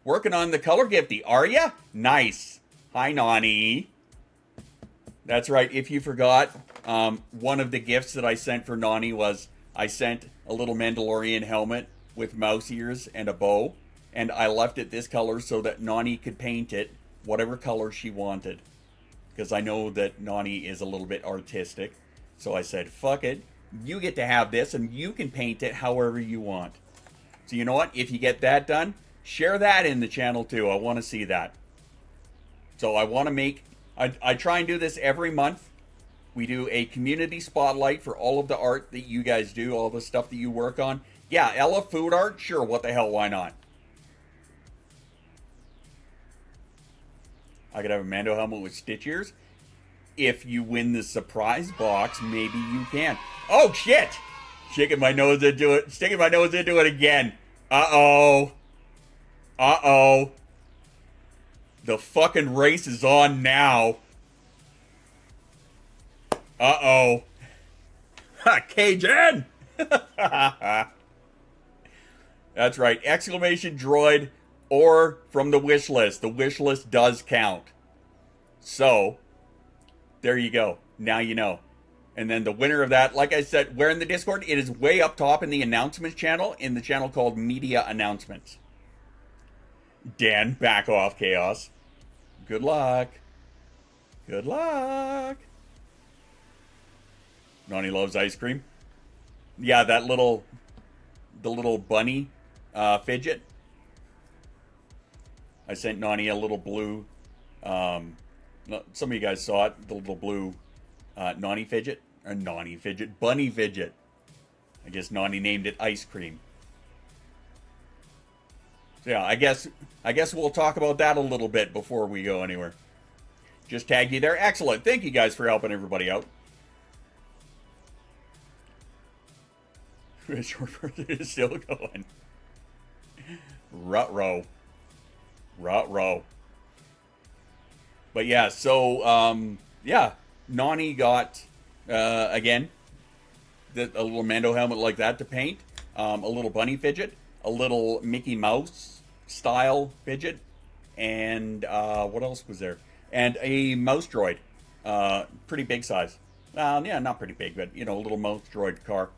Working on the color gifty, are ya? Nice. Hi, Nani. That's right. If you forgot, one of the gifts that I sent for Nani was I sent a little Mandalorian helmet with mouse ears and a bow, and I left it this color so that Nani could paint it whatever color she wanted, because I know that Nani is a little bit artistic. So I said, fuck it, you get to have this and you can paint it however you want. So you know what, if you get that done, share that in the channel too. I want to see that. So I want to make, I try and do this every month. We do a community spotlight for all of the art that you guys do, all the stuff that you work on. Yeah, Ella, food art? Sure, what the hell, why not? I could have a Mando helmet with stitch ears. If you win the surprise box, maybe you can. Oh, shit! Sticking my nose into it again. Uh-oh. Uh-oh. The fucking race is on now. Uh-oh. Ha, Cajun! That's right. Exclamation droid or from the wish list. The wish list does count. So, there you go. Now you know. And then the winner of that, like I said, where in the Discord? It is way up top in the announcements channel, in the channel called Media Announcements. Dan, back off, Chaos. Good luck. Good luck. Nani loves ice cream. Yeah, the little bunny fidget. I sent Nani a little blue, some of you guys saw it, the little blue Nani fidget, or Nani fidget, bunny fidget. I guess Nani named it ice cream. So yeah, I guess we'll talk about that a little bit before we go anywhere. Just tagged you there. Excellent. Thank you guys for helping everybody out. Short version is still going. Ruh-roh. Ruh-roh. But yeah, so, yeah. Nani got, again, a little Mando helmet like that to paint. A little bunny fidget. A little Mickey Mouse style fidget. And, what else was there? And a mouse droid. Pretty big size. Well, yeah, not pretty big, but, you know, a little mouse droid car.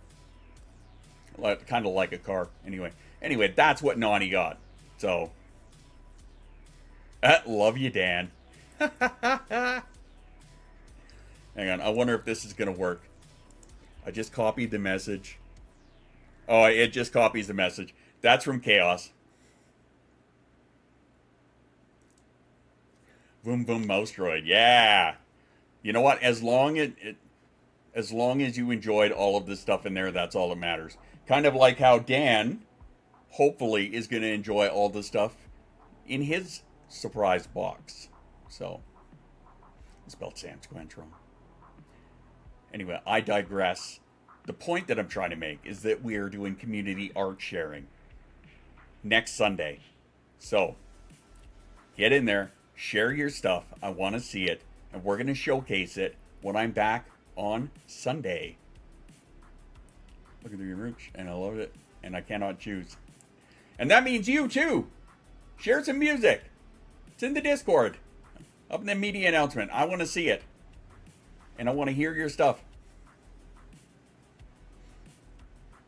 Kind of like a car. Anyway, that's what Nani got. So, love you, Dan. Hang on, I wonder if this is going to work. I just copied the message. Oh, it just copies the message. That's from Chaos. Boom boom mouse droid. Yeah. You know what? As long as you enjoyed all of this stuff in there, that's all that matters. Kind of like how Dan, hopefully, is going to enjoy all the stuff in his surprise box. So, I spelled Sam Squanch wrong. Anyway, I digress. The point that I'm trying to make is that we are doing community art sharing next Sunday. So, get in there, share your stuff. I want to see it, and we're going to showcase it when I'm back on Sunday. Look at the merch, and I love it, and I cannot choose. And that means you, too. Share some music. It's in the Discord. Up in the media announcement. I want to see it. And I want to hear your stuff.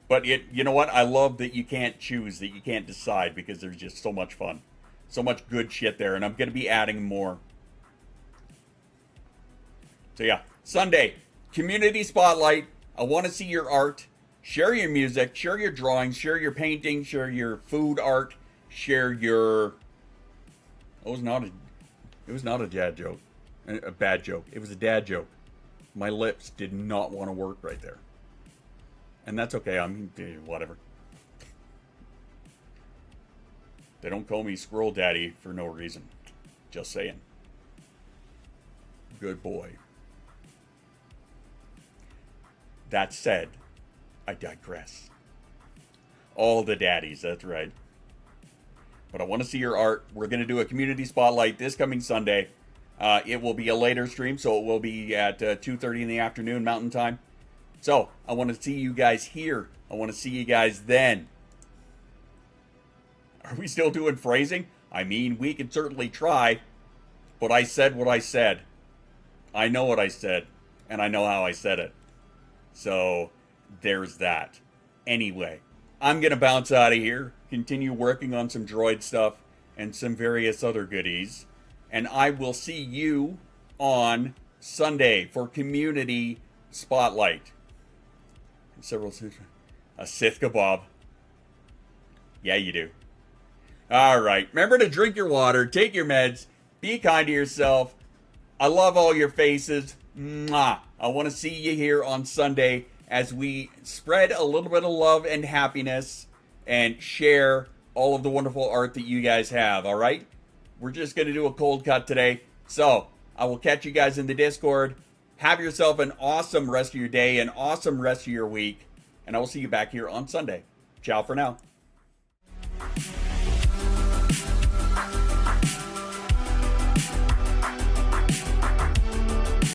But you know what? I love that you can't choose, that you can't decide, because there's just so much fun. So much good shit there, and I'm going to be adding more. So yeah, Sunday, community spotlight. I want to see your art. Share your music, share your drawings, share your painting, share your food art, share your... It was not a dad joke. A bad joke. It was a dad joke. My lips did not want to work right there. And that's okay. I mean, whatever. They don't call me Squirrel Daddy for no reason. Just saying. Good boy. That said, I digress. All the daddies, that's right. But I want to see your art. We're going to do a community spotlight this coming Sunday. It will be a later stream, so it will be at 2:30 in the afternoon Mountain Time. So, I want to see you guys here. I want to see you guys then. Are we still doing phrasing? I mean, we can certainly try, but I said what I said. I know what I said, and I know how I said it. So, there's that. Anyway, I'm going to bounce out of here, continue working on some droid stuff, and some various other goodies. And I will see you on Sunday for Community Spotlight. A Sith kebab. Yeah, you do. Alright, remember to drink your water, take your meds, be kind to yourself. I love all your faces. Mwah. I want to see you here on Sunday as we spread a little bit of love and happiness and share all of the wonderful art that you guys have, alright? We're just going to do a cold cut today. So, I will catch you guys in the Discord. Have yourself an awesome rest of your day, an awesome rest of your week, and I will see you back here on Sunday. Ciao for now.